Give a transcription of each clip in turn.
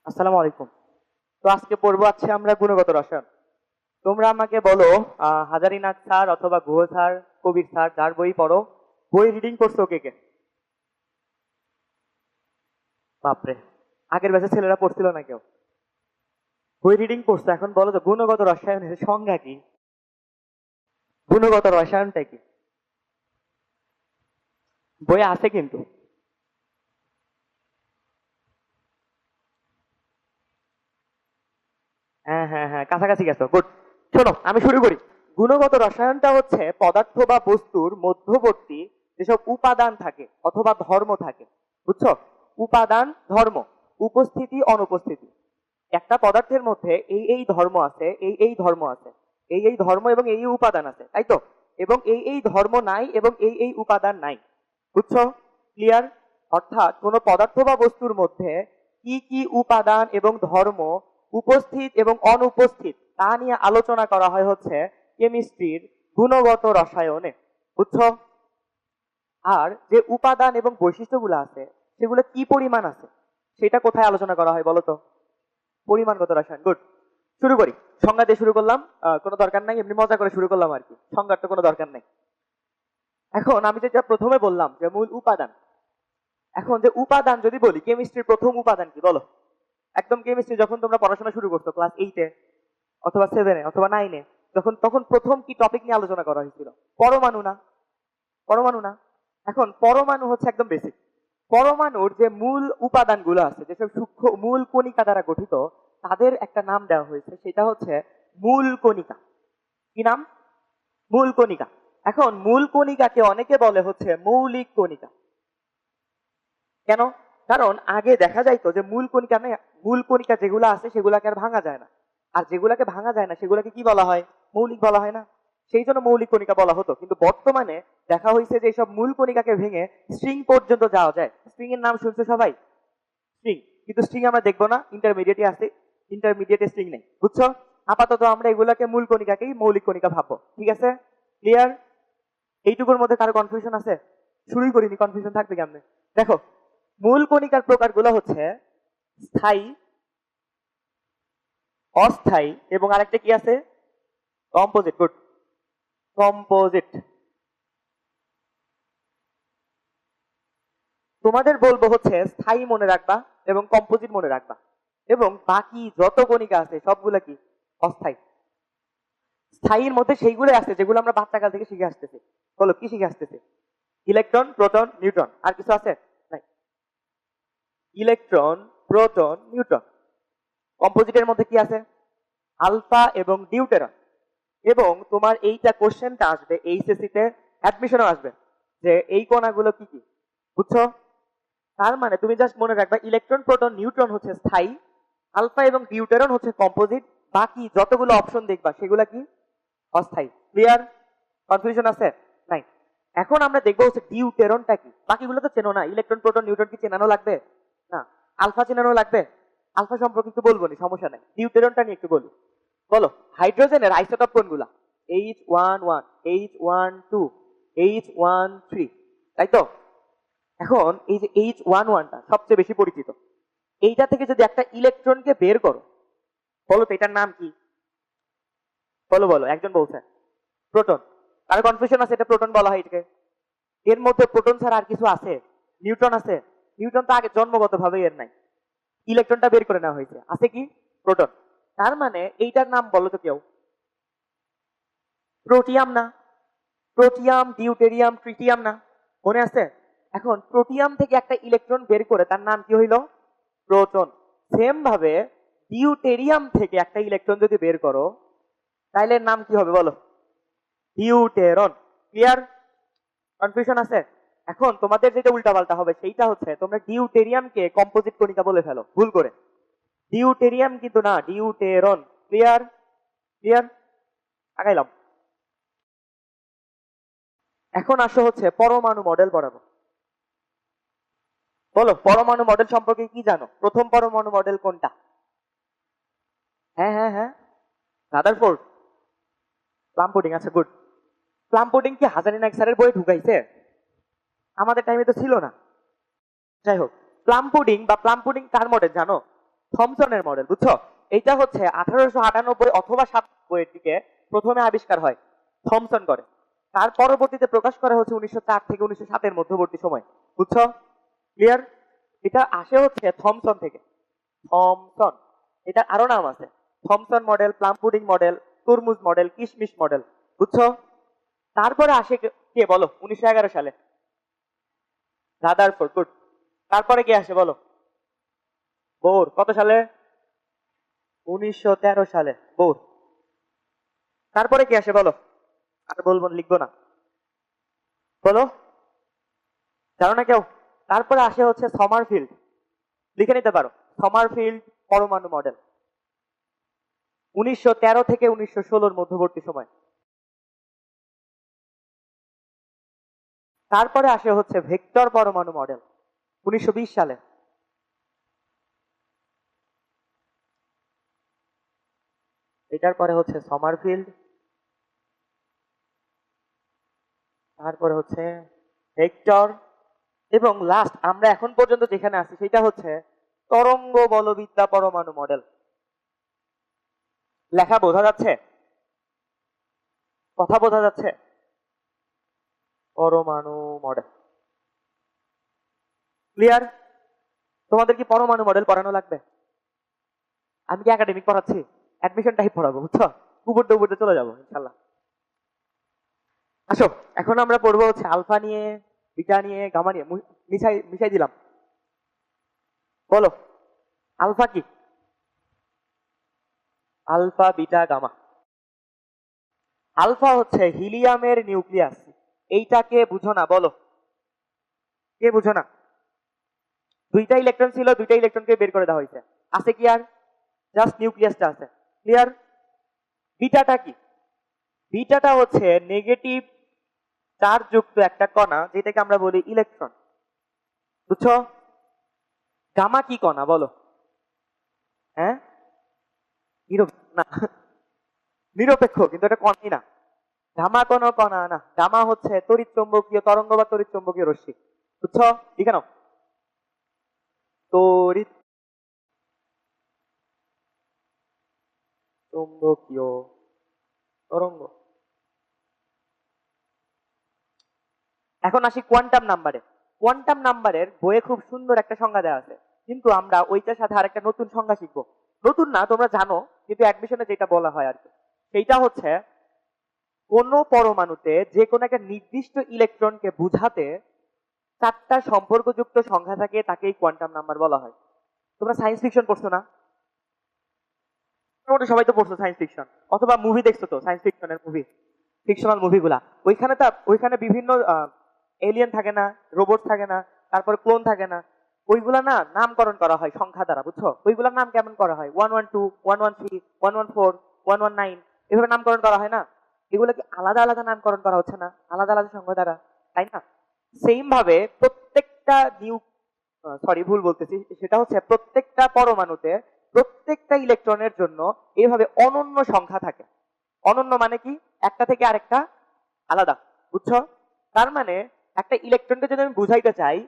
আসসালামু আলাইকুম। তো আজকে পড়বো আমরা গুণগত রসায়ন। তোমরা আমাকে বলো, হাজারীনাথ স্যার অথবা গুহ স্যার, কবির স্যার, যার বই পড়ো, বই রিডিং করছো কে কে? বাপরে, আগের ব্যাচে ছেলেরা পড়ছিল না কেউ? বই রিডিং করছো, এখন বলো তো গুণগত রসায়নের সংজ্ঞা কি? গুণগত রসায়নটা কি? বই আছে কিন্তু। হ্যাঁ হ্যাঁ হ্যাঁ, কাছাকাছি গেছো, গুড। শোনো, আমি শুরু করি। গুণগত রসায়নটা হচ্ছে পদার্থ বা বস্তুর মধ্যবর্তী যেসব উপাদান থাকে অথবা ধর্ম থাকে, বুঝছো? উপাদান, ধর্ম, উপস্থিতি, অনুপস্থিতি। একটা পদার্থের মধ্যে এই এই ধর্ম আছে, এই এই ধর্ম আছে, এই এই ধর্ম এবং এই এই উপাদান আছে, তাই তো? এবং এই এই ধর্ম নাই এবং এই এই উপাদান নাই, বুঝছো? ক্লিয়ার? অর্থাৎ কোন পদার্থ বা বস্তুর মধ্যে কি কি উপাদান এবং ধর্ম উপস্থিত এবং অনুপস্থিত তা নিয়ে আলোচনা করা হয় হচ্ছে কেমিস্ট্রির গুণগত রসায়নে, বুঝছো? আর যে উপাদান এবং বৈশিষ্ট্যগুলো আছে সেগুলো কি পরিমাণ আছে সেটা কোথায় আলোচনা করা হয় বলো তো? পরিমাণগত রসায়ন, গুড। শুরু করি। সংজ্ঞা দিয়ে শুরু করলাম, কোনো দরকার নাই, এমনি মজা করে শুরু করলাম আর কি, সংজ্ঞার তো কোনো দরকার নাই। এখন আমি যেটা প্রথমে বললাম যে মূল উপাদান, এখন যে উপাদান যদি বলি, কেমিস্ট্রির প্রথম উপাদান কি বলো? একদম কেমিস্ট্রি যখন তোমরা পড়াশোনা শুরু করছো ক্লাস 8-এ অথবা 7-এ অথবা 9-এ, তখন প্রথম কি টপিক নিয়ে আলোচনা করা হয়েছিল? পরমাণু না? পরমাণু না? এখন পরমাণু হচ্ছে একদম বেসিক। পরমাণুর যে মূল উপাদানগুলো আছে, যেসব সূক্ষ্ম মূল কণিকা দ্বারা গঠিত, তাদের একটা নাম দেওয়া হয়েছে, সেটা হচ্ছে মূল কণিকা। কি নাম? মূল কণিকা। এখন মূল কণিকাকে অনেকে বলে হচ্ছে মৌলিক কণিকা। কেন? কারণ আগে দেখা যাইতো যে মূল কণিকা নেই, মূল কণিকা যেগুলো আছে সেগুলাকে আর ভাঙা যায় না, আর যেগুলাকে ভাঙা যায় না সেগুলাকে কি বলা হয়? মৌলিক বলা হয় না? সেই জন্য মৌলিক কণিকা বলা হতো। কিন্তু বর্তমানে দেখা হয়েছে যে সব মূল কণিকাকে ভেঙে স্ট্রিং পর্যন্ত যাওয়া যায়। স্ট্রিং এর নাম শুনছো সবাই? স্ট্রিং। কিন্তু স্ট্রিং আমরা দেখবো না, ইন্টারমিডিয়েটে আছে, ইন্টারমিডিয়েটে স্ট্রিং নেই, বুঝছো? আপাতত আমরা এগুলাকে মূল কণিকাকেই মৌলিক কণিকা ভাববো, ঠিক আছে? ক্লিয়ার? এইটুকুর মধ্যে কারো কনফিউশন আছে? শুরুই করিনি, কনফিউশন থাকবে কেমনে? দেখো, মূল কণিকার প্রকারগুলো হচ্ছে স্থায়ী, অস্থায়ী এবং আরেকটা কি আছে? Composite, good. কম্পোজিট। তোমাদের বলবো হচ্ছে স্থায়ী মনে রাখবা এবং কম্পোজিট মনে রাখবা, এবং বাকি যত কণিকা আছে সবগুলা কি? অস্থায়ী। স্থায়ীর মধ্যে সেইগুলো আছে যেগুলো আমরা বাচ্চাকাল থেকে শিখে আসতেছি। বলো কি শিখে আসতেছি? Electron, proton, neutron. আর কিছু আছে? নাই। Electron, proton, neutron. কম্পোজিটের মধ্যে কি আছে? আলফা এবং ডিউটেরন। এবং তোমার এইটা কোশ্চেনটা আসবে এইচএসসি তে, অ্যাডমিশনও আসবে, যে এই কণাগুলো কি কি, বুঝছো? তার মানে তুমি জাস্ট মনে রাখবা ইলেকট্রন, প্রোটন, নিউট্রন হচ্ছে স্থায়ী, আলফা এবং ডিউটেরন হচ্ছে কম্পোজিট, বাকি যতগুলো অপশন দেখবা সেগুলা কি? অস্থায়ী। ক্লিয়ার? কনফিউশন আছে? নাই। এখন আমরা দেখবো হচ্ছে ডিউটেরনটা কি। বাকিগুলো তো চেনো না, ইলেকট্রন, প্রোটন, নিউট্রন কি চেনানো লাগবে? না। আলফা চেনানো লাগবে? আলফা সম্পর্কে একটু বলবো নি, সমস্যা নাই, ডিউটেরনটা নিয়ে একটু বলি। বলো, হাইড্রোজেনের আইসোটপ কোনগুলা? H11, H12, H13, তাই তো? এখন এই যে H11টা সবচেয়ে বেশি পরিচিত, এইটা থেকে যদি একটা ইলেকট্রনকে বের করো, বলো তো এটার নাম কি? বলো বলো, একজন বলছে প্রোটন। আর কনফিউশন আছে, এটা প্রোটন বলা হয় এটাকে। এর মধ্যে প্রোটন ছাড়া আর কিছু আছে? নিউট্রন আছে? নিউট্রন তো আগে জন্মগত ভাবে এর নাই, ইলেকট্রনটা বের করে নেওয়া হয়েছে, আছে কি? প্রোটন। তার মানে এইটার নাম বলো তো কেউ? প্রোটিয়াম না? প্রোটিয়াম, ডিউটেরিয়াম, ট্রিটিয়াম না? মনে আছে? এখন প্রোটিয়াম থেকে একটা ইলেকট্রন বের করে তার নাম কি হইল? প্রোটন। সেম ভাবে ডিউটেরিয়াম থেকে একটা ইলেকট্রন যদি বের করো তাহলে এর নাম কি হবে বলো? ডিউটেরন। ক্লিয়ার? কনফিউশন আছে? এখন তোমাদের যেটা উল্টাপাল্টা হবে সেইটা হচ্ছে তোমরা ডিউটেরিয়ামকে কম্পোজিট কণিকা বলে ফেলো ভুল করে। ডিউটেরিয়াম কিন্তু না, ডিউটেরন। ক্লিয়ার? ক্লিয়ার? আগাইলাম। এখন আসো হচ্ছে পরমাণু মডেল পড়াবো। বলো, পরমাণু মডেল সম্পর্কে কি জানো? প্রথম পরমাণু মডেল কোনটা? হ্যাঁ হ্যাঁ হ্যাঁ, রাদারফোর্ড। প্লাম পুডিং, আচ্ছা গুড। প্লাম পুডিং কি হাজারি নায়ক স্যারের বই ঢুকাইছে? আমাদের টাইমে তো ছিল না। যাই হোক, প্লাম পুডিং বা প্লাম পুডিং কার মডেল জানো? থমসনের মডেল, বুঝছো? এইটা হচ্ছে 1898 অথবা 97 এর দিকে প্রথমে আবিষ্কার হয়, থমসন করে। তার পরবর্তীতে প্রকাশ করা হচ্ছে 1904 থেকে 1907 এর মধ্যবর্তী সময়, বুঝছো? ক্লিয়ার? এটা আসে হচ্ছে থমসন থেকে, থমসন। এটা আরো নাম আছে, Thomson model, plum pudding model, তরমুজ মডেল, কিশমিশ মডেল, বুঝছো? তারপরে আসে কে বলো? 1911 সালে রাদারফোর্ড, গুড। তারপরে কে আসে বলো? বোর। কত সালে? 1913 সালে বোর। তারপরে কে আসে বলো? আর বলবো, লিখবো না, বলো, জানো না কেউ? তারপরে আসে হচ্ছে সমারফিল্ড, লিখে নিতে পারো, সমারফিল্ড পরমাণু মডেল, 1913 থেকে 1916 মধ্যবর্তী সময়। তারপরে আসে হচ্ছে ভেক্টর পরমাণু মডেল, 1920 সালে। এটার পরে হচ্ছে সমারফিল্ড, তারপরে হচ্ছে ভেক্টর, এবং লাস্ট আমরা এখন পর্যন্ত যেখানে আছি সেটা হচ্ছে তরঙ্গ বলবিদ্যা পরমাণু মডেল। লেখা বোঝা যাচ্ছে? কথা বোঝা যাচ্ছে? পরমাণু মডেল। ক্লিয়ার? তোমাদের কি পরমাণু মডেল পড়ানো লাগবে? আমি কি একাডেমিক পড়াচ্ছি? অ্যাডমিশন টাইপ পড়াবো, বুঝছো? উপরতে উপরতে চলে যাবো ইনশাল্লাহ। আসো, এখন আমরা পড়বো হচ্ছে আলফা নিয়ে, বিটা নিয়ে, গামা নিয়ে। মিশাই মিশাই দিলাম, বলো আলফা কি? Alpha, beta, gamma. আলফা হচ্ছে হিলিয়ামের নিউক্লিয়াস। এইটাকে বুঝো না, বলো কে বুঝো না? দুইটা ইলেকট্রন ছিল, দুইটা ইলেকট্রনকে বের করে দেওয়া হয়েছে, আছে কি আর? জাস্ট নিউক্লিয়াসটা আছে। ক্লিয়ার? বিটাটা কি? বিটাটা হচ্ছে নেগেটিভ চার্জ যুক্ত একটা কণা, যেটাকে আমরা বলি ইলেকট্রন, বুঝছো? গামা কি কণা বলো? হ্যাঁ, না, নিরপেক্ষ, কিন্তু এটা কণাই না। গামা কোনো কণা না, গামা হচ্ছে তড়িৎ চৌম্বকীয় তরঙ্গ বা তড়িৎ চৌম্বকীয় রশ্মি, বুঝছো? লিখে নাও, তড়িৎ চৌম্বকীয় তরঙ্গ। এখন আসি কোয়ান্টাম নাম্বারে। কোয়ান্টাম নাম্বারের বইয়ে খুব সুন্দর একটা সংজ্ঞা দেওয়া আছে, কিন্তু আমরা ওইটার সাথে আরেকটা নতুন সংজ্ঞা শিখবো। নতুন না, তোমরা জানো, কিন্তু অ্যাডমিশনে যেটা বলা হয় আর কি, সেইটা হচ্ছে কোন পরমাণুতে যে কোনো একটা নির্দিষ্ট ইলেকট্রনকে বুঝাতে চারটা সম্পর্কযুক্ত সংখ্যা থাকে, তাকেই কোয়ান্টাম নাম্বার বলা হয়। তোমরা সায়েন্স ফিকশন পড়ছো না? মোটামুটি সবাই তো পড়ছো সায়েন্স ফিকশন, অথবা মুভি দেখছো তো, সায়েন্স ফিকশনের মুভি, ফিকশনাল মুভিগুলা। ওইখানে বিভিন্ন এলিয়েন থাকে না, রোবট থাকে না, তারপরে ক্লোন থাকে না, ওইগুলা না নামকরণ করা হয় সংখ্যা দ্বারা, বুঝছো? ওইগুলার নাম কেমন করা হয়? 112, 113, 114, 119, এভাবে নামকরণ করা হয় না? এগুলো কি আলাদা আলাদা নামকরণ করা হচ্ছে না আলাদা আলাদা সংখ্যা দ্বারা, তাই না? সেম ভাবে প্রত্যেকটা সরি ভুল বলতেছি, সেটা হচ্ছে প্রত্যেকটা পরমাণুতে প্রত্যেকটা ইলেকট্রনের জন্য এইভাবে অনন্য সংখ্যা থাকে। অনন্য মানে কি? একটা থেকে আরেকটা আলাদা, বুঝছো? তার মানে একটা ইলেকট্রনকে যদি আমি বুঝাইতে চাই,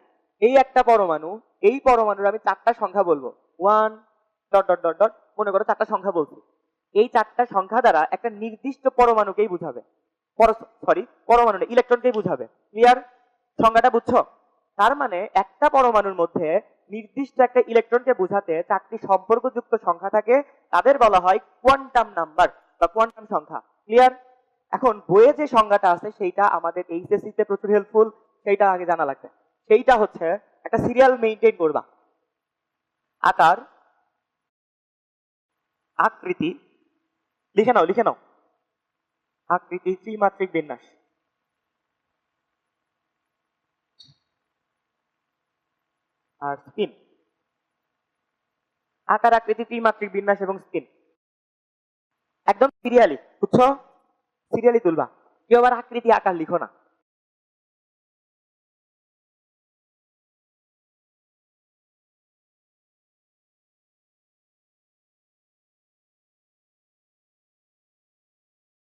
এই একটা পরমাণু, এই পরমাণুর আমি চারটা সংখ্যা বলবো, 1 ডট ডট ডট ডট, মনে করো চারটা সংখ্যা বলছি, এই চারটা সংখ্যা দ্বারা একটা নির্দিষ্ট পরমাণুকেই বুঝাবে, পরমাণু ইলেকট্রনকেই বুঝাবে। ক্লিয়ার? সংজ্ঞাটা বুঝছো? তার মানে একটা পরমাণুর মধ্যে নির্দিষ্ট একটা ইলেকট্রনকে বোঝাতে চারটি সম্পর্কযুক্ত সংখ্যা থাকে, তাদের বলা হয় কোয়ান্টাম নাম্বার বা কোয়ান্টাম সংখ্যা। ক্লিয়ার? এখন বইয়ে যে সংজ্ঞাটা আছে সেইটা আমাদের এইচএসসি তে প্রচুর হেল্পফুল, সেইটা আগে জানা লাগবে। সেইটা হচ্ছে একটা সিরিয়াল মেইনটেইন করবা, আকার, আকৃতি, লিখে নাও লিখে নাও, আকৃতি, ত্রিমাত্রিক বিন্যাস। আর স্পিন। আকার, আকৃতি, ত্রিমাত্রিক বিন্যাস এবং স্পিন, একদম সিরিয়ালি, বুঝছো? সিরিয়ালি তুলবা, কেউ আবার আকৃতি আকার লিখো না।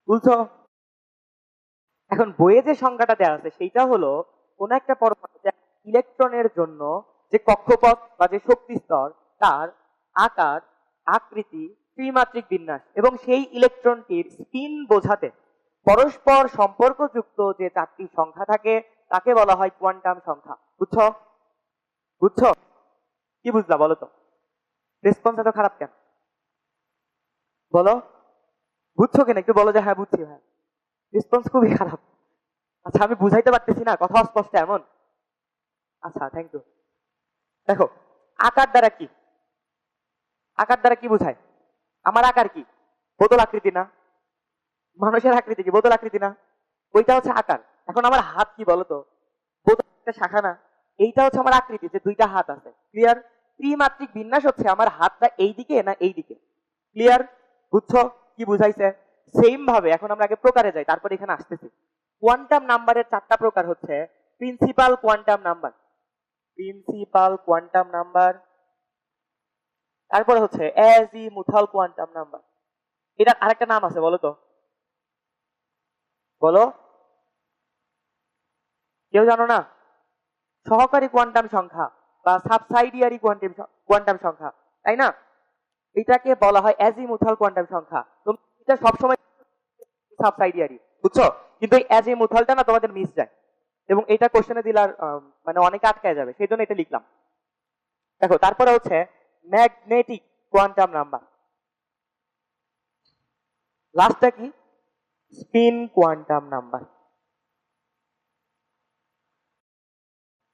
বুঝছো? এখন বইয়ে যে সংখ্যাটা দেওয়া আছে সেইটা হলো কোন একটা পরমাণু ইলেকট্রনের জন্য যে কক্ষপথ বা যে শক্তি স্তর, তার আকার, আকৃতি, ত্রিমাত্রিক বিন্যাস এবং সেই ইলেকট্রনটির স্পিন বোঝাতে পরস্পর সম্পর্কযুক্ত যে 4টি সংখ্যা থাকে তাকে বলা হয় কোয়ান্টাম সংখ্যা। বুঝছো? বুঝছো? কি বুঝলা বলো তো? রেসপন্স এত খারাপ কেন বলো? বুঝছো কেন? একটু বলো যে হ্যাঁ বুঝছি। হ্যাঁ, রেসপন্স খুবই খারাপ। আচ্ছা, আমি বুঝাইতে পারতেছি না, কথা অস্পষ্ট এমন? আচ্ছা, থ্যাংক ইউ। দেখো, আকার দ্বারা কি, আকার দ্বারা কি বুঝায়? আমার আকার কি? বোতল আকৃতি না? মানুষের আকৃতি কি বোতল আকৃতি না? ওইটা হচ্ছে আকার। এখন আমার হাত কি বলতো? বোতল একটা শাখা না? এইটা হচ্ছে আমার আকৃতি, যে 2টা হাত আছে। ক্লিয়ার? ত্রিমাত্রিক বিন্যাস হচ্ছে আমার হাতটা এই দিকে না এই দিকে। ক্লিয়ার? বুঝছো কি বুঝাইছে? সেম ভাবে এখন আমরা আগে প্রকারে যাই, তারপর এখানে আসতেছি। কোয়ান্টাম নাম্বারের 4টা প্রকার হচ্ছে principal quantum number, principal quantum number, তারপরে হচ্ছে অ্যাজিমুথাল কোয়ান্টাম নাম্বার। এটার আরেকটা নাম আছে, বলো তো? বলো, কেউ জানো না? সহকারী কোয়ান্টাম সংখ্যা বা সাবসাইডিয়ারি কোয়ান্টাম সংখ্যা, তাই না? এটাকে বলা হয় অ্যাজিমুথাল কোয়ান্টাম সংখ্যা। তুমি এটা সবসময় সাবসাইডিয়ারি, বুঝছো? কিন্তু এই অ্যাজিমুথালটা না তোমাদের মিস যায়, এবং এটা কোশ্চেনে দিলার মানে অনেকে আটকায় যাবে, সেই জন্য এটা লিখলাম। দেখো, তারপরে হচ্ছে ম্যাগনেটিক কোয়ান্টাম নাম্বার, লাস্টটা কি? Spin quantum number.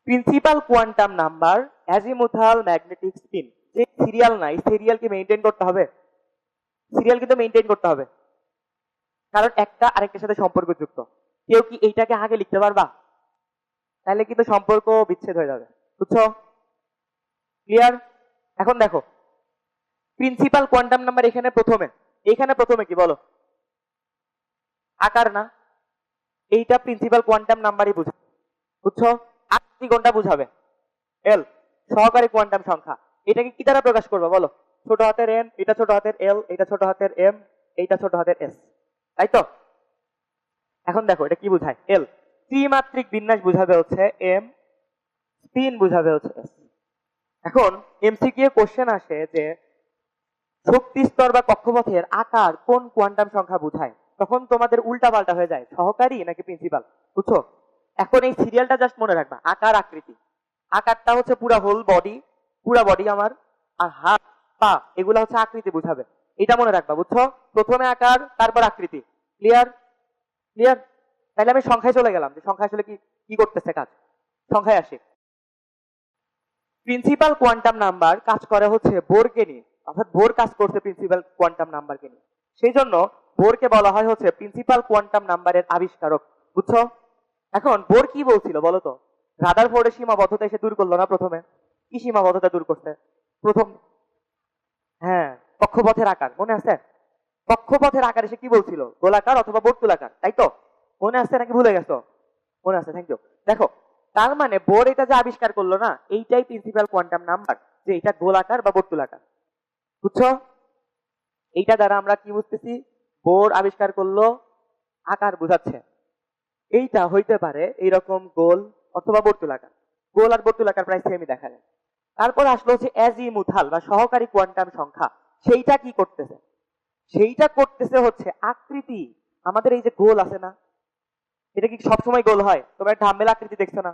Principal quantum number, azimuthal, magnetic, spin. যে সিরিয়াল নাই, সিরিয়াল কি মেনটেন করতে হবে? সিরিয়াল কিন্তু মেনটেন করতে হবে, কারণ একটা আরেকটার সাথে সম্পর্কযুক্ত। কেউ কি এইটাকে আগে লিখতে পারবা? তাহলে কিন্তু সম্পর্ক বিচ্ছেদ হয়ে যাবে, বুঝছো? ক্লিয়ার? এখন দেখো, প্রিন্সিপাল কোয়ান্টাম নাম্বার এখানে প্রথমে, এইখানে প্রথমে কি বলো? আকার না? এইটা প্রিন্সিপাল কোয়ান্টাম নাম্বারই বুঝাবে, বুঝছো? আকৃতি কোনটা বুঝাবে? এল, সহকারী কোয়ান্টাম সংখ্যা। এটাকে কি দ্বারা প্রকাশ করবো বলো? ছোট হাতের এন, এটা ছোট হাতের এল, এটা ছোট হাতের এম, এইটা ছোট হাতের এস, তাই তো? এখন দেখো, এটা কি বুঝায়? এল। ত্রিমাত্রিক বিন্যাস বুঝাবে হচ্ছে এম, স্পিন বুঝাবে হচ্ছে এস। এখন এমসিকিউ কোশ্চেন আসে যে শক্তি স্তর বা কক্ষপথের আকার কোন কোয়ান্টাম সংখ্যা বুঝায়, তখন তোমাদের উল্টা পাল্টা হয়ে যায়, সহকারী নাকি প্রিন্সিপাল, বুঝছো? এখন এই সিরিয়ালটা জাস্ট মনে রাখবা, আকার, আকৃতি। আকারটা হচ্ছে পুরা হোল বডি, পুরা বডি আমার, আর হাত, পা, এগুলা হচ্ছে আকৃতি বুঝাবে। এটা মনে রাখবা, বুঝছো? প্রথমে আকার, তারপর আকৃতি। ক্লিয়ার? ক্লিয়ার? তাহলে আমি সংখ্যায় চলে গেলাম, যে সংখ্যা আসলে কি কি করতেছে কাজ। সংখ্যায় আসি। প্রিন্সিপাল কোয়ান্টাম নাম্বার কাজ করে হচ্ছে বোরকে নিয়ে, অর্থাৎ বোর কাজ করছে প্রিন্সিপাল কোয়ান্টাম নাম্বারকে নিয়ে। সেই জন্য বোরকে বলা হয় হচ্ছে প্রিন্সিপাল কোয়ান্টাম নাম্বারের আবিষ্কারক, বুঝছো? এখন বোর কি বলছিল বলো তো? রাদারফোর্ডের সীমাবদ্ধতা এসে দূর করলো না প্রথমে? কি সীমাবদ্ধতা দূর করছে প্রথম? হ্যাঁ, কক্ষপথের আকার, মনে আছে? কক্ষপথের আকার এসে কি বলছিল? গোলাকার অথবা বর্তুলাকার, তাই তো? মনে আছে নাকি ভুলে গেছো? মনে আছে, থ্যাংক ইউ। দেখো, তার মানে বোর এটা যে আবিষ্কার করলো না, এইটাই প্রিন্সিপাল কোয়ান্টাম নাম্বার, যে এটা গোলাকার বা বর্তুলাকার, বুঝছো? এইটা দ্বারা আমরা কি বুঝতেছি? বোর আবিষ্কার করলো, আকার বুঝাচ্ছে। এইটা হইতে পারে এইরকম গোল অথবা বর্তুলাকার। গোল আর বর্তুলাকার প্রায় সেমই দেখা যায়। তারপর আসলো হচ্ছে অ্যাজিমুথাল বা সহকারী কোয়ান্টাম সংখ্যা। সেইটা কি করতেছে? সেইটা করতেছে হচ্ছে আকৃতি। আমাদের এই যে গোল আছে না, এটা কি সবসময় গোল হয়? তোমরা ডাম্বেল আকৃতি দেখছো না?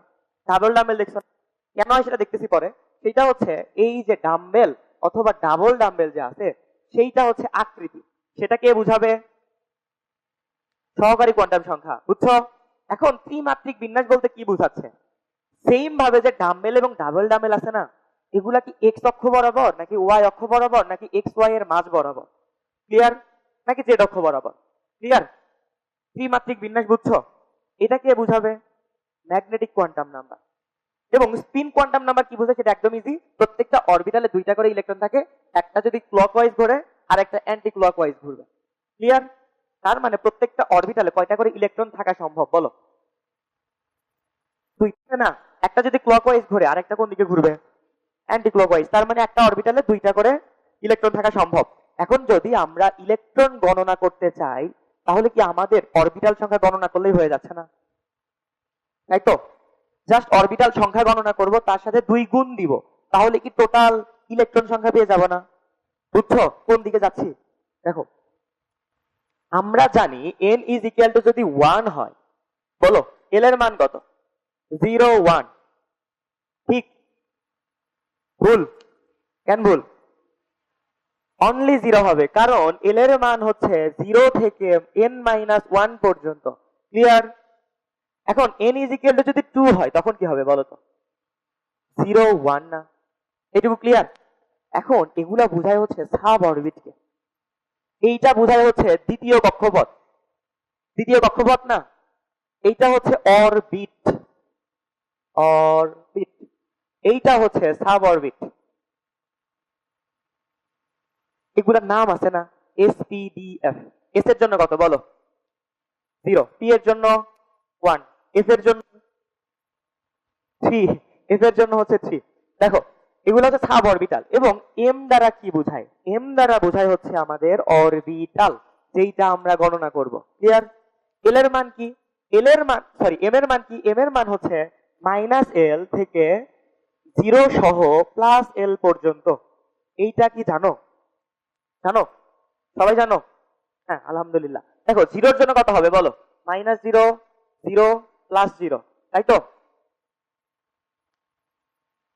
ডাবল ডাম্বেল দেখছো না? কেন হয় সেটা দেখতেছি পরে। সেটা হচ্ছে এই যে ডাম্বেল অথবা ডাবল ডাম্বেল যে আছে, সেইটা হচ্ছে আকৃতি। সেটা কে বুঝাবে? সহকারী কোয়ান্টাম সংখ্যা, বুঝছো? এখন ত্রিমাত্রিক বিন্যাস বলতে কি বুঝাচ্ছে? সেম ভাবে যে ডাম্বেল এবং ডাবল ডাম্বেল আছে না, এগুলা কি এক্স অক্ষ বরাবর নাকি ওয়াই অক্ষ বরাবর নাকি এক্স ওয়াই এর মাঝ বরাবর? ক্লিয়ার? নাকি জেড অক্ষ বরাবর? ক্লিয়ার? ত্রিমাত্রিক বিন্যাস বুঝছো? এটা কে বুঝাবে? Magnetic quantum number. এবং স্পিন কোয়ান্টাম নাম্বার কি বোঝায় সেটা একদম ইজি। প্রত্যেকটা অরবিটালে 2টা করে ইলেকট্রন থাকে, একটা যদি ক্লকওয়াইজ ঘোরে আর একটা অ্যান্টি ক্লকওয়াইজ ঘুরবে। ক্লিয়ার? তার মানে প্রত্যেকটা অরবিটালে কয়টা করে ইলেকট্রন থাকা সম্ভব বলো? 2টা না? একটা যদি ক্লকওয়াইজ ঘুরে আর একটা কোন দিকে ঘুরবে? Anti clockwise. তার মানে একটা অরবিটালে 2টা করে ইলেকট্রন থাকা সম্ভব। এখন যদি আমরা ইলেকট্রন গণনা করতে চাই, তাহলে কি আমাদের অরবিটাল সংখ্যা গণনা করলেই হয়ে যাচ্ছে না? তাই তো? জাস্ট অরবিটাল সংখ্যা গণনা করব, তার সাথে 2 গুণ দিব, তাহলে কি টোটাল ইলেকট্রন সংখ্যা পেয়ে যাব না? বুঝছো কোন দিকে যাচ্ছি? দেখো, আমরা জানি n ইজ ইকুয়াল টু যদি 1 হয়, বলো l এর মান কত? 0 1, ঠিক? ভুল? কেন ভুল? অনলি 0 হবে, কারণ l এর মান হচ্ছে 0 থেকে n-1 পর্যন্ত। ক্লিয়ার? এখন n ইজ ইকুয়াল টু যদি 2 হয় তখন কি হবে বলো তো? 0 1 না? এটুকু ক্লিয়ার? এখন এগুলা বোঝায় হচ্ছে সাব অরবিটকে, এইটা বোঝায় হচ্ছে দ্বিতীয় কক্ষপথ। দ্বিতীয় কক্ষপথ না, এইটা হচ্ছে অরবিট। অরবিট, এইটা হচ্ছে সাব অরবিট। এগুলার নাম আছে না, S P D F. S এর জন্য কত বলো? 0, পি এর জন্য 1, এফ এর জন্য 3, এফ এর জন্য হচ্ছে 3। দেখো, এগুলো হচ্ছে সাব অরবিটাল। এবং এম দ্বারা কি বোঝায়? এম দ্বারা বোঝায় হচ্ছে আমাদের অরবিটাল, যেইটা আমরা গণনা করব। ক্লিয়ার? এল এর মান কি? এল এর মান, সরি, এম এর মান কি? এম এর মান হচ্ছে -l থেকে 0 সহ +l পর্যন্ত। এইটা কি জানো? জানো? সবাই জানো? হ্যাঁ, আলহামদুলিল্লাহ। দেখো, 0 এর জন্য কত হবে বলো? -0 0 +0, তাই তো?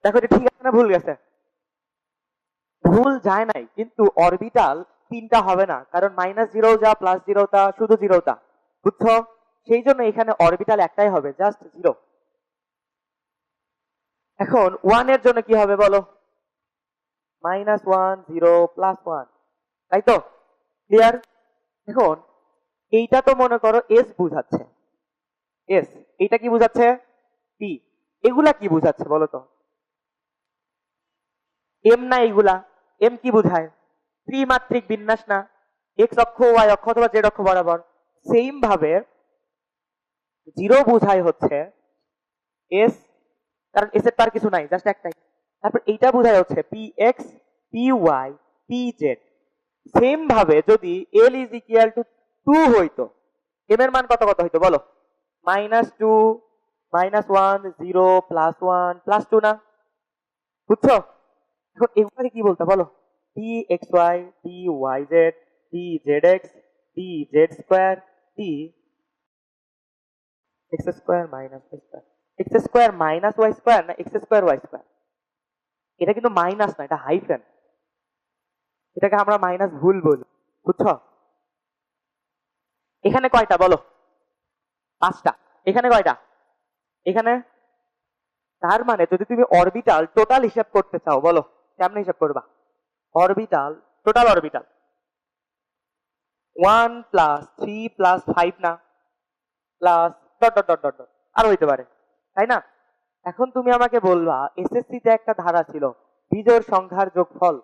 দেখো, এটা ঠিক আছে না ভুল গেছে? ভুল যায় নাই, কিন্তু অরবিটাল 3টা হবে না, কারণ -0 যা +0 তা শুধু 0 তা। বুঝছো? সেই জন্য এখানে অরবিটাল একটাই হবে, জাস্ট 0। এখন 1 এর জন্য কি হবে বলো? -1 0 +1, তাই তো? ক্লিয়ার? এখন এইটা তো মনে করো এস বুঝাচ্ছে, এস। এইটা কি বুঝাচ্ছে? পি। এগুলা কি বুঝাচ্ছে বলো তো? এম না এগুলা? এম কি বুঝায়? ত্রিমাত্রিক বিন্যাস না? এক্স অক্ষ, ওয়াই অক্ষ অথবা জেড অক্ষ বরাবর। সেম ভাবে 0 বুঝায় হচ্ছে এস, কারণ এস এর তার কিছু নাই, জাস্ট একটাই। তারপর এইটা বোঝায় হচ্ছে P X, P Y, P Z. Same ভাবে যদি এল ইজ ইকুয়াল টু 2 হইতো, এম এর মান কত কত হইতো বলো? -2, -1 0 +1 +2 না? বুঝছো? এখন এগুলোকে কি বলতে বলো? P X Y, P Y Z, P Z X, P Z square, P X square minus Y square. X square minus Y square না এক্স স্কোয়ার ওয়াই স্কোয়ার? এটা কিন্তু মাইনাস না, এটা হাইফেন। এটাকে আমরা মাইনাস ভুল বলি। বুঝছো? এখানে কয়টা বলো? 5টা। এখানে কয়টা? এখানে। তার মানে যদি তুমি অরবিটাল টোটাল হিসাব করতে চাও, বলো কেমনে হিসাব করবা? অরবিটাল, টোটাল অরবিটাল 1 + 3 + 5 না? Plus dot dot dot dot dot আরো হইতে পারে, তাই না? এখন তুমি আমাকে বলবা এসএসসি তে একটা ধারা ছিল বিজোড় সংখ্যার যোগফল,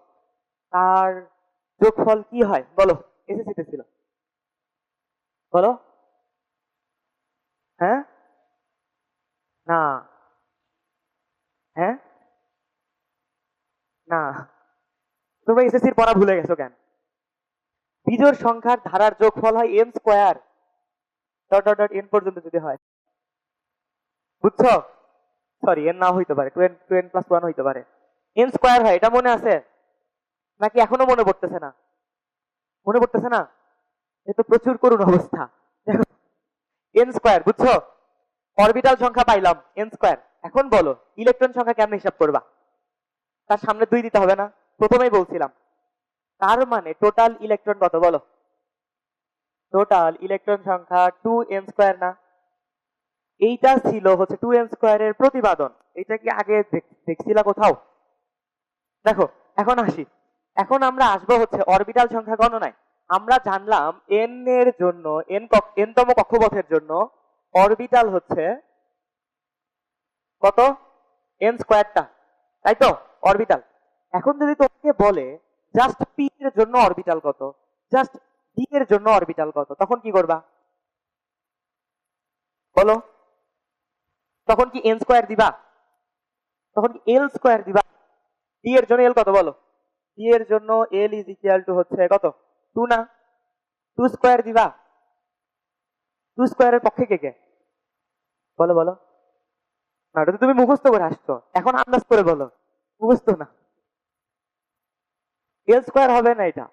তার যোগফল কি হয় বলো? এসএসসি তে ছিল, বলো। হ্যাঁ না? হ্যাঁ না? তোমরা এসএসসির পড়া ভুলে গেছো কেন? বিজোড় সংখ্যার ধারার যোগফল হয় M square, dot dot dot N পর্যন্ত যদি হয়। বুঝছো? সরি, এন না হইতে পারে, 2n + 1 হইতে পারে। এন স্কোয়ার হয়, এটা মনে আছে নাকি এখনো মনে পড়তেছে না? মনে পড়তেছে না? এ তো প্রচুর করুণ অবস্থা। দেখো, এন স্কোয়ার, বুঝছো? অরবিটাল সংখ্যা পাইলাম এন স্কোয়ার। এখন বলো ইলেকট্রন সংখ্যা কেমনে হিসাব করবা? তার সামনে 2 দিতে হবে না? প্রথমেই বলছিলাম। তার মানে টোটাল ইলেকট্রন কত বলো? টোটাল ইলেকট্রন সংখ্যা 2n স্কোয়ার না? এইটা ছিল হচ্ছে 2n স্কোয়ারের প্রতিপাদন। এটা কি আগে দেখছিলা কোথাও? দেখো, এখন আসি। এখন আমরা আসবো হচ্ছে অরবিটাল সংখ্যা গণনায়। আমরা জানলাম এন এর জন্য, এন তম কক্ষপথের জন্য অরবিটাল হচ্ছে কত? এন স্কোয়ারটা, তাই তো? অরবিটাল। এখন যদি তোমাকে বলে জাস্ট পি এর জন্য অরবিটাল কত, জাস্ট ডি এর জন্য অরবিটাল কত, তখন কি করবা বলো? তখন কি এন স্কোয়ার দিবা? তখন কি এল স্কোয়ার দিবা? ডি এর জন্য এল কত বলো? ডি এর জন্য এল ইজ ইকুয়াল টু হচ্ছে কত? 2 না? 2 স্কোয়ার দিবা? 2 স্কোয়ারের পক্ষে কে কে বলো বলো? না, এটা তো তুমি মুখস্থ করে আসছো, এখন আন্দাজ করে বলো। মুখস্থ না। এল স্কোয়ার হবে না এটা,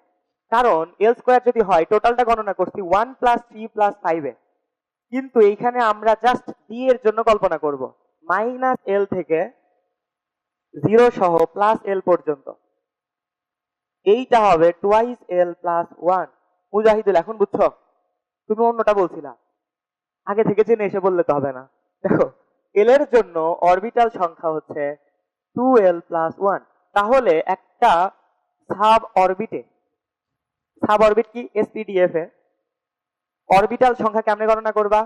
কারণ এল স্কোয়ার যদি হয় টোটালটা গণনা করছি 1+3+5 এ, কিন্তু এইখানে আমরা জাস্ট ডি এর জন্য কল্পনা করব, -l থেকে 0 সহ +l পর্যন্ত, এইটা হবে 2l+1। মুজাহিদুল এখন বুঝছো? তুমি অন্যটা বলছিলা, আগে থেকে জেনে এসে বললে তো হবে না। দেখো এল এর জন্য অরবিটাল সংখ্যা হচ্ছে 2l+1, তাহলে একটা সাব অরবিট কি এসপিডিএফ এ অরবিটাল সংখ্যা কেমনে গণনা করবা?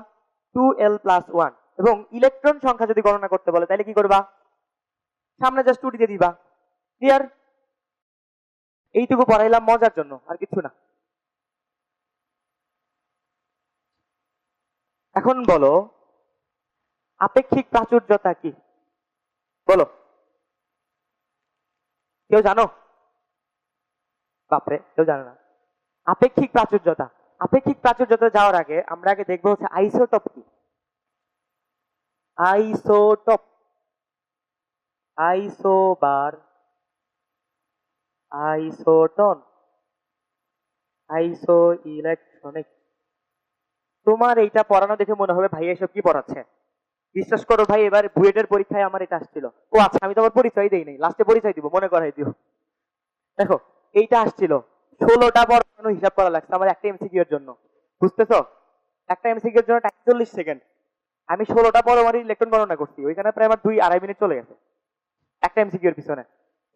2l+1। এবং ইলেকট্রন সংখ্যা যদি গণনা করতে বলে তাহলে কি করবা? সামনে জাস্ট 2 দিয়ে দিবা। ক্লিয়ার? এইটুকু পড়াইলাম মজার জন্য, আর কিছু না। এখন বলো আপেক্ষিক প্রাচুর্যতা কি? বলো, কেউ জানো? বাপরে, কেউ জানে না। আপেক্ষিক প্রাচুর্যতা, আপেক্ষিক প্রাচুর্যতা যাওয়ার আগে আমরা আগে দেখবো হচ্ছে আইসোটপ কি। আইসোটপ, আইসোবার, আইসোটন, আইসো ইলেকট্রনিক। তোমার এইটা পড়ানো দেখে মনে হবে ভাই এসব কি পড়াচ্ছে। বিশ্বাস করো ভাই, এবার বুয়েটের পরীক্ষায় আমার এটা আসছিল। ও আচ্ছা, আমি তো আমার পরিচয় দেই নাই, লাস্টে পরিচয় দিব, মনে করাই দিও। দেখো এইটা আসছিল 16টা পরমাণু হিসাব করা লাগছে আমার একটা এমসিকিউ এর জন্য, বুঝতেছো? একটা এমসিকিউ এর জন্য 40 সেকেন্ড, আমি 16টা পরমাণু ইলেকট্রন গণনা করছি, ওইখানে প্রায় আমার 2-2.5 মিনিট চলে গেছে একটা এমসিকিউ এর পিছনে।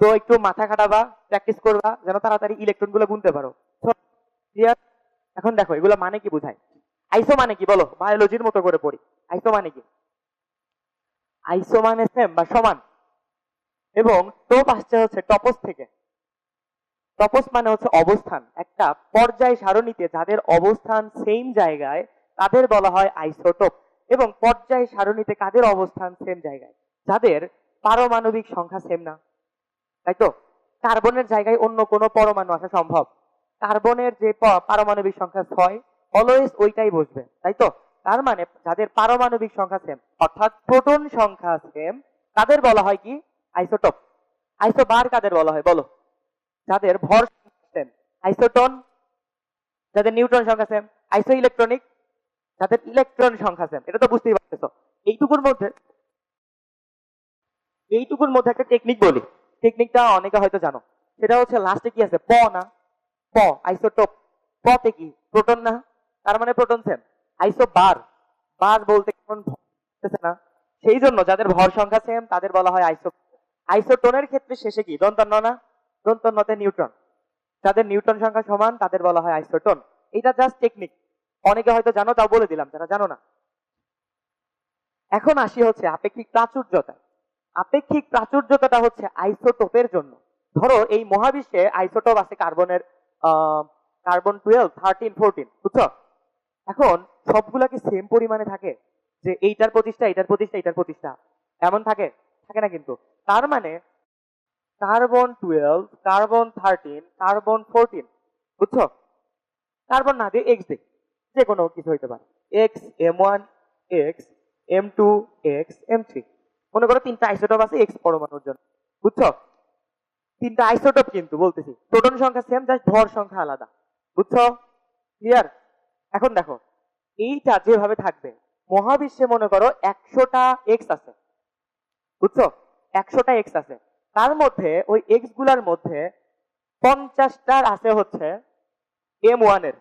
তো একটু মাথা খাটাবা, প্র্যাকটিস করবা, যেন তাড়াতাড়ি ইলেকট্রন গুলো গুনতে পারো। ক্লিয়ার? এখন দেখো এগুলো মানে কি বোঝায়। আইসো মানে কি বলো, বায়োলজির মতো করে পড়ি। আইসো মানে কি? আইসো মানে সেম বা সমান, এবং টোপ আসছে হচ্ছে টপস থেকে। টপস মানে হচ্ছে অবস্থান, একটা পর্যায় সারণীতে যাদের অবস্থান সেম জায়গায় তাদের বলা হয় আইসোটোপ। এবং পর্যায় সারণীতে কাদের অবস্থান সেম জায়গায়? যাদের পারমাণবিক সংখ্যা সেম না, তাই তো? কার্বনের জায়গায় অন্য কোনো পরমাণু আসা সম্ভব? কার্বনের যে পারমাণবিক সংখ্যা 6, অলওয়েজ ওইটাই বসবে, তাই তো? তার মানে যাদের পারমাণবিক সংখ্যা সেম, অর্থাৎ প্রোটন সংখ্যা সেম, তাদের বলা হয় কি? আইসোটোপ। আইসোবার কাদের বলা হয় বলো? যাদের ভর সেম। আইসোটন যাদের নিউট্রন সংখ্যা সেম। আইসো ইলেকট্রনিক যাদের ইলেকট্রন সংখ্যা সেম। এটা তো বুঝতেই পারতেছো। এইটুকুর মধ্যে এইটুকুর মধ্যে একটা টেকনিক বলি, টেকনিকটা অনেকে হয়তো জানো। সেটা হচ্ছে লাস্টে কি আছে? প না? প, আইসোটোপ। পতে কি? প্রোটন না? তার মানে প্রোটন সেম। আইসো বার, বার বলতে কেমন না, সেই জন্য যাদের ভর সংখ্যা সেম তাদের বলা হয় আইসো। আইসোটোনের ক্ষেত্রে শেষে কি? দন্তন্য না? দন্তন্যতে নিউট্রন। যাদের নিউটন সংখ্যা সমান তাদের বলা হয় আইসোটোন। এটা জাস্ট টেকনিক, অনেকে হয়তো জানো, তাও বলে দিলাম যারা জানো না। এখন আসি হচ্ছে আপেক্ষিক প্রাচুর্যতা। আপেক্ষিক প্রাচুর্যতাটা হচ্ছে আইসোটোপের জন্য। ধরো এই মহাবিশ্বে আইসোটোপ আছে কার্বনের, কার্বন 12, 13, 14, বুঝছো? এখন সবগুলা কি সেম পরিমাণে থাকে? যে এইটার প্রতিষ্ঠা, এইটার প্রতিষ্ঠা, এইটার প্রতিষ্ঠা, এমন থাকে? থাকে না কিন্তু। তার মানে কার্বন 12, কার্বন 13, কার্বন 14, বুঝছো? কার্বন না দিয়ে এক্স দিই, যে কোনো কিছু হইতে পারে। X M1, x M2, x M3। মনে করো 3টা আইসোটোপ আছে এক্স পরমাণুর জন্য, বুঝছো? 3টা আইসোটোপ কিন্তু বলতেছি, প্রোটন সংখ্যা সেম, জাস্ট ভর সংখ্যা আলাদা, বুঝছো? ক্লিয়ার? এখন দেখো এইটা যেভাবে থাকবে, মহাবিশ্বে মনে করো 100টা এক্স আছে, বুঝছো? 100টা এক্স আছে, তার মধ্যে ওই এক্স গুলার মধ্যে 50টার আছে হচ্ছে M1 এর,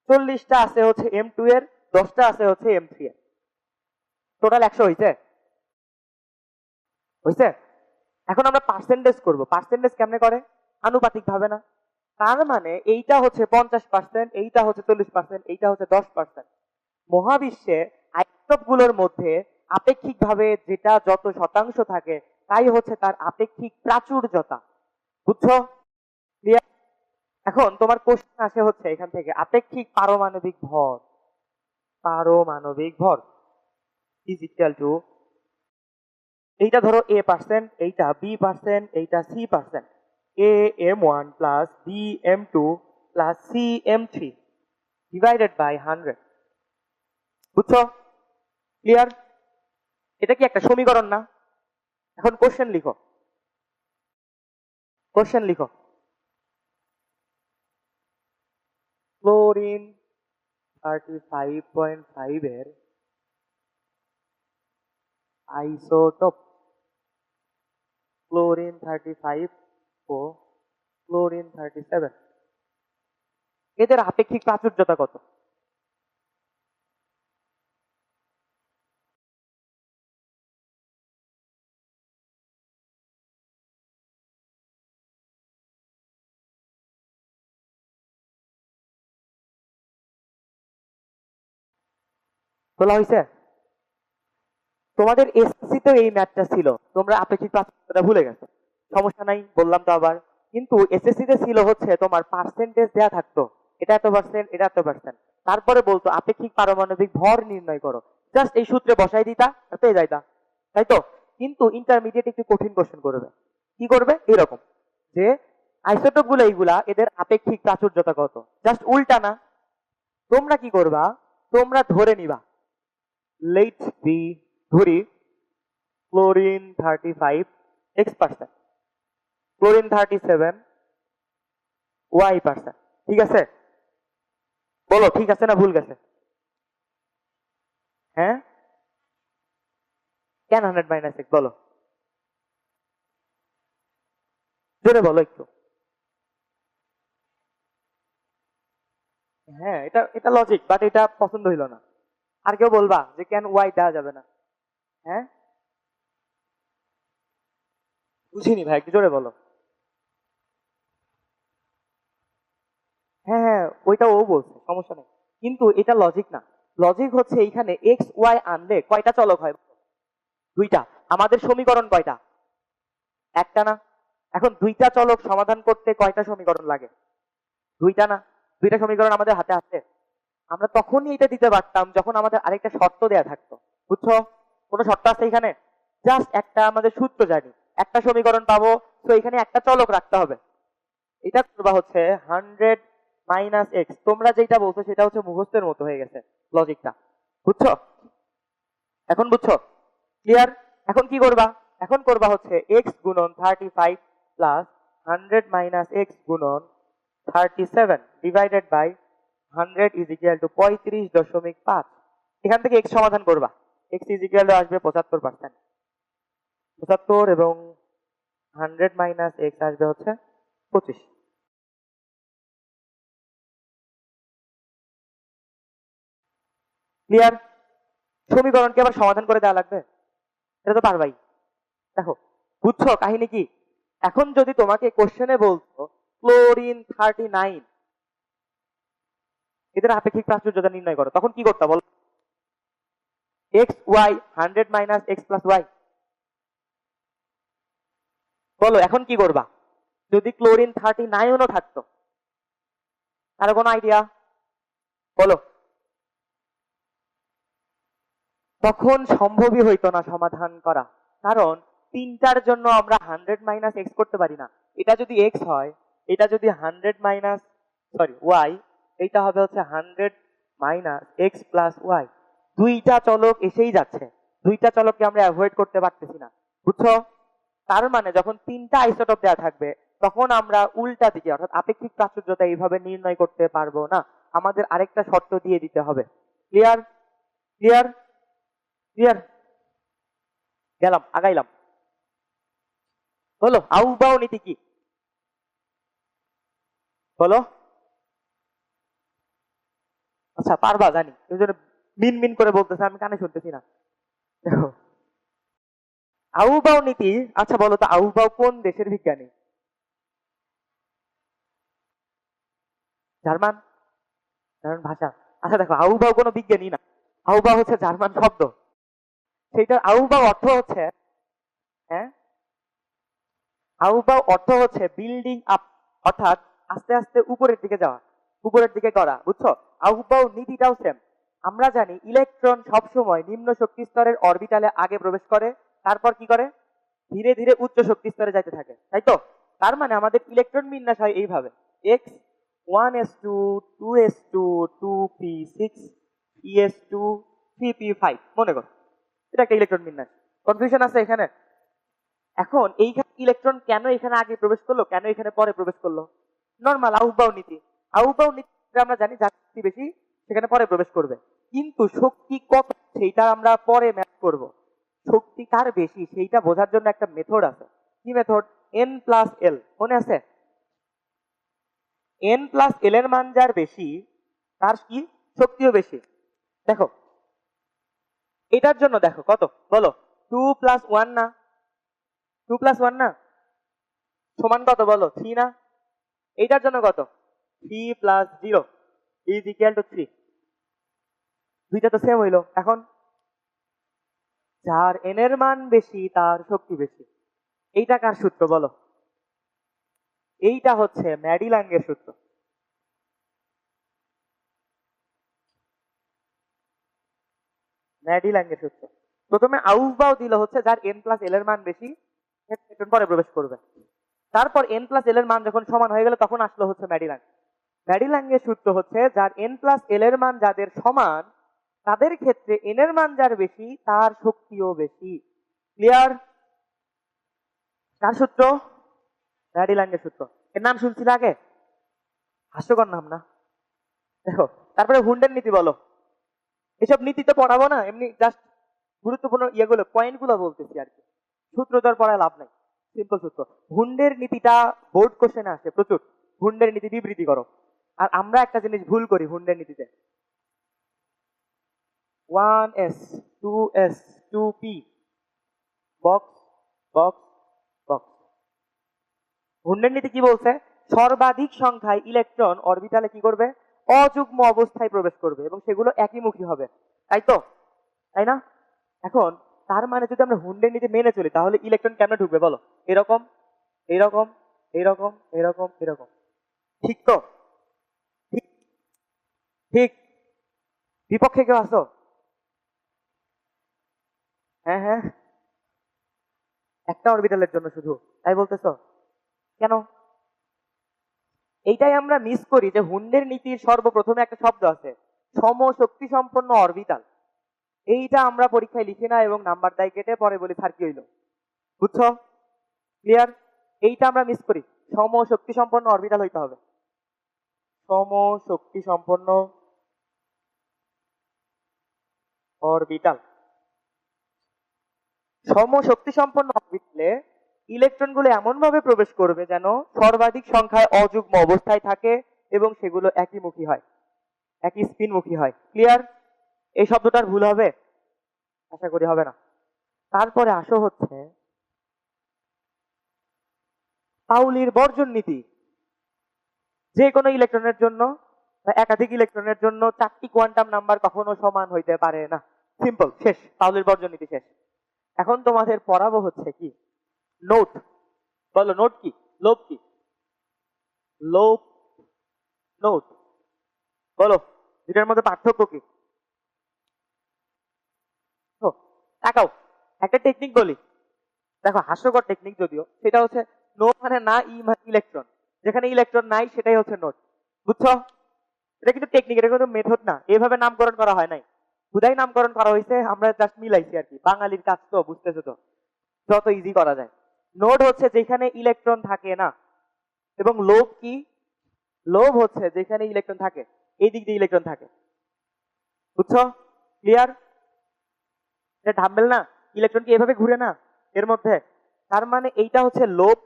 40টা আছে হচ্ছে M2 এর, 10টা আছে হচ্ছে M3 এর। টোটাল 100 হইছে? হইছে? এখন আমরা পার্সেন্টেজ করব। পার্সেন্টেজ কেমনে করে? আনুপাতিক ভাবে না? তার মানে এইটা হচ্ছে 50%, এইটা হচ্ছে 40%, এইটা হচ্ছে 10%। মহাবিশ্বে আইসোটোপ গুলোর মধ্যে আপেক্ষিক ভাবে যেটা যত শতাংশ থাকে তাই হচ্ছে তার আপেক্ষিক প্রাচুর্যতা, বুঝছো? Clear? এখন তোমার কোশ্চেন আসে হচ্ছে এখান থেকে, আপেক্ষিক পারমাণবিক ভর, পারমাণবিক ভর ইজ ইকুয়াল টু, এইটা ধরো A%, এইটা B%, এইটা C%, AM1 plus BM2 plus CM3 divided by 100, বুঝছো? ক্লিয়ার? এটা কি একটা সমীকরণ না? এখন কোশ্চেন লিখো, কোশ্চেন লিখো। ক্লোরিন 35.5 এর আইসোটোপ ক্লোরিন 35 ও ক্লোরিন 37, এদের আপেক্ষিক প্রাচুর্যতা কত? বলা হয়েছে? তোমাদের এসএসসি তো এই ম্যাথটা ছিল, তোমরা আপেক্ষিক প্রাচুর্যতা ভুলে গেছো, সমস্যা নাই, বললাম তো আবার। কিন্তু এসএসসি তে ছিল হচ্ছে তোমার পার্সেন্টেজ দেয়া থাকতো, এটা এত পার্সেন্ট, এটা এত পার্সেন্ট, তারপরে বলতো আপেক্ষিক পারমাণবিক ভর নির্ণয় করো, জাস্ট এই সূত্রে বসাই দিতা আর পেয়ে যাইতা, তাই তো? কিন্তু ইন্টারমিডিয়েট একটু কঠিন কোশ্চেন করবে। কি করবে? এরকম যে আইসোটোপ গুলো এইগুলা, এদের আপেক্ষিক প্রাচুর্যতা কত, জাস্ট উল্টা না। তোমরা কি করবা? তোমরা ধরে নিবা, লেট বি, ধরি ক্লোরিন 35 x%, ক্লোরিন 37 y%, ঠিক আছে? বলো ঠিক আছে না ভুল গেছে? হ্যাঁ, কেন 100 - x? বলো, জোরে বলো একটু। হ্যাঁ, এটা এটা লজিক, বাট এটা পছন্দ হইলো না। আর কেউ বলবা যে কেন ওয়াই দেওয়া যাবে না? হ্যাঁ, বুঝিনি ভাই, একটু জোরে বলো। হ্যাঁ হ্যাঁ, ওইটা ও বলছে, সমস্যা নেই, কিন্তু এটা লজিক না। লজিক হচ্ছে এইখানে এক্স ওয়াই আনলে কয়টা চলক হয়? দুইটা। আমাদের সমীকরণ কয়টা? একটা না? এখন দুইটা চলক সমাধান করতে কয়টা সমীকরণ লাগে? দুইটা না? দুইটা সমীকরণ আমাদের হাতে আছে। আমরা তখনই এটা দিতে পারতাম যখন আমাদের আরেকটা শর্ত দেয়া থাকতো, বুঝছো? কোনো শর্ত আছে এখানে? জাস্ট একটা আমাদের সূত্র জানি, একটা সমীকরণ পাবো, তো এখানে একটা চলক রাখতে হবে। এটা করবা হচ্ছে 100 - x। তোমরা যেটা বলছো সেটা হচ্ছে মুখস্থের মতো হয়ে গেছে লজিকটা, বুঝছো? এখন বুঝছো? ক্লিয়ার? এখন কি করবা? এখন করবা হচ্ছে x গুণন 35 প্লাস 100 - x গুণন 37 divided by 100 is equal to 35.5। এখান থেকে x সমাধান করবা, x ইজ ইকুয়াল টু আসবে 75%, 75 এবং 100 - x আসবে হচ্ছে 25। ক্লিয়ার? সমীকরণকে আবার সমাধান করে দেওয়া লাগবে? এটা তো পারবাই। দেখো, বুঝছো কাহিনী কি? এখন যদি তোমাকে কোশ্চেনে বলতো ক্লোরিন 39 এদের আপেক্ষিক প্রাচুর্যতা নির্ণয় করো, তখন কি করতে বল? X Y 100 - x plus Y. বলো এখন কি করবা যদি ক্লোরিন 39ও থাকতো? কারো কোনো আইডিয়া? বলো। তখন সম্ভবই হইতো না সমাধান করা, কারণ তিনটার জন্য আমরা 100 - x করতে পারি না। এটা যদি x হয়, এটা যদি 100 - এইটা হবে হচ্ছে 100 - x প্লাস ওয়াই। দুইটা চলক এসেই যাচ্ছে, দুইটা চলককে আমরা অ্যাভয়েড করতে পারতেছি না, বুঝছো? তার মানে যখন তিনটা আইসোটোপ দেওয়া থাকবে তখন আমরা উল্টা দিকে অর্থাৎ আপেক্ষিক প্রাচুর্যতা এইভাবে নির্ণয় করতে পারবো না, আমাদের আরেকটা শর্ত দিয়ে দিতে হবে। ক্লিয়ার? ক্লিয়ার? ক্লিয়ার? গেলাম, আগাইলাম। বলো আউবাও নীতি কি? বলো। আচ্ছা পারবা জানি, এই জন্য মিন মিন করে বলতেছে, আমি কানে শুনতেছি না। দেখো, আউবাও নীতি, আচ্ছা বলো তো আউবাও কোন দেশের বিজ্ঞানী? জার্মান? জার্মান ভাষা? আচ্ছা দেখো, আউবাও কোনো বিজ্ঞানী না, আউবাও হচ্ছে জার্মান শব্দ। সেইটা আউবাও অর্থ হচ্ছে, হ্যাঁ, আউবাও অর্থ হচ্ছে বিল্ডিং আপ, অর্থাৎ আস্তে আস্তে উপরের দিকে যাওয়া, উপরের দিকে করা, বুঝছো? আউবাও নীতিটাও সেম। আমরা জানি ইলেকট্রন সবসময় নিম্ন শক্তি স্তরের অরবিটালে আগে প্রবেশ করে, তারপর কি করে? ধীরে ধীরে উচ্চ শক্তি স্তরে যাইতে থাকে, তাই তো? তার মানে আমাদের ইলেকট্রন বিন্যাস হয় এইভাবে, x 1s2 2s2 2p6 es2 3p5, মনে করো এটা একটা ইলেকট্রন বিন্যাস। কনফিউশন আছে এখানে? এখন এইখানে ইলেকট্রন কেন এখানে আগে প্রবেশ করলো, কেন এখানে পরে প্রবেশ করলো? নর্মাল আউবাও নীতি। আউবাও নীতি এটা আমরা জানি যার শক্তি বেশি সেখানে পরে প্রবেশ করবে, কিন্তু শক্তি কত সেইটা আমরা পরে ম্যাপ করব। শক্তি কার বেশি সেইটা বোঝার জন্য একটা মেথড আছে। কি মেথড? এন প্লাস এল, মনে আছে? এন প্লাস এল এর মান যার বেশি তার কি শক্তিও বেশি। দেখো এটার জন্য দেখো কত, বলো 2+1 না? 2+1 না সমান কত বলো? 3 না? এইটার জন্য কত? 3+0 ইজ ইকুয়াল টু 3। দুইটা তো সেম হইলো। এখন যার এন এর মান বেশি তার শক্তি বেশি, এইটা কার সূত্র বলো? এইটা হচ্ছে ম্যাডিল্যাঙ্গের সূত্র। ম্যাডিল্যাঙ্গের সূত্র। প্রথমে আউফবাও দিল হচ্ছে যার এন প্লাস এল এর মান বেশি ইলেকট্রন পরে প্রবেশ করবে। তারপর এন প্লাস এল এর মান যখন সমান হয়ে গেল তখন আসলো হচ্ছে ম্যাডিল্যাঙ্গ। ম্যাডিল্যাঙ্গের সূত্র হচ্ছে যার এন প্লাস এল এর মান যাদের সমান তাদের ক্ষেত্রে এন এর মান যার বেশি তার শক্তিও বেশি। ক্লিয়ার? কার সূত্র? ম্যাডিল্যাঙ্গের সূত্র। এর নাম শুনছিল আগে? হাস্যকর নাম না? দেখো তারপরে হুন্ডের নীতি বলো। এসব নীতি তো পড়াবো না, এমনি জাস্ট গুরুত্বপূর্ণ ইয়েগুলো পয়েন্ট গুলো বলতেছি আর কি। সূত্র তো আর পড়ায় লাভ নাই, সিম্পল সূত্র। হুন্ডের নীতিটা বোর্ড কোশ্চেনে আসে প্রচুর। হুন্ডের নীতি বিবৃতি করো। আর আমরা একটা জিনিস ভুল করি হুন্ডের নীতিতে, 1s 2s 2p box box box. হুন্ডের নীতি কি বলছে? সর্বাধিক সংখ্যায় ইলেকট্রন অরবিটালে কি করবে? অযুগ্ম অবস্থায় প্রবেশ করবে এবং সেগুলো একইমুখী হবে, তাই তো? তাই না? এখন তার মানে যদি আমরা হুন্ডের নীতি মেনে চলি তাহলে ইলেকট্রন কেমনে ঢুকবে বলো? এরকম এরকম এরকম এরকম এরকম, ঠিক তো? ঠিক ঠিক বিপক্ষে কেউ আসো? হ্যাঁ হ্যাঁ, একটা অরবিটালের জন্য শুধু, তাই বলতেছো কেন? এইটাই আমরা মিস করি যে হুন্ডের নীতির সর্বপ্রথমে একটা শব্দ আছে সমশক্তি সম্পন্ন অরবিটাল। এইটা আমরা পরীক্ষায় লিখি না এবং নাম্বার দায় কেটে পরে বলি স্যার কি হইলো। বুঝছো? ক্লিয়ার? এইটা আমরা মিস করি। সমশক্তি সম্পন্ন অরবিটাল হইতে হবে। সমশক্তি সম্পন্ন অরবিটাল। সমশক্তি সম্পন্ন অরবিটালে ইলেকট্রন গুলো এমন ভাবে প্রবেশ করবে যেন সর্বাধিক সংখ্যায় অযুগ্ম অবস্থায় থাকে এবং সেগুলো একইমুখী হয়, একই স্পিনমুখী হয়। ক্লিয়ার? এই শব্দটার ভুল হবে? আশা করি হবে না। তারপরে আসো হচ্ছে পাউলির বর্জন নীতি। যে কোনো ইলেকট্রনের জন্য বা একাধিক ইলেকট্রনের জন্য চারটি কোয়ান্টাম নাম্বার কখনো সমান হইতে পারে না। সিম্পল, শেষ। পাউলির বর্জন নীতি শেষ। এখন তোমাদের পড়াবো হচ্ছে কি নোট। বলো নোট কি? লোভ কি? লোভ নোট বলো, দুটার মধ্যে পার্থক্য কি? ও, তাকাও, একটা টেকনিক বলি। দেখো হাস্যকর টেকনিক যদিও, সেটা হচ্ছে নো মানে না, ই মানে ইলেকট্রন। যেখানে ইলেকট্রন নাই সেটাই হচ্ছে নোট। বুঝছো? এটা কিন্তু টেকনিক, এটা কিন্তু মেথড না। এভাবে নামকরণ করা হয় নাই, খুদাই নামকরণ করা হয়েছে, আমরা জাস্ট মিলাইছি আর কি। বাঙালির কাজ তো, বুঝতেছো তো, যত ইজি করা যায়। নোড হচ্ছে যেখানে ইলেকট্রন থাকে না, এবং লোভ কি? লোভ হচ্ছে যেখানে ইলেকট্রন থাকে, এই দিক দিয়ে ইলেকট্রন থাকে। বুঝছো? ক্লিয়ার? এটা ডাম্বেল না, ইলেকট্রন কি এভাবে ঘুরে না এর মধ্যে? তার মানে এইটা হচ্ছে লোভ,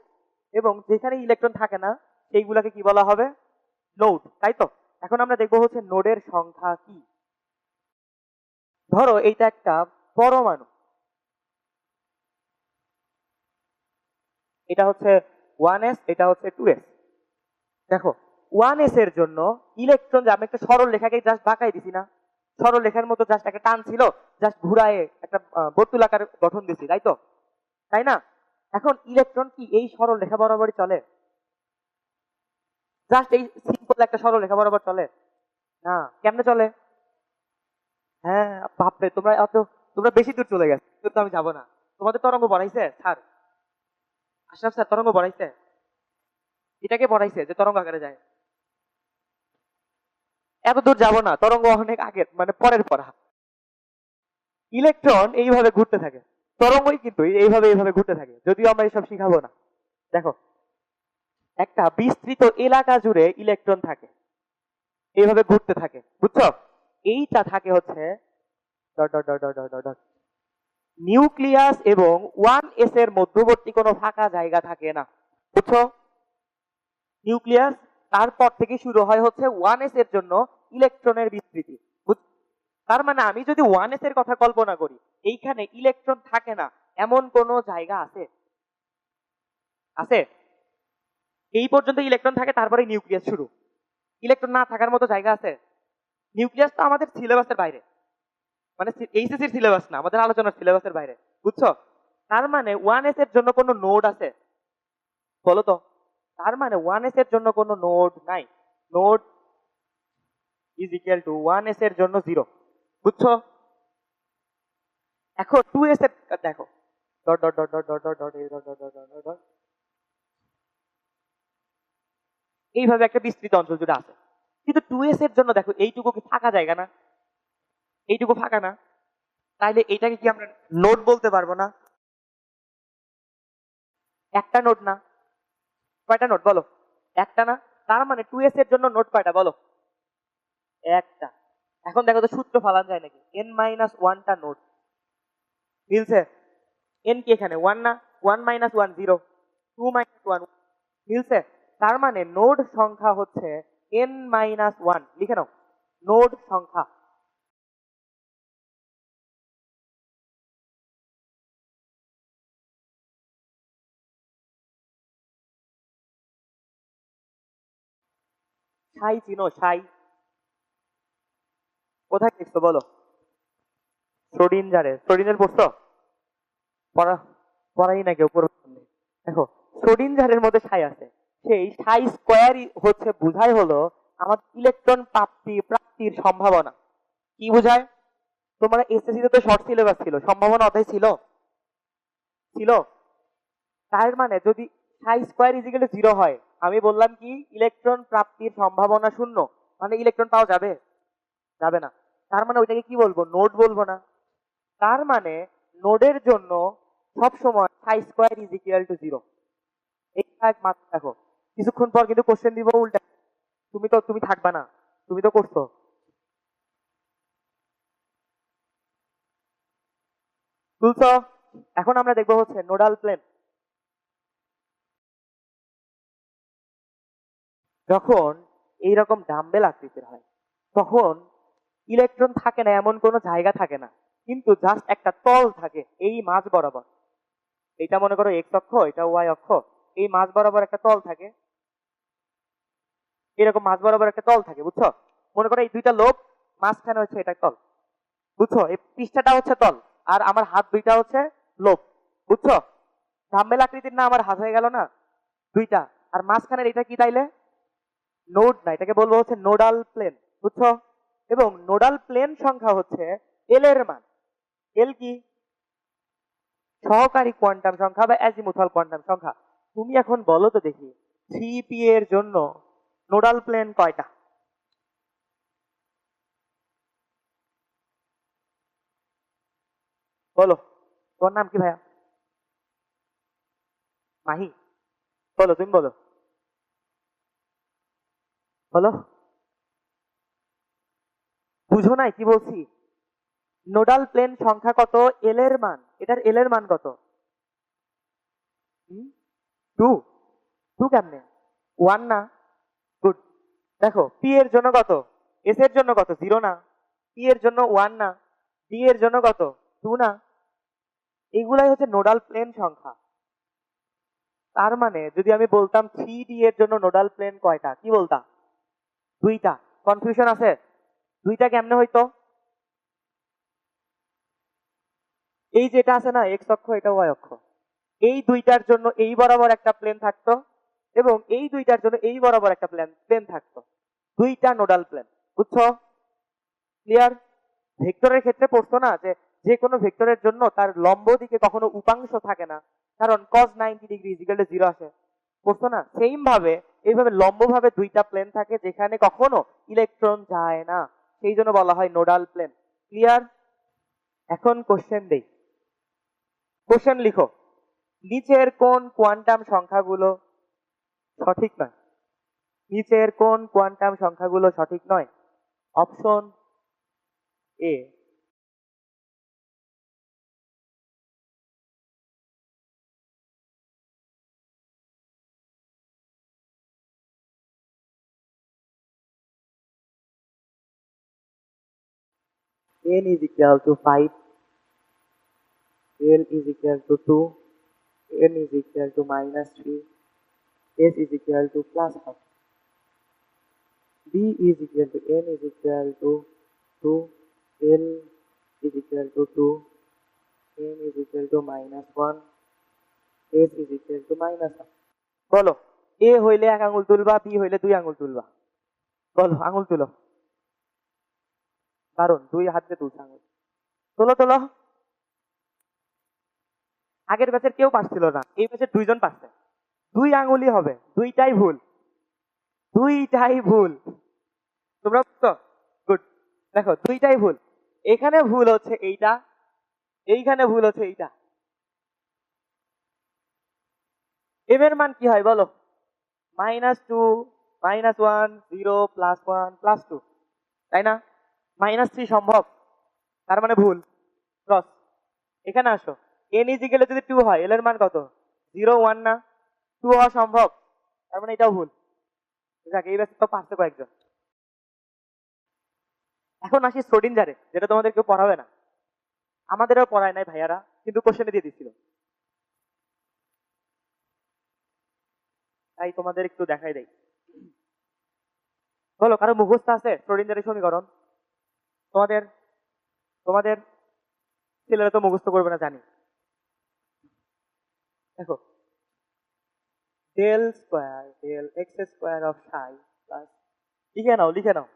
এবং যেখানে ইলেকট্রন থাকে না সেইগুলাকে কি বলা হবে? নোড, তাই তো? এখন আমরা দেখবো হচ্ছে নোডের সংখ্যা কি। ধরো এইটা একটা পরমাণু, এটা হচ্ছে 1s, এটা হচ্ছে 2s। দেখো 1s এর জন্য ইলেকট্রন, আমি একটা সরল রেখাকে জাস্ট বাঁকাই দিছি না, সরল রেখার মতো জাস্ট একটা টান ছিল, জাস্ট ঘুরায় একটা বর্তুলাকার গঠন দিছি, তাই তো? তাই না? এখন ইলেকট্রন কি এই সরল রেখা বরাবরই চলে? জাস্ট এই সিম্পল একটা সরল রেখা বরাবর চলে না। কেমনে চলে? হ্যাঁ বাপরে, তোমরা বেশি দূর চলে গেছে, তো আমি যাবো না। তোমাদের তরঙ্গ পড়াইছে স্যার? আশরাফ স্যার তরঙ্গ পড়াইছে? এটাকে পড়াইছে যে তরঙ্গ আকারে যায়? এত দূর যাবো না, তরঙ্গ অনেক আগের, মানে পরের পড়া। ইলেকট্রন এইভাবে ঘুরতে থাকে, তরঙ্গই কিন্তু এইভাবে এইভাবে ঘুরতে থাকে, যদিও আমরা এসব শিখাবো না। দেখো একটা বিস্তৃত এলাকা জুড়ে ইলেকট্রন থাকে, এইভাবে ঘুরতে থাকে, বুঝছো? এইটা থাকে হচ্ছে dot dot dot dot dot dot. Nucleus এবং 1s এর মধ্যবর্তী কোনো ফাঁকা জায়গা থাকে না, বুঝছো? নিউক্লিয়াস, তারপর থেকে শুরু হয় হচ্ছে 1s এর জন্য ইলেকট্রনের বিস্তৃতি। তার মানে আমি যদি 1s এর কথা কল্পনা করি, এইখানে ইলেকট্রন থাকে না এমন কোন জায়গা আছে? আছে? এই পর্যন্ত ইলেকট্রন থাকে, তারপরে নিউক্লিয়াস শুরু। ইলেকট্রন না থাকার মতো জায়গা আছে? নিউক্লিয়াস তো আমাদের সিলেবাসের বাইরে, মানে এইচএসসির সিলেবাস না, আমাদের আলোচনার সিলেবাসের বাইরে, বুঝছো? তার মানে 1s এর জন্য কোনো নোড আছে? বলো তো। তার মানে 1s এর জন্য কোনো নোড নাই। Node is equal two 1s এর জন্য 0, বুঝছো? এখন 2s এর দেখো, dot dot dot dot dot dot dot dot dot dot dot dot, এইভাবে একটা বিস্তৃত অঞ্চল জুড়ে আছে। কিন্তু 2s এর জন্য দেখো, এইটুকু কি ফাঁকা জায়গা না? এইটুকু ফাঁকা না? তাইলে এটাকে কি আমরা নোড বলতে পারবো না? একটা নোড না? কয়টা নোড বলো? একটা না? তার মানে 2s এর জন্য নোড কয়টা বলো? একটা। এখন দেখো তো, সূত্র ফালান যায় নাকি? n-1টা নোড মিলছে? n কি এখানে 1 না? 1 - 1 0, 2 - 1 মিলছে? তার মানে নোড সংখ্যা হচ্ছে n-1। লিখে নাও, নোড সংখ্যা। সাই চিনো? সাই কোথায় দেখছো বলো? শ্রোডিঞ্জারের পড়ছো? পড়া পড়াই না কেউ পুরো। দেখো, শ্রোডিঞ্জারের মধ্যে সাই আছে। সেই সাই স্কোয়ারই হচ্ছে বুঝায় হলো আমার ইলেকট্রন প্রাপ্তির সম্ভাবনা। কি বুঝায়? তোমরা এসএসসি তে তো শর্ট সিলেবাস ছিল, সম্ভাবনা অধ্যায় ছিল? ছিল। তার মানে যদি সাই স্কোয়ার ইজ ইকুয়াল টু 0 হয়, আমি বললাম কি ইলেকট্রন প্রাপ্তির সম্ভাবনা শূন্য, মানে ইলেকট্রন পাওয়া যাবে? যাবে না। তার মানে ওইটাকে কি বলবো? নোড বলবো না? তার মানে নোডের জন্য সব সময় সাই স্কোয়ার ইজ ইকুয়াল টু 0। এইটা মাত্র দেখো, কিছুক্ষণ পর কিন্তু কোশ্চেন দিব উল্টা। তুমি থাকবা না, তুমি তো করছো। তুলছো? এখন আমরা দেখবো হচ্ছে নোডাল প্লেন। যখন এইরকম ডাম্বেল আকৃতির হয়, তখন ইলেকট্রন থাকে না এমন কোনো জায়গা থাকে না, কিন্তু জাস্ট একটা তল থাকে এই মাঝ বরাবর। এটা মনে করো এক্স অক্ষ, এটা ওয়াই অক্ষ। এই মাঝ বরাবর একটা তল থাকে, এরকম মাঝ বরাবর একটা তল থাকে, বুঝছো? মনে করো এই দুইটা লোব, মাঝখানে হচ্ছে এটা তল, বুঝছো? এই পৃষ্ঠাটা হচ্ছে তল, আর আমার হাত দুইটা হচ্ছে লোব, বুঝছো? ডাম্বেল আকৃতির না আমার হাত হয়ে গেল না দুইটা, আর মাঝখানের এটা কি তাইলে? নোড না, এটাকে বলবো হচ্ছে নোডাল প্লেন, বুঝছো? এবং নোডাল প্লেন সংখ্যা হচ্ছে এল এর মান। এল কি? সহকারী কোয়ান্টাম সংখ্যা বা অ্যাজিমুথাল কোয়ান্টাম সংখ্যা। তুমি এখন বলো তো দেখি, 3p এর জন্য নোডাল প্লেন কয়টা? বলো। তোমার নাম কি ভাইয়া? মাহি? বলো, তুমি বলো, বলো। বুঝো নাই কি বলছি? নোডাল প্লেন সংখ্যা কত? এল এর মান। এটার এল এর মান কত? 2। 2 কেমনে? 1 না? গুড। দেখো, পি এর জন্য কত? এস এর জন্য কত? 0 না? পি এর জন্য 1 না? ডি এর জন্য কত? 2 না? এইগুলাই হচ্ছে নোডাল প্লেন সংখ্যা। তার মানে যদি আমি বলতাম 3D এর জন্য নোডাল প্লেন কয়টা, কি বলতা? 2টা। কনফিউশন আছে? 2টা কেমনে হইতো? এই যেটা আছে না এক্স অক্ষ, এটা ওয়াই অক্ষ, এই দুইটার জন্য এই বরাবর একটা প্লেন থাকতো, এবং এই দুইটার জন্য এই বরাবর একটা প্লেন থাকতো। দুইটা নোডাল প্লেন, বুঝছো? ক্লিয়ার? ভেক্টরের ক্ষেত্রে পড়তো না যে যে কোনো ভেক্টরের জন্য তার লম্ব দিকে কখনো উপাংশ থাকে না, কারণ cos 90 ডিগ্রি ইজিক্যাল টু 0 আসে। পড়তো না? সেম ভাবে এইভাবে লম্ব ভাবে দুইটা প্লেন থাকে যেখানে কখনো ইলেকট্রন যায় না, সেই জন্য বলা হয় নোডাল প্লেন। ক্লিয়ার? এখন কোশ্চেন দেই। কোশ্চেন লিখো, নিচের কোন কোয়ান্টাম সংখ্যাগুলো সঠিক নয়? নিচের কোন কোয়ান্টাম সংখ্যাগুলো সঠিক নয়? Option A, n is equal to 5, l is equal to 2, n is equal to -3, s is equal to +1. b is equal to n is equal to 2, l is equal to 2, n is equal to -1, s is equal to -1. বলো, এ হইলে 1 আঙুল তুলবা, B হইলে 2 আঙুল তুলবা। বলো, আঙুল তুলো। দারুন, 2 হাত দিয়ে তুলছে আঙুল। তোলো তোলো। আগের ব্যাচের কেউ পারছিল না, এই ব্যাচের 2 জন পারছে। 2 আঙুলই হবে, দুইটাই ভুল, দুইটাই ভুল। তোমরা তো গুড। দেখো, দুইটাই ভুল। এখানে ভুল হচ্ছে এইটা, এইখানে ভুল হচ্ছে এইটা। এম এর মান কি হয় বলো? -2, -1, 0, +1, +2, তাই না? -3 সম্ভব, তার মানে ভুল। ক্রস। এখানে আসো, n ইজিক্যাল যদি 2 হয়, এল এর মান কত? 0, 1 না? 2 হওয়া সম্ভব, তার মানে এটাও ভুল। যাক, এই ব্যাপারটা পারছে কয়েকজন। এখন আসি শ্রোডিঞ্জারে, যেটা তোমাদের কেউ পড়াবে না, আমাদেরও পড়ায় নাই ভাইয়ারা, কিন্তু কোশ্চেনে দিয়ে দিচ্ছিল, তাই তোমাদের একটু দেখাই দেই। বলো, কারো মুখস্থ আছে শ্রোডিঞ্জারের সমীকরণ? তোমাদের তোমাদের ছেলেরা তো মুখস্থ করবে না জানি। দেখো, del square del X square of psi plus, লিখে নাও লিখে নাও,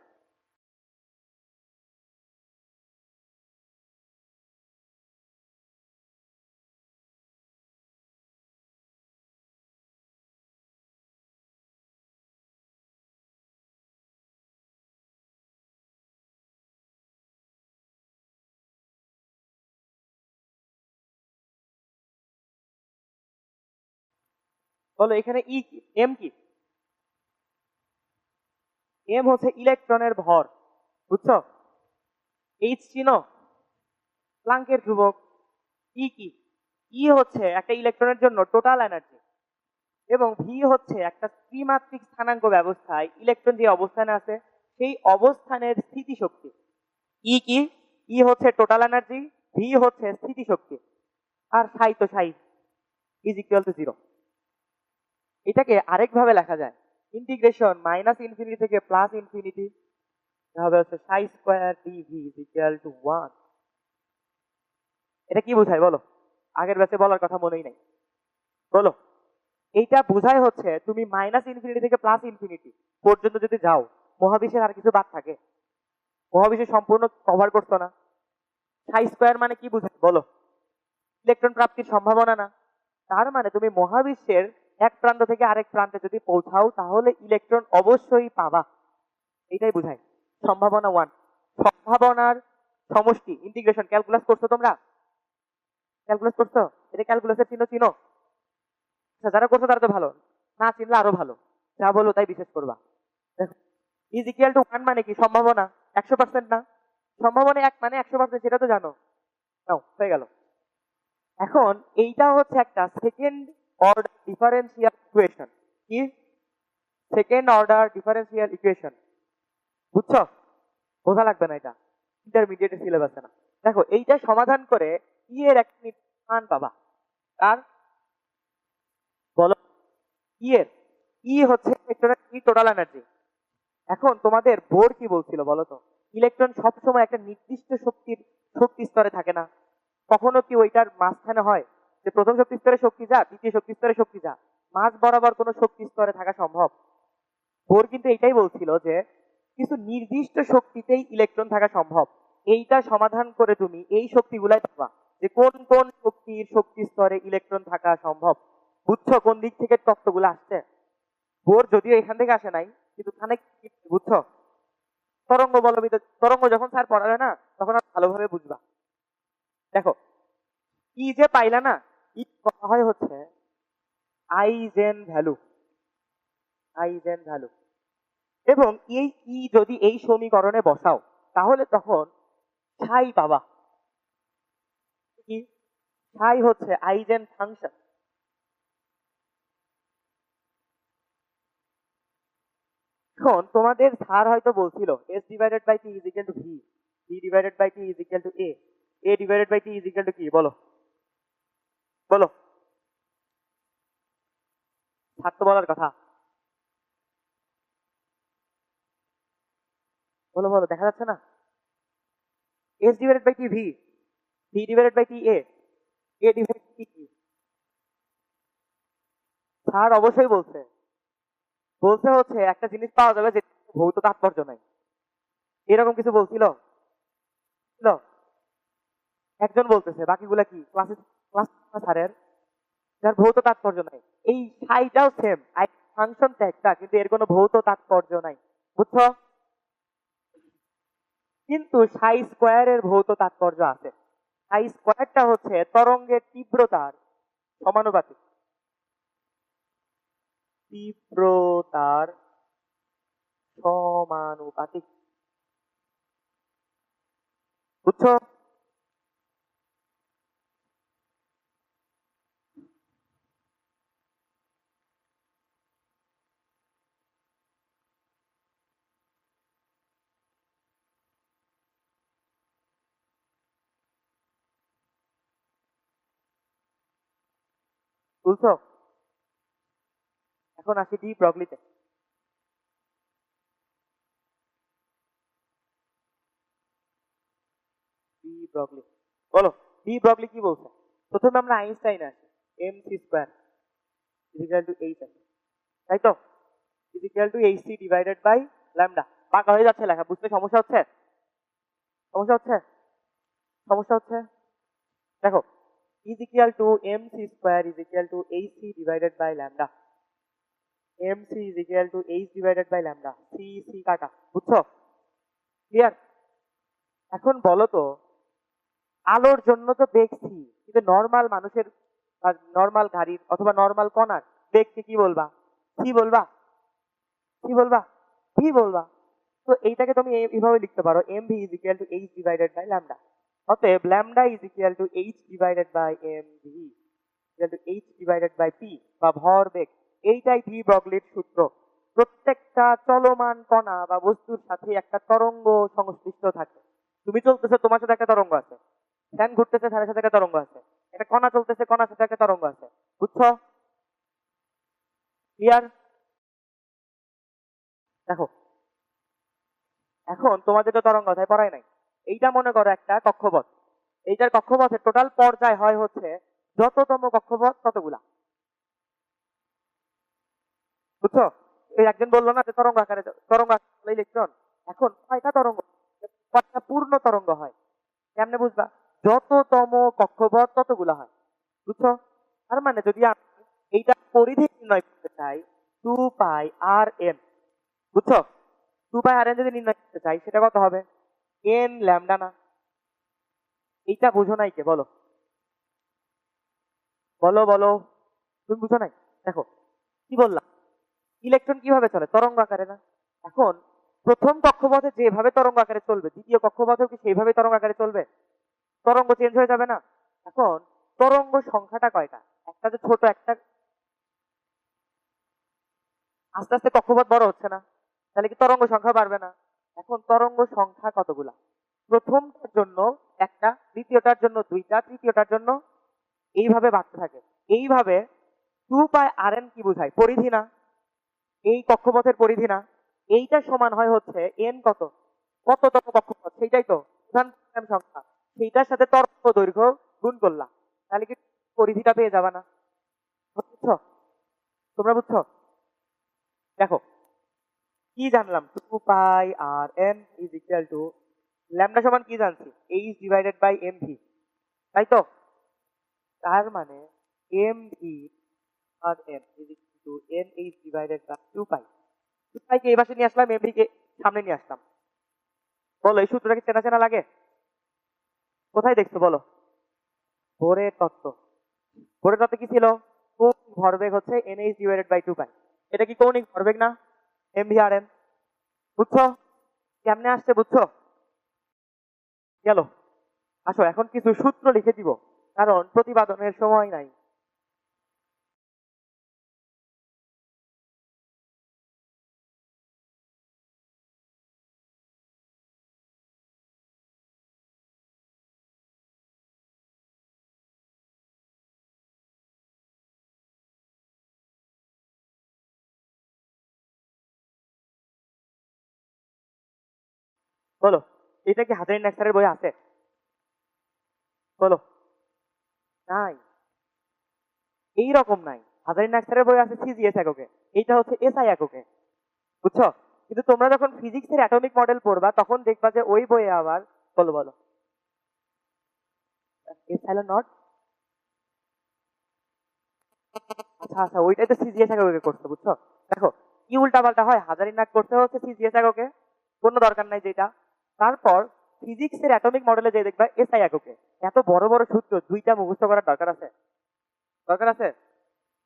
বলো এখানে ই কি, এম কি? এম হচ্ছে ইলেকট্রনের ভর, বুঝছো? এইচ চিনো, প্লাঙ্কের ধ্রুবক। ই কি? ই হচ্ছে একটা ইলেকট্রনের জন্য টোটাল এনার্জি, এবং ভি হচ্ছে একটা ত্রিমাত্রিক স্থানাঙ্ক ব্যবস্থায় ইলেকট্রন যে অবস্থানে আছে সেই অবস্থানের স্থিতিশক্তি। ই কি? ই হচ্ছে টোটাল এনার্জি, ভি হচ্ছে স্থিতিশক্তি, আর সাই তো সাই, ইজ ইকুয়াল টু 0। এটাকে আরেকভাবে লেখা যায়, ইন্টিগ্রেশন -ইনফিনিটি থেকে +ইনফিনিটি, হবে হচ্ছে psi square DV is equal to 1। এটা কি বোঝায় বলো? আগের ব্যাচে বলার কথা মনেই নাই, বলো। এইটা বোঝায় হচ্ছে তুমি -ইনফিনিটি থেকে +ইনফিনিটি পর্যন্ত যদি যাও, মহাবিশ্বের আর কিছু বাদ থাকে? মহাবিশ্বের সম্পূর্ণ কভার করছো না। সাই স্কোয়ার মানে কি বোঝায় বলো? ইলেকট্রন প্রাপ্তির সম্ভাবনা না? তার মানে তুমি মহাবিশ্বের এক প্রান্ত থেকে আরেক প্রান্তে যদি পৌঁছাও, তাহলে ইলেকট্রন অবশ্যই পাবা, এটাই বোঝায় সম্ভাবনা 1। সম্ভাবনার সমষ্টি ইন্টিগ্রেশন ক্যালকুলাস করছো তোমরা? ক্যালকুলাস করছো? এটা ক্যালকুলাসের চিহ্ন চিনো? আচ্ছা, যারা করছো তারা তো ভালো, না চিনলে আরো ভালো, যা বলো তাই বিশ্বাস করবা। দেখো, ইজ ইকুয়াল টু 1 মানে কি? সম্ভাবনা 100% না? সম্ভাবনা 1 মানে 100%, সেটা তো জানো। নাও, হয়ে গেল। এখন এইটা হচ্ছে একটা সেকেন্ড অর্ডার ডিফারেন্সিয়াল ইকুয়েশন। কি? সেকেন্ড অর্ডার ডিফারেন্সিয়াল ইকুয়েশন, বুঝছো? বোঝা লাগবে না, এটা ইন্টারমিডিয়েটের সিলেবাসে না। দেখো, এইটা সমাধান করে ই এর একটা মান পাবা। আর বলো, ই এর, ই হচ্ছে ইলেকট্রনের টোটাল এনার্জি। এখন তোমাদের বোর্ড কি বলছিল বলো তো? ইলেকট্রন সবসময় একটা নির্দিষ্ট শক্তি স্তরে থাকে না, কখনো কি ওইটার মাঝখানে হয় যে প্রথম শক্তি স্তরে শক্তি যা, দ্বিতীয় শক্তি স্তরে শক্তি যা, মাঝ বরাবর কোনো শক্তি স্তরে থাকা সম্ভব? বোর কিন্তু এটাই বলছিল যে কিছু নির্দিষ্ট শক্তিতেই ইলেকট্রন থাকা সম্ভব। এইটা সমাধান করে তুমি এই শক্তিগুলাই পাবা, যে কোন কোন শক্তির শক্তি স্তরে ইলেকট্রন থাকা সম্ভব। বুঝছো কোন দিক থেকে তত্ত্বগুলো আসছে? বোর যদিও এখান থেকে আসে নাই, কিন্তু খানিক, বুঝছো? তরঙ্গ বলবিত তরঙ্গ যখন স্যার পড়াবে না, তখন আর ভালোভাবে বুঝবা। দেখো, ই যে পাইলা না, ই বলা হয় হচ্ছে আইজেন ভ্যালু। আইজেন ভ্যালু এবং এই ই যদি এই সমীকরণে বসাও তাহলে তখন ছাই পাবা। কি ছাই হচ্ছে আইজেন ফাংশন। এখন তোমাদের স্যার হয়তো বলছিল S divided by T is equal to V, V divided by T is equal to A divided by T is equal to কি বলো বলো, স্যার তো বলার কথা, বলো বলো, দেখা যাচ্ছে না? S divided by T V, V divided by T A divided by T. Sir অবশ্যই বলছে, বলছে হচ্ছে একটা জিনিস পাওয়া যাবে যে ভৌত তাৎপর্য নাই, এরকম কিছু বলছিল ছিল? একজন বলতেছে, বাকিগুলা কি ক্লাসে ক্লাস স্যারের যার ভৌত তাৎপর্য নাই। এই সাইটাও সেম, ফাংশন একটা, কিন্তু এর কোনো ভৌত তাৎপর্য নাই, বুঝছো? কিন্তু সাই স্কোয়ারের ভৌত তাৎপর্য আছে। সাই স্কোয়ারটা হচ্ছে তরঙ্গের তীব্রতার সমানুপাতিক, তীব্রতার সমানুপাতিক, বুঝছো? বুঝছো? এখন আসি ডি ব্রগলিতে। ডি ব্রগলি, বলো ডি ব্রগলি কি বলছে? প্রথমে আমরা আইনস্টাইন আসি, M C square equal to H আছে, তাই তো? Equal to H C divided by lambda. পাকা হয়ে যাচ্ছে লেখা, বুঝতে সমস্যা হচ্ছে? সমস্যা হচ্ছে? সমস্যা হচ্ছে? দেখো, is equal to mc square is equal to ac divided by lambda, mc is equal to h divided by lambda, c c কাটা, বুঝছো? ক্লিয়ার? এখন বলো তো, আলোর জন্য তো বেগ c, কিন্তু নর্মাল মানুষের বা নর্মাল গাড়ির অথবা নর্মাল কণার বেগকে কি বলবা? c বলবা? কি বলবা? v বলবা। তো এইটাকে তুমি এইভাবে লিখতে পারো, mv is equal to h divided by lambda। অতএব lambda is equal to h divided by mv equal to h divided by p, বা ভরবেগ। এইটাই ভি ব্রগলির সূত্র। প্রত্যেকটা চলমান কণা বা বস্তুর সাথে একটা তরঙ্গ সংশ্লিষ্ট থাকে। তুমি চলতেছে, তোমার সাথে একটা তরঙ্গ আছে, ফ্যান ঘুরতেছে, ফ্যানের সাথে একটা তরঙ্গ আছে, একটা কণা চলতেছে, কণার সাথে একটা তরঙ্গ আছে, বুঝছো? ক্লিয়ার? দেখো, এখন তোমাদের তো তরঙ্গ অধ্যায় পড়াই নাই। এইটা মনে করো একটা কক্ষপথ, এইটার কক্ষপথের টোটাল পর্যায় হয় হচ্ছে যততম কক্ষপথ ততগুলা, বুঝছো? এই একজন বললো না যে তরঙ্গ আকারে, তরঙ্গ আকারে ইলেকট্রন, এখন কয়টা তরঙ্গ, কয়টা পূর্ণ তরঙ্গ হয়, কেমনে বুঝবা? যততম কক্ষপথ ততগুলা হয়, বুঝছো? তার মানে যদি আমি এইটা পরিধি নির্ণয় করতে চাই, 2π/n, বুঝছো? 2π/n যদি নির্ণয় করতে চাই, সেটা কত হবে? n ল্যামডা না? এইটা বুঝো নাই কে, বলো বলো বলো, তুমি বুঝো নাই? দেখো কি বললাম, ইলেকট্রন কিভাবে চলে? তরঙ্গ আকারে না? এখন প্রথম কক্ষপথে যেভাবে তরঙ্গ আকারে চলবে, দ্বিতীয় কক্ষপথেও কি সেইভাবে তরঙ্গ আকারে চলবে? তরঙ্গ চেঞ্জ হয়ে যাবে না? এখন তরঙ্গ সংখ্যাটা কয়টা? একটা যে ছোট একটা, আস্তে আস্তে কক্ষপথ বড় হচ্ছে না, তাহলে কি তরঙ্গ সংখ্যা বাড়বে না? এখন তরঙ্গ সংখ্যা কতগুলা? প্রথমটার জন্য একটা, দ্বিতীয়টার জন্য দুইটা, তৃতীয়টার জন্য এইভাবে বাড়তে থাকে। এইভাবে 2π/n কি বোঝায়? পরিধি না? এই কক্ষপথের পরিধি না? এইটা সমান হয় হচ্ছে n কত, কততম কক্ষপথ, সেইটাই তো প্রধান সংখ্যা, সেইটার সাথে তরঙ্গ দৈর্ঘ্য গুণ করলাম, তাহলে কি পরিধিটা পেয়ে যাবা না? বুঝছো? তোমরা বুঝছো? দেখো কি জানলাম, 2π/n is equal two lambda সমান কি জানছি? h ডিভাইডেড বাই mv, তাই তো? তার মানে mv আর n is equal to nh divided by 2π। 2π কে এই পাশে নিয়ে আসলাম, mv কে সামনে নিয়ে আসলাম। বলো এই সূত্রটা কি চেনা চেনা লাগে? কোথায় দেখছো বলো? ভোরের তত্ত্ব। ভোরের তত্ত্বে কি ছিল? কৌণিক ভরবেগ হচ্ছে nh ডিভাইডেড বাই 2π। এটা কি কৌণিক ভরবেগ না? mv আর n। বুঝছো কেমনে আসছে? বুঝছো? গেল। আসো এখন কিছু সূত্র লিখে দিব, কারণ প্রতিপাদনের সময় নাই। বলো, এটা কি হাজারি নেক্সারের বই আছে? বলো। নাই, এইরকম নাই। হাজারি নেক্সারের বই আছে সিজিএস এককে, এইটা হচ্ছে এসআই এককে। বুঝছো? কিন্তু তোমরা যখন ফিজিক্সের অ্যাটমিক মডেল পড়বা তখন দেখবা যে ওই বইয়ে আবার, বলো বলো, এপসাইলন নট। আচ্ছা আচ্ছা, ওইটাই তো সিজিএস এককে করছে। বুঝছো? দেখো কি উল্টা পাল্টা হয়, হাজারি নাক করতে হচ্ছে সিজিএস এককে, কোনো দরকার নাই যেটা। তারপর ফিজিক্সের অ্যাটমিক মডেলে যে দেখবা এসআই এককে। এত বড় বড় সূত্র দুইটা মুখস্থ করার দরকার আছে? দরকার আছে?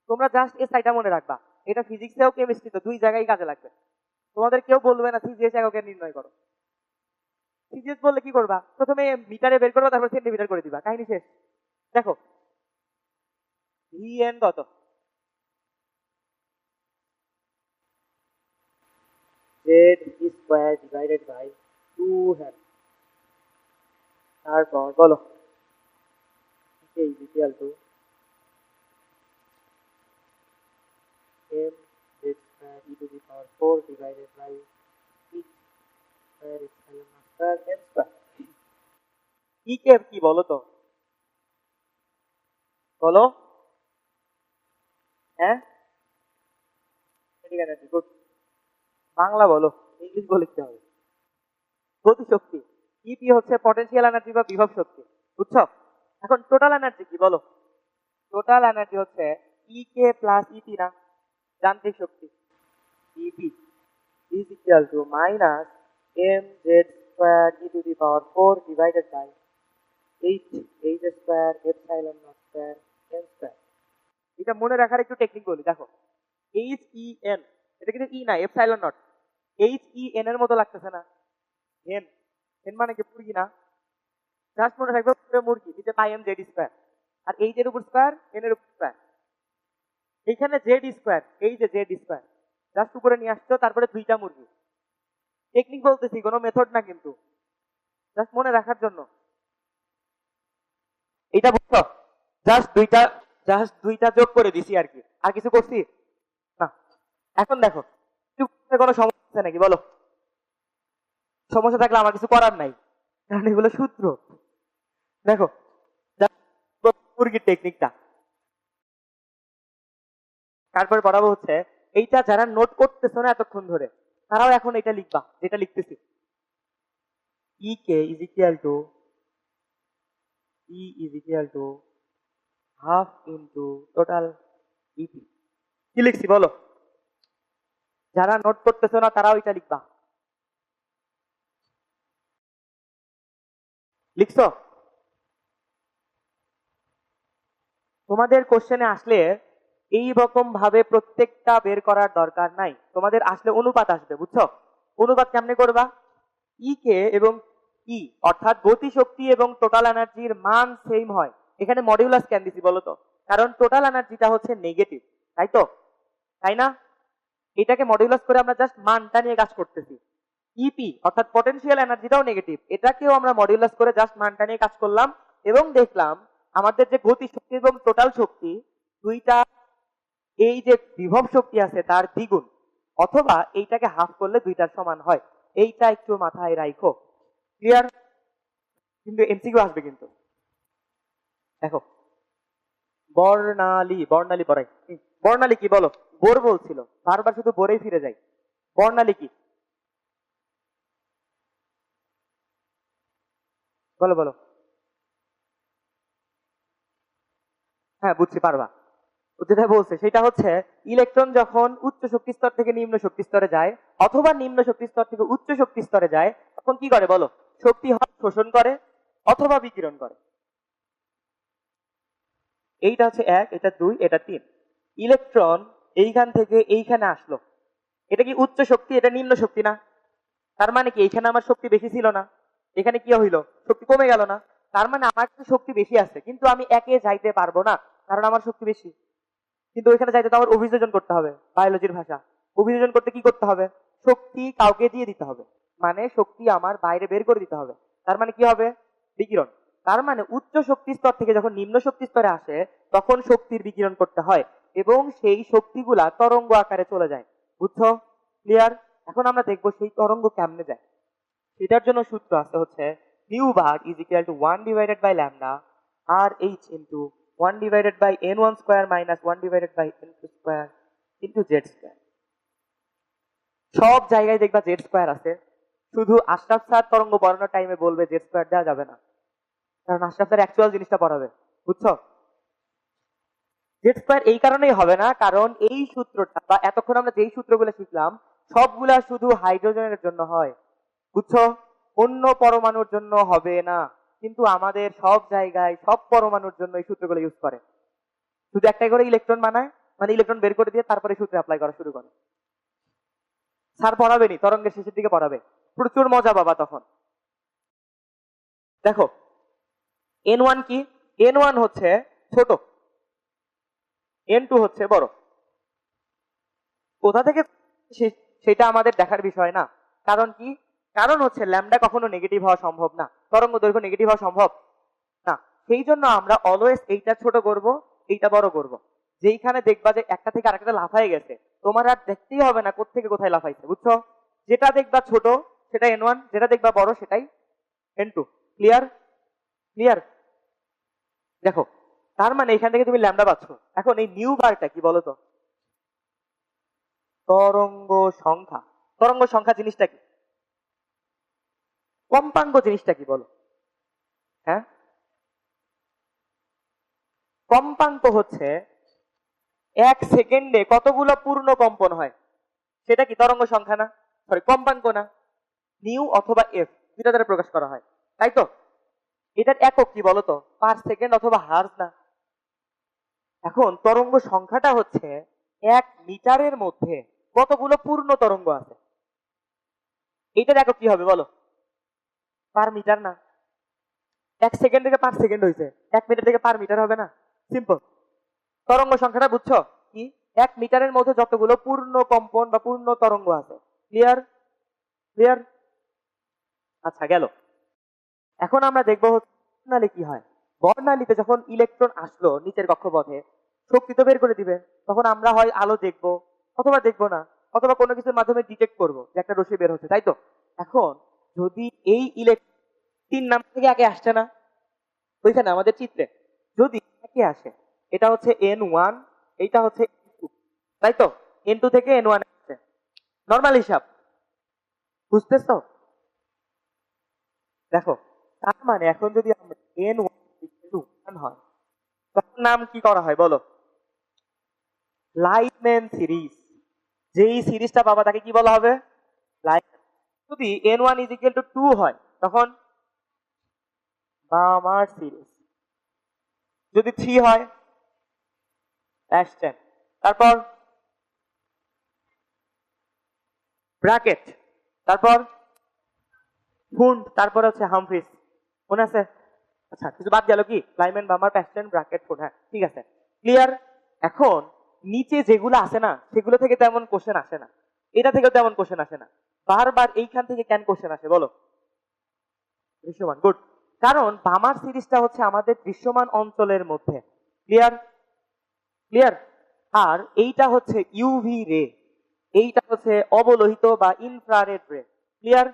তোমরা জাস্ট এসআইটা মনে রাখবা, এটা ফিজিক্সেও কেমিস্ট্রিতে দুই জায়গায় কাজে লাগবে। তোমাদের কেউ বলবে না সিজিএস এককে নির্ণয় করো। সিজিএস বললে কি করবা? প্রথমে মিটারে বের করবা, তারপর সেন্টিমিটার করে দিবা, কাহিনী শেষ। দেখো ভিএন কত? জেড স্কোয়ার ডিভাইডেড বাই 2 হ্যান। তারপর বলো is equal to M Z square E to the power 4 divided by E square epsilon naught square M square. E কে কি বলো তো? বলো। হ্যাঁ, গুড। বাংলা বলো, ইংলিশ বলে লিখতে হবে। গতি শক্তি। ইপি হচ্ছে পটেনশিয়াল এনার্জি বা বিভব শক্তি। বুঝছো? এখন টোটাল এনার্জি কি বলো? টোটাল এনার্জি হচ্ছে ই কে প্লাস ইপি না, যান্ত্রিক শক্তি। EP is equal to minus mz square e to the power 4 divided by 8 h square epsilon naught square m square। এটা মনে রাখার একটু টেকনিক বলি, দেখো এইচ ই এন, এটা কিন্তু ই না, epsilon not. H E N এর মতো লাগতেছে না? হেন, হেন মানে কি মুরগি না? জাস্ট মনে রাখবে পুরো মুরগি, নিচে পাই এম জেড স্কোয়ার, আর এইচ এর উপর স্কোয়ার, এন এর উপর স্কোয়ার। এইখানে জেড স্কোয়ার, এই যে জেড স্কোয়ার, জাস্ট উপরে নিয়ে আসছো, তারপরে দুইটা মুরগি। টেকনিক বলতেছি, কোনো মেথড না কিন্তু, জাস্ট মনে রাখার জন্য। এটা বুঝছো? জাস্ট দুইটা, জাস্ট দুইটা যোগ করে দিছি আর কি, আর কিছু করছি না। এখন দেখো কোনো সমস্যা আছে নাকি বলো? সমস্যা থাকলে আমার কিছু করার নাই, কারণ এগুলো সূত্র। দেখো মুরগির টেকনিকটা তারপরে পড়াবো হচ্ছে, এইটা যারা নোট করতেছো না এতক্ষণ ধরে, তারাও এখন এটা লিখবা যেটা লিখতেছি। E K is equal to E is equal to half into total EP. কি লিখছি বলো? যারা নোট করতেছো না তারাও এটা লিখবা। লিখছো? তোমাদের কোশ্চেনে আসলে এই রকম ভাবে প্রত্যেকটা বের করার দরকার নাই, তোমাদের আসলে অনুপাত আসবে। বুঝছো? অনুপাত কেমনে করবা? ই কে এবং ই অর্থাৎ গতি শক্তি এবং টোটাল এনার্জির মান সেম হয়। এখানে মডিউলাস কেন দিছি বলো তো? কারণ টোটাল এনার্জিটা হচ্ছে নেগেটিভ, তাই তো? তাই না? এটাকে মডিউলাস করে আমরা জাস্ট মানটা নিয়ে কাজ করতেছি। ইপি অর্থাৎ পটেনশিয়াল এনার্জিটাও নেগেটিভ, এটাকেও আমরা মডিউলাস করে জাস্ট মানটা নিয়ে কাজ করলাম, এবং দেখলাম আমাদের যে গতি শক্তি এবং টোটাল শক্তি দুইটা, এই যে বিভব শক্তি আছে তার দ্বিগুণ, অথবা এইটাকে হাফ করলে দুইটার সমান হয়। এইটা একটু মাথায় রাখো। ক্লিয়ার? কিন্তু এমসিকিউ আসবে কিন্তু। দেখো বর্ণালী, বর্ণালী পড়াই। বর্ণালী কি বলো? বোর বলছিল, বারবার শুধু বোরেই ফিরে যাই। বর্ণালী কি বলো বলো? হ্যাঁ বুঝছি, পারবা। যেটা বলছে সেটা হচ্ছে, ইলেকট্রন যখন উচ্চ শক্তি স্তর থেকে নিম্ন শক্তি স্তরে যায়, অথবা নিম্ন শক্তি স্তর থেকে উচ্চ শক্তি স্তরে যায়, তখন কি করে বলো? শক্তি হয় শোষণ করে অথবা বিকিরণ করে। এইটা হচ্ছে এক, এটা দুই, এটা তিন। ইলেকট্রন এইখান থেকে এইখানে আসলো, এটা কি উচ্চ শক্তি, এটা নিম্ন শক্তি না? তার মানে কি এখানে আমার শক্তি বেশি ছিল না, এখানে কি হইলো, শক্তি কমে গেল না? তার মানে আমার কাছে শক্তি বেশি আছে, কিন্তু আমি একে যাইতে পারবো না, কারণ আমার শক্তি বেশি। কিন্তু ওইখানে যাইতে তো আমার অভিযোজন করতে হবে, বায়োলজির ভাষা। অভিযোজন করতে কি করতে হবে? শক্তি কাউকে দিয়ে দিতে হবে, মানে শক্তি আমার বাইরে বের করে দিতে হবে। তার মানে কি হবে? বিকিরণ। তার মানে উচ্চ শক্তি স্তর থেকে যখন নিম্ন শক্তি স্তরে আসে, তখন শক্তির বিকিরণ করতে হয়, এবং সেই শক্তিগুলা তরঙ্গ আকারে চলে যায়। বুঝছো? ক্লিয়ার? এখন আমরা দেখবো সেই তরঙ্গ কেমনে যায়। সেটার জন্য সূত্র আছে হচ্ছে nu bar is equal to 1 divided by lambda আর H into 1 divided by n1 square minus 1 divided by n2 square into Z square. সব জায়গায় দেখবা জেড স্কোয়ার আছে, শুধু আশরাফ স্যার তরঙ্গ বর্ণনার টাইমে বলবে জেড স্কোয়ার দেওয়া যাবে না, কারণ আশরাফ স্যার অ্যাকচুয়াল জিনিসটা পড়াবে। বুঝছো? জেড স্কোয়ার এই কারণেই হবে না, কারণ এই সূত্রটা বা এতক্ষণ আমরা যেই সূত্রগুলো শিখলাম সবগুলা শুধু হাইড্রোজেনের জন্য হয়। বুঝছো? অন্য পরমাণুর জন্য হবে না, কিন্তু আমাদের সব জায়গায় সব পরমাণুর জন্য এই সূত্রগুলো ইউজ করে। শুধু একটাই করে ইলেকট্রন বানায়, মানে ইলেকট্রন বের করে দিয়ে তারপরে সূত্রে অ্যাপ্লাই করা শুরু করে। স্যার পড়াবেনি, তরঙ্গের শেষের দিকে পড়াবে, প্রচুর মজা পাবা তখন। দেখো n1 কি? n1 হচ্ছে ছোট, n2 হচ্ছে বড়। কোথা থেকে সেটা আমাদের দেখার বিষয় না। কারণ কি? কারণ হচ্ছে ল্যামডা কখনো নেগেটিভ হওয়া সম্ভব না, তরঙ্গ দৈর্ঘ্য নেগেটিভ হওয়া সম্ভব না। সেই জন্য আমরা অলওয়েজ এইটা ছোট করব, এইটা বড় করব। যেইখানে দেখবা যে একটা থেকে আরেকটা লাফাই গেছে, তোমার আর দেখতেই হবে না কোথা থেকে কোথায় লাফাইছে। বুঝছো? যেটা দেখবা ছোট সেটা n1, যেটা দেখবা বড় সেটাই n2। ক্লিয়ার? ক্লিয়ার? দেখো, তার মানে এখান থেকে তুমি ল্যামডা পাচ্ছ। এখন এই নিউ বারটা কি বলো তো? তরঙ্গ সংখ্যা। তরঙ্গ সংখ্যা জিনিসটা কি? কম্পাঙ্ক জিনিসটা কি বলো? হ্যাঁ, কম্পাঙ্ক হচ্ছে এক সেকেন্ডে কতগুলো পূর্ণ কম্পন হয়, সেটা কি তরঙ্গ সংখ্যা না? সরি, কম্পাঙ্ক না? নিউ অথবা এফ দুটা দ্বারা প্রকাশ করা হয়, তাই তো? এটার একক কি বলতো? পার সেকেন্ড অথবা হার্জ না? এখন তরঙ্গ সংখ্যাটা হচ্ছে 1 মিটারের মধ্যে কতগুলো পূর্ণ তরঙ্গ আছে, এটার একক কি হবে বলো? পার মিটার না? 1 সেকেন্ড থেকে পার সেকেন্ড হয়েছে, 1 মিটার থেকে পার মিটার হবে না? সিম্পল। তরঙ্গ সংখ্যাটা বুঝছো কি? 1 মিটারের মধ্যে যতগুলো পূর্ণ কম্পন বা পূর্ণ তরঙ্গ আছে। ক্লিয়ার? ক্লিয়ার? আচ্ছা, গেল। এখন আমরা দেখবো বর্ণালী কি হয়। বর্ণালীতে যখন ইলেকট্রন আসলো নিচের কক্ষপথে, শক্তি তো বের করে দিবে, তখন আমরা হয় আলো দেখবো অথবা দেখবো না, অথবা কোনো কিছুর মাধ্যমে ডিটেক্ট করবো যে একটা রশ্মি বের হচ্ছে, তাই তো? এখন যদি এই ইলেকট্রন 3 নাম্বার থেকে আগে আসছে না ওইখানে আমাদের চিত্রে, যদি একে আসে, এটা হচ্ছে n1, এইটা হচ্ছে n2, তাই তো? n2 থেকে n1 আসছে, নর্মাল হিসাব। বুঝতেছো? দেখো, তার মানে এখন যদি আমরা n1 হয়, তখন নাম কি করা হয় বলো? Lightman series. যেই সিরিজটা পাবা তাকে কি বলা হবে? লাইট। যদি n1 ইজ ইকুয়াল টু 2 হয়, তখন বামার সিরিজ। যদি 3 হয়, অ্যাস্টেন। তারপর ব্র্যাকেট, তারপর ফুন্ড, তারপর হচ্ছে হামফ্রিস। মনে আছে? আচ্ছা, কিছু বাদ গেল কি? Lyman, Balmer, Paschen, bracket, Pfund. হ্যাঁ, ঠিক আছে, ক্লিয়ার। এখন নিচে যেগুলো আছে না সেগুলো থেকে তেমন কোশ্চেন আসে না, এটা থেকেও তেমন কোশ্চেন আসে না। বারবার এইখান থেকে কেন কোশ্চেন আসে বলো? দৃশ্যমান, গুড। কারণ বামার সিরিজটা হচ্ছে আমাদের দৃশ্যমান অঞ্চলের মধ্যে। ক্লিয়ার? ক্লিয়ার? আর এইটা হচ্ছে ইউভি রে, এইটা হচ্ছে অবলোহিত বা ইনফ্রারেড রে। ক্লিয়ার?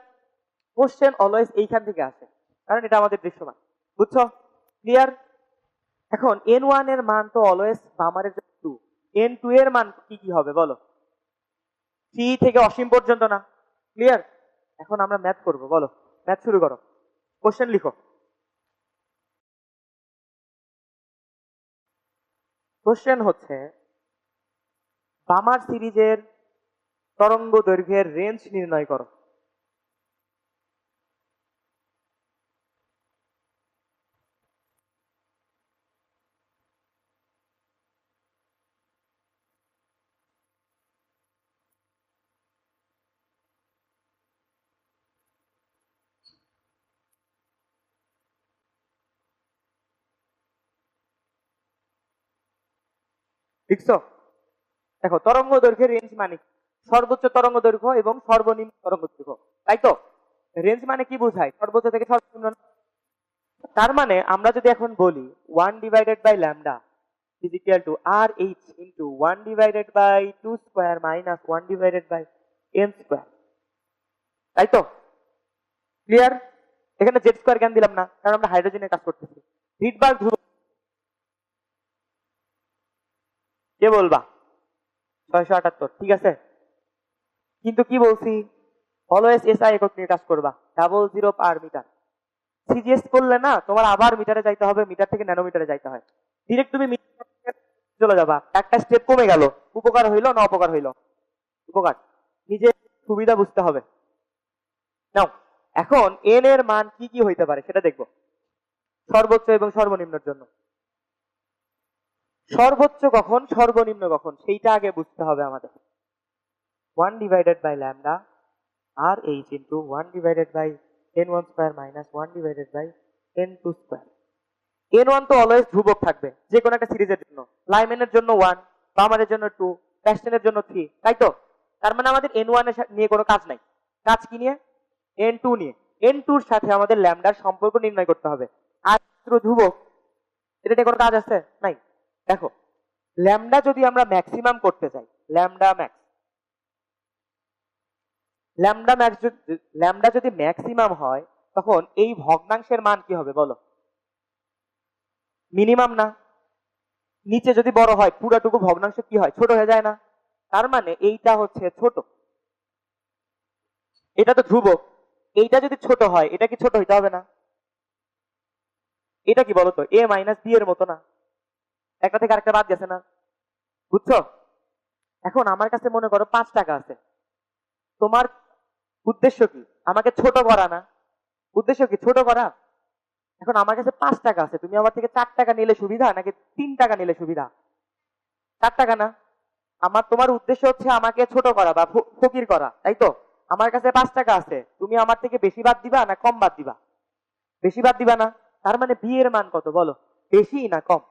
কোশ্চেন অলওয়েজ এইখান থেকে আসে, কারণ এটা আমাদের দৃশ্যমান। বুঝছো? ক্লিয়ার? এখন n1 এর মান তো অলওয়েজ বামারের 2, n2 এর মান কি কি হবে বলো? 3 থেকে অসীম পর্যন্ত না? ক্লিয়ার? এখন আমরা ম্যাথ করব, বলো, ম্যাথ শুরু করো, কোশ্চেন লিখো। কোশ্চেন হচ্ছে বামার সিরিজের তরঙ্গ দৈর্ঘ্যের রেঞ্জ নির্ণয় করো। দেখছো? দেখো তরঙ্গ দৈর্ঘ্যের রেঞ্জ মানে কি? সর্বোচ্চ তরঙ্গ দৈর্ঘ্য এবং সর্বনিম্ন তরঙ্গ দৈর্ঘ্য, তাই তো? রেঞ্জ মানে কি বোঝায়? সর্বোচ্চ থেকে সর্বনিম্ন। তার মানে আমরা যদি এখন বলি 1/λ is equal to RH into 1/2 square minus 1/n square, তাই তো? ক্লিয়ার? এখানে জেড স্কোয়ার কেন দিলাম না? কারণ আমরা হাইড্রোজেনের কাজ করতেছি। রিডবার্গ ধ্রুবক কে বলবা? 678, ঠিক আছে। কিন্তু কি বলছি? অলওয়েজ এসআই একক নিয়ে কাজ করবা, 00 পার মিটার। সিজিএস করলে না তোমার আবার মিটারে যাইতে হবে, মিটার থেকে ন্যানোমিটারে যাইতে হয়। ডিরেক্ট তুমি চলে যাবা, একটা স্টেপ কমে গেল। উপকার হইলো না অপকার হইলো? উপকার। নিজে সুবিধা বুঝতে হবে। নাও এখন এন এর মান কি কি হইতে পারে সেটা দেখবো, সর্বোচ্চ এবং সর্বনিম্নের জন্য। সর্বোচ্চ কখন, সর্বনিম্ন কখন, সেইটা আগে বুঝতে হবে আমাদের। 1/λ RH into 1/n1 square minus 1/n2 square। n1 তো অলওয়েজ ধ্রুবক থাকবে যে কোনো একটা সিরিজের জন্য। লাইম্যানের জন্য 1, বামারের জন্য 2, প্যাস্টেনের জন্য 3, তাই তো? তার মানে আমাদের n1 এর নিয়ে কোনো কাজ নাই। কাজ কি নিয়ে? n2 নিয়ে। n2 এর সাথে আমাদের ল্যামডার সম্পর্ক নির্ণয় করতে হবে। আর ধ্রুবক, এটা নিয়ে কোনো কাজ আছে? নাই। দেখো ল্যামডা যদি আমরা ম্যাক্সিমাম করতে চাই, ল্যামডা ম্যাক্স, ল্যামডা যদি ম্যাক্সিমাম হয় তখন এই ভগ্নাংশের মান কি হবে বলো? মিনিমাম না? নিচে যদি বড় হয় পুরাটুকু ভগ্নাংশ কি হয়? ছোট হয়ে যায় না? তার মানে এইটা হচ্ছে ছোট, এটা তো ধ্রুবক। এইটা যদি ছোট হয় এটা কি ছোট হইতে হবে না? এটা কি বলতো? এ মাইনাস বি এর মতো না? একটা থেকে আরেকটা বাদ গেছে না? বুঝছো? এখন আমার কাছে মনে করো 5 টাকা আছে, তোমার উদ্দেশ্য কি? আমাকে ছোট করা না? উদ্দেশ্য কি? ছোট করা। এখন আমার কাছে 5 টাকা আছে, তুমি আমার থেকে 4 টাকা নিলে সুবিধা নাকি 3 টাকা নিলে সুবিধা? 4 টাকা না? তোমার উদ্দেশ্য হচ্ছে আমাকে ছোট করা বা ফকির করা, তাই তো? আমার কাছে 5 টাকা আছে, তুমি আমার থেকে বেশি বাদ দিবা না কম বাদ দিবা? বেশি বাদ দিবা না? তার মানে বি এর মান কত বলো? বেশি না কম?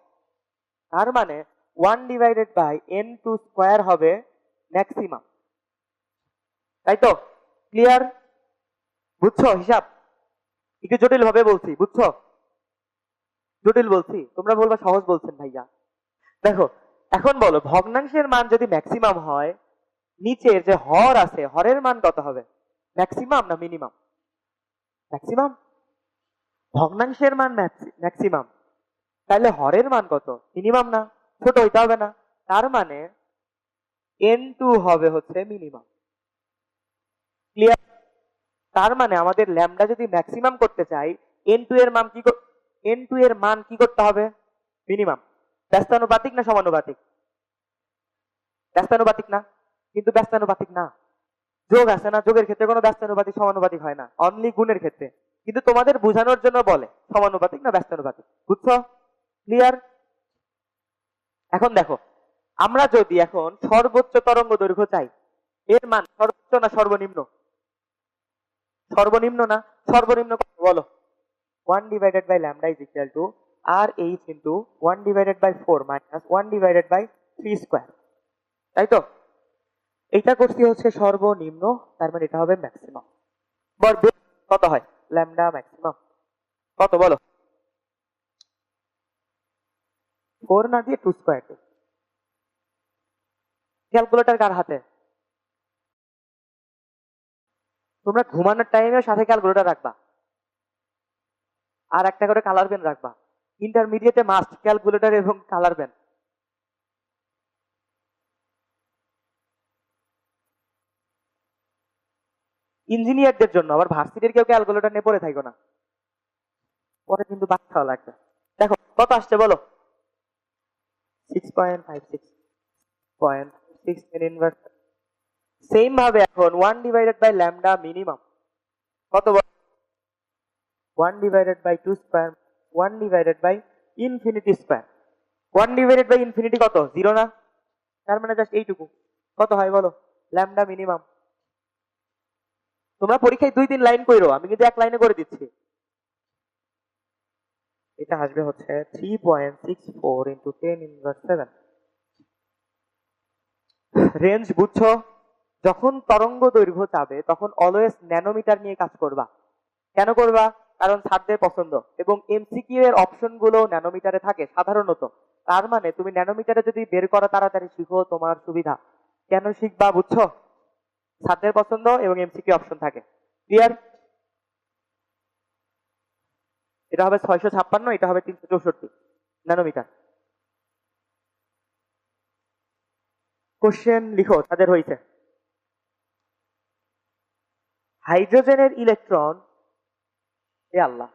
তার মানে 1/n2 স্কয়ার হবে ম্যাক্সিমাম, তাই তো? ক্লিয়ার? বুঝছো হিসাব? একটু জটিল ভাবে বলছি, বুঝছো? জটিল বলছি? তোমরা বলবা সহজ বলছেন ভাইয়া। দেখো এখন বলো ভগ্নাংশের মান যদি ম্যাক্সিমাম হয়, নিচের যে হর আছে হরের মান কত হবে? ম্যাক্সিমাম না মিনিমাম? ম্যাক্সিমাম। ভগ্নাংশের মান ম্যাক্সিমাম, তাহলে হরের মান কত? মিনিমাম না? ছোট হইতে হবে না? তার মানে n2 হবে হচ্ছে মিনিমাম। ক্লিয়ার? তার মানে আমাদের ল্যামডা যদি ম্যাক্সিমাম করতে চাই, n2 এর মান কি n2 এর মান কি করতে হবে? মিনিমাম। ব্যস্তানুপাতিক না সমানুপাতিক? ব্যস্তানুপাতিক না? কিন্তু ব্যস্তানুপাতিক না, যোগ আছে না? যোগের ক্ষেত্রে কোনো ব্যস্তানুপাতিক সমানুপাতিক হয় না, অনলি গুণের ক্ষেত্রে। কিন্তু তোমাদের বোঝানোর জন্য বলে সমানুপাতিক না ব্যস্তানুপাতিক। বুঝছো? ক্লিয়ার? এখন দেখো আমরা যদি এখন সর্বোচ্চ তরঙ্গ দৈর্ঘ্য চাই, এর মান সর্বোচ্চ না সর্বনিম্ন? সর্বনিম্ন না? সর্বনিম্ন কত বলো? 1/λ is equal to RH into 1/4 minus 1/3 square, তাই তো? এটা করছি হচ্ছে সর্বনিম্ন, তার মানে এটা হবে ম্যাক্সিমাম। কত হয় ল্যামডা ম্যাক্সিমাম? কত বলো? 4 না দিয়ে 2 স্কয়ার। ক্যালকুলেটর কার হাতে? তোমরা ঘুমানোর টাইমে সাথে ক্যালকুলেটর রাখবা, আর একটা করে কালার পেন রাখবা। ইন্টারমিডিয়েটে মাস্ট ক্যালকুলেটর এবং কালার পেন। ইঞ্জিনিয়ারদের জন্য আবার, ভার্সিটির কেউ ক্যালকুলেটর নিয়ে পড়ে থাকো না, পরে কিন্তু বাদ খাওয়া লাগবে। দেখো কত আসছে বলো? 6.56 10 ইনভার্স। সেম ভাবে এখন 1/λ মিনিমাম কত বলো? 1/2 স্কয়ার 1/ইনফিনিটি স্কয়ার। 1/ইনফিনিটি কত? 0 না? তার মানে জাস্ট এইটুকু। কত হয় বলো? Lambda minimum. তোমরা পরীক্ষায় 2-3 লাইন কইরো, আমি কিন্তু এক লাইনে করে দিচ্ছি। এটা আসবে হচ্ছে 3.64 × 10 ইনভার্স 7। রেঞ্জ বুঝছো? যখন তরঙ্গ দৈর্ঘ্য চাবে তখন অলওয়েজ ন্যানোমিটার নিয়ে কাজ করবা। কেন করবা? কারণ ছাত্রদের পছন্দ, এবং এমসিকিউ এর অপশন গুলো ন্যানোমিটারে থাকে সাধারণত। তার মানে তুমি ন্যানোমিটারে যদি বের করা তাড়াতাড়ি শিখো, তোমার সুবিধা। কেন শিখবা বুঝছো? ছাত্রদের পছন্দ এবং এমসিকিউ অপশন থাকে। ক্লিয়ার? এটা হবে 656, এটা হবে 364 ন্যানোমিটার। কোশ্চেন লিখো, তাদের হয়েছে। হাইড্রোজেনের ইলেকট্রন, এ আল্লাহ,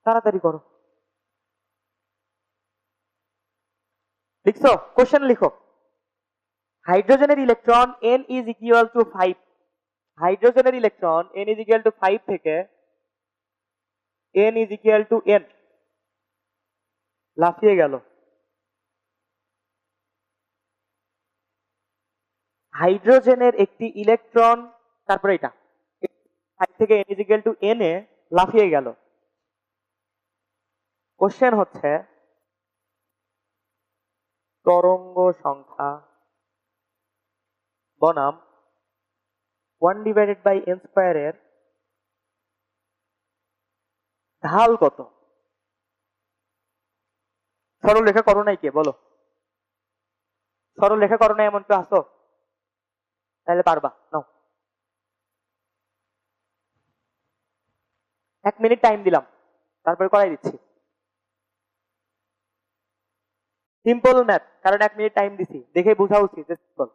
তাড়াতাড়ি করো। লিখছো? কোশ্চেন লিখো। হাইড্রোজেনের electron n is equal two 5। হাইড্রোজেনের electron n is equal two 5 থেকে n is equal two n লাফিয়ে গেল। হাইড্রোজেনের একটি ইলেকট্রন, তারপরে এটা 5 থেকে n is equal two n এ লাফিয়ে গেল। কোশ্চেন হচ্ছে তরঙ্গ সংখ্যা বনাম 1/n² এর ঢাল কত? সরল রেখা করো নাই কে বলো? সরল রেখা করো নাই এমন কেউ আসো? তাহলে পারবা, নাও। 1 মিনিট টাইম দিলাম, তারপরে করাই দিচ্ছি। সিম্পল ম্যাথ, কারণ 1 মিনিট টাইম দিছি, দেখে বোঝা উচিত যে সিম্পল।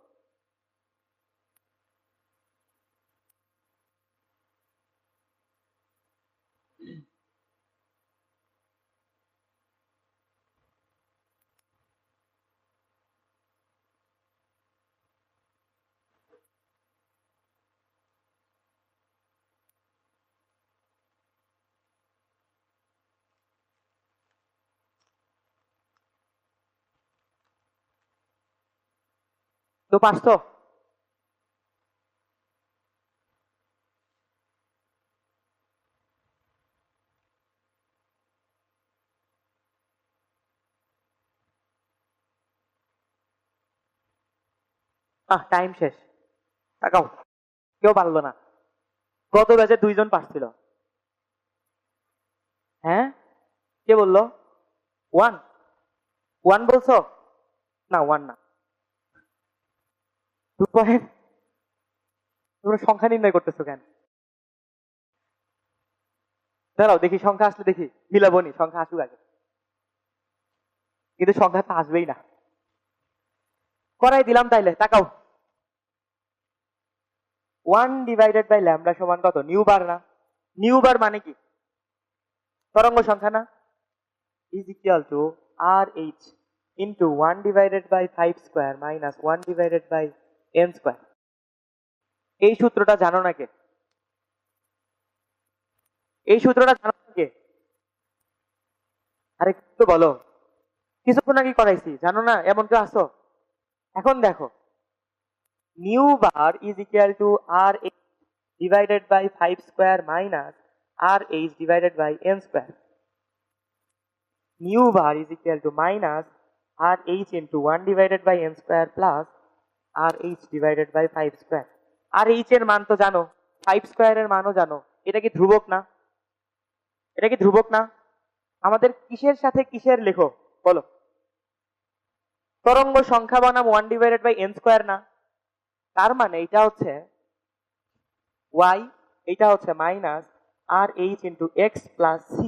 তো পারছো? টাইম শেষ, তাকাও। কেউ পারলো না। গত ব্যাচে 2 জন পারছিল। হ্যাঁ, কে বললো? 1 1 বলছো? না 1 না, 2 পয়েন্ট। তোমরা সংখ্যা নির্ণয় করতেছো কেন? দাঁড়াও দেখি, সংখ্যা আসলে দেখি, মিলাবনি, সংখ্যা আসুক আগে। কিন্তু সংখ্যা তো আসবেই না। করাই দিলাম তাইলে, তাকাও। 1/λ সমান কত? নিউ বার না? নিউ বার মানে কি? তরঙ্গ সংখ্যা না? Is equal to RH into 1/5² minus 1/n²। এই সূত্রটা জানো না কে? এই সূত্রটা জানো না কে? আরে একটু বলো। কিছুক্ষণ আগে করাইছি, জানো না? এমন কেউ আসো? এখন দেখো, nu bar is equal to RH divided by 5² minus RH divided by n²। Nu bar is equal to minus RH into 1/n² plus RH divided by 5²। R H এর মান তো জানো, 5² এর মানও জানো। এটা কি ধ্রুবক না? এটা কি ধ্রুবক না? আমাদের কিসের সাথে কিসের লেখো বলো? তরঙ্গ সংখ্যা বনাম 1/n² না? তার মানে এটা হচ্ছে y, এটা হচ্ছে minus RH into x plus c।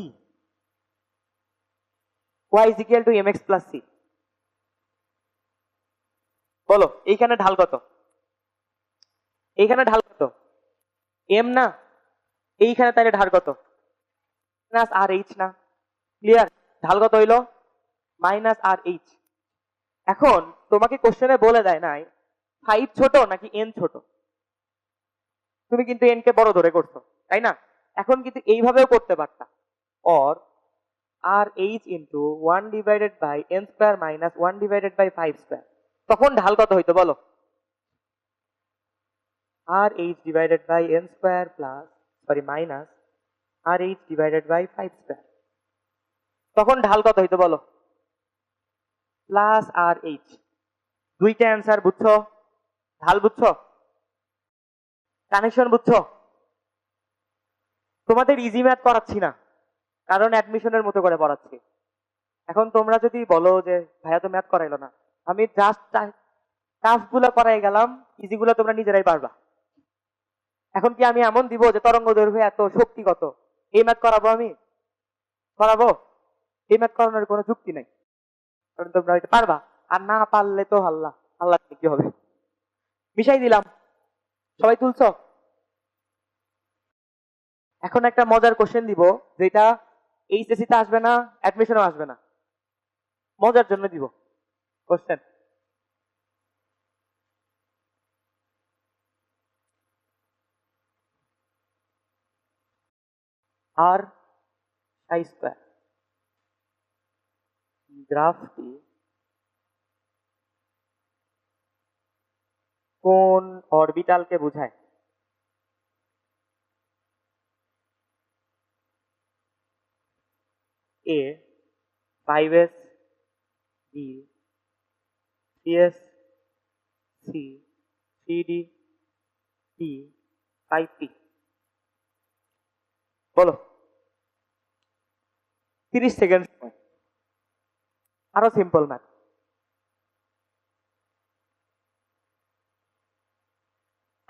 y is equal to mx plus c। বলো এইখানে ঢাল কত? এইখানে ঢাল কত? m না? এইখানে তাহলে ঢাল কত? মাইনাস আর এইচ না? ক্লিয়ার? ঢাল কত হইলো? Minus R H. এখন তোমাকে কোশ্চেনে বলে দেয় নাই 5 ছোট নাকি n ছোট, তুমি কিন্তু n কে বড় ধরে করছো, তাই না? এখন কিন্তু এইভাবেও করতে পারতা, or R H into 1/n² minus 1/5²। তখন ঢাল কত হইতো বলো? R H divided by n² plus, sorry, minus R H divided by 5²। তখন ঢাল কত হইতো বলো? Plus R H. দুইটা অ্যান্সার, বুঝছো? ঢাল বুঝছো? কানেকশন বুঝছো? তোমাদের ইজি ম্যাথ করাচ্ছি না, কারণ অ্যাডমিশনের মতো করে পড়াচ্ছি। এখন তোমরা যদি বলো যে ভাইয়া তো ম্যাথ করাইলো না, আমি জাস্ট টাফ গুলো করাই গেলাম, ইজি গুলো তোমরা নিজেরাই পারবা। এখন কি আমি এমন দিব যে তরঙ্গ দৈর্ঘ্য এত, শক্তি কত, এই ম্যাথ করাবো? আমি করাবো? এই ম্যাথ করানোর কোনো যুক্তি নাই, কারণ তোমরা এটা পারবা। আর না পারলে তো আল্লাহ আল্লাহ কি হবে। মিশাই দিলাম। সবাই তুলছো? এখন একটা মজার কোশ্চেন দিব, যেটা এইচএসসি তে আসবে না, অ্যাডমিশনও আসবে না, মজার জন্য দিব কোশ্চেন। আর আই স্কোয়ার গ্রাফটি কোন অরবিটালকে বোঝায়? A 5s, B 3s, C 3d, D 5p। বলো। 30 সেকেন্ড সময়। আরো সিম্পল ম্যাথ।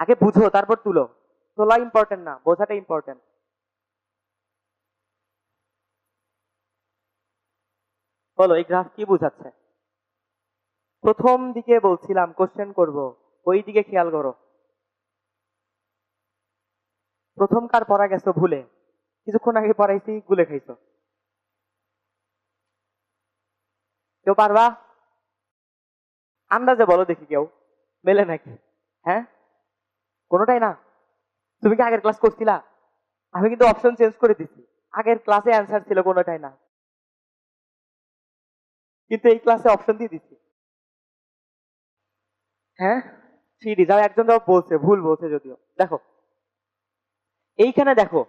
আগে বুঝো তারপর তুলো। তোলা ইম্পর্টেন্ট না, বোঝাটা ইম্পর্টেন্ট। বলো এই গ্রাফ কি বোঝাচ্ছে? প্রথম দিকে বলছিলাম কোশ্চেন করব, ওই দিকে খেয়াল করো। প্রথম কার পড়া গেছো ভুলে? কিছুক্ষণ আগে পড়াইছি, গুলে খাইছো। কেউ পারবা? আন্দাজে বলো দেখি, কেউ মেলে নাকি? হ্যাঁ, কোনোটাই না? তুমি কি আগের ক্লাস করছিলা? আমি কিন্তু অপশন চেঞ্জ করে দিছি। আগের ক্লাসে অ্যান্সার ছিল কোনোটাই না, কিন্তু এই ক্লাসে অপশন দিয়ে দিচ্ছি। হ্যাঁ, সিডি যাও, একজন যাও বলছে, ভুল বলছে যদিও। দেখো এইখানে দেখো,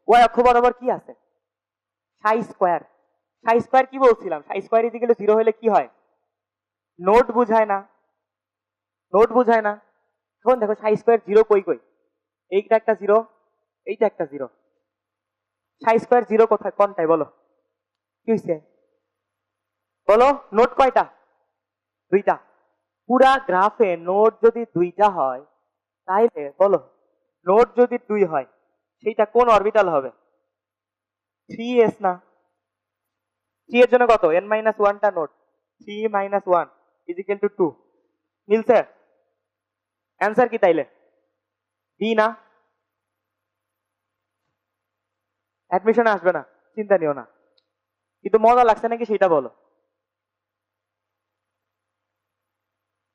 ওয়াই অক্ষ বরাবর কি আছে? সাই স্কোয়ার। সাই স্কোয়ার কি বলছিলাম? সাই স্কোয়ার ইজিক্যাল জিরো হলে কি হয়? নোট বুঝায় না? নোট বুঝায় না? এখন দেখো সাই স্কোয়ার জিরো কই কই? এইটা একটা জিরো, এইটা একটা জিরো। সাই স্কোয়ার জিরো কোথায়, কোনটাই বলো? কি হয়েছে বলো? নোট কয়টা? দুইটা। পুরা গ্রাফে নোট যদি দুইটা হয়, তাইলে বলো নোট যদি 2 হয়, সেইটা কোন অরবিটাল হবে? 3s না? 3 এর জন্য কত? n-1 টা নোট। 3 - 1 is equal two 2। মিলছে? অ্যান্সার কি তাইলে? বি না? অ্যাডমিশনে আসবে না, চিন্তা নিও না। কিন্তু মজা লাগছে নাকি সেটা বলো।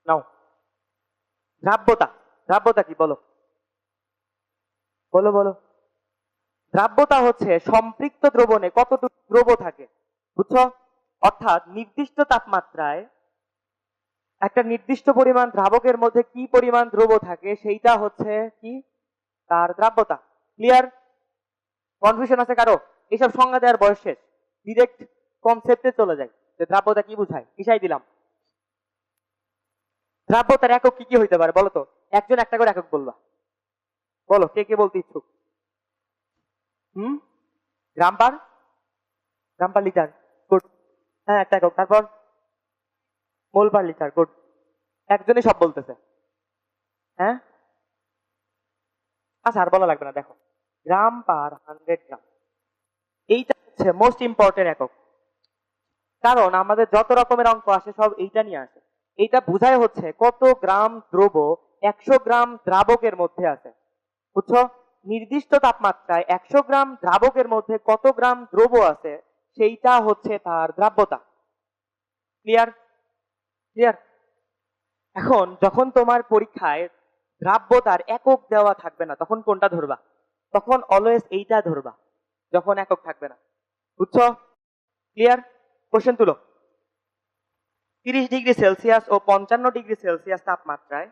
নাও, দ্রাব্যতা। দ্রাব্যতা কি বলো? বলো বলো। দ্রাব্যতা হচ্ছে সম্পৃক্ত দ্রবণে কতটুকু দ্রব থাকে, বুঝছো? অর্থাৎ নির্দিষ্ট তাপমাত্রায় একটা নির্দিষ্ট পরিমাণ দ্রাবকের মধ্যে কি পরিমাণ দ্রব থাকে, সেইটা হচ্ছে কি তার দ্রাব্যতা। ক্লিয়ার? কনফিউশন আছে কারো? এইসব সংজ্ঞা দেওয়ার বয়স শেষ, ডিরেক্ট কনসেপ্টে চলে যায় যে দ্রাব্যতা কি বুঝায়। মিশাই দিলাম। দ্রাব্যতার একক কি কি হইতে পারে বলো তো? একজন একটা করে একক বলবা। বলো কে কে বলতে ইচ্ছুক? হুম, গ্রাম পার? গ্রাম পার লিটার, গুড। হ্যাঁ একটা একক। তারপর মোল পার লিটার, গুড। একজনই সব বলতেছে। হ্যাঁ, আচ্ছা আর বলা লাগবে না। দেখো গ্রাম পার 100 গ্রাম, এইটা হচ্ছে মোস্ট ইম্পর্টেন্ট একক। কারণ আমাদের যত রকমের অঙ্ক আসে সব এইটা নিয়ে আসে। এইটা বোঝায় হচ্ছে কত গ্রাম দ্রব 100 গ্রাম দ্রাবকের মধ্যে আছে, বুঝছো? নির্দিষ্ট তাপমাত্রায় 100 গ্রাম দ্রাবকের মধ্যে কত গ্রাম দ্রব আছে, সেইটা হচ্ছে তার দ্রাব্যতা। ক্লিয়ার? ক্লিয়ার? এখন যখন তোমার পরীক্ষায় দ্রাব্যতার একক দেওয়া থাকবে না, তখন কোনটা ধরবা? তখন অলওয়েজ এইটা ধরবা, যখন একক থাকবে না। বুঝছো? ক্লিয়ার? কোশ্চেন তুলো। 30 ডিগ্রি সেলসিয়াস ও 55 ডিগ্রি সেলসিয়াস তাপমাত্রায়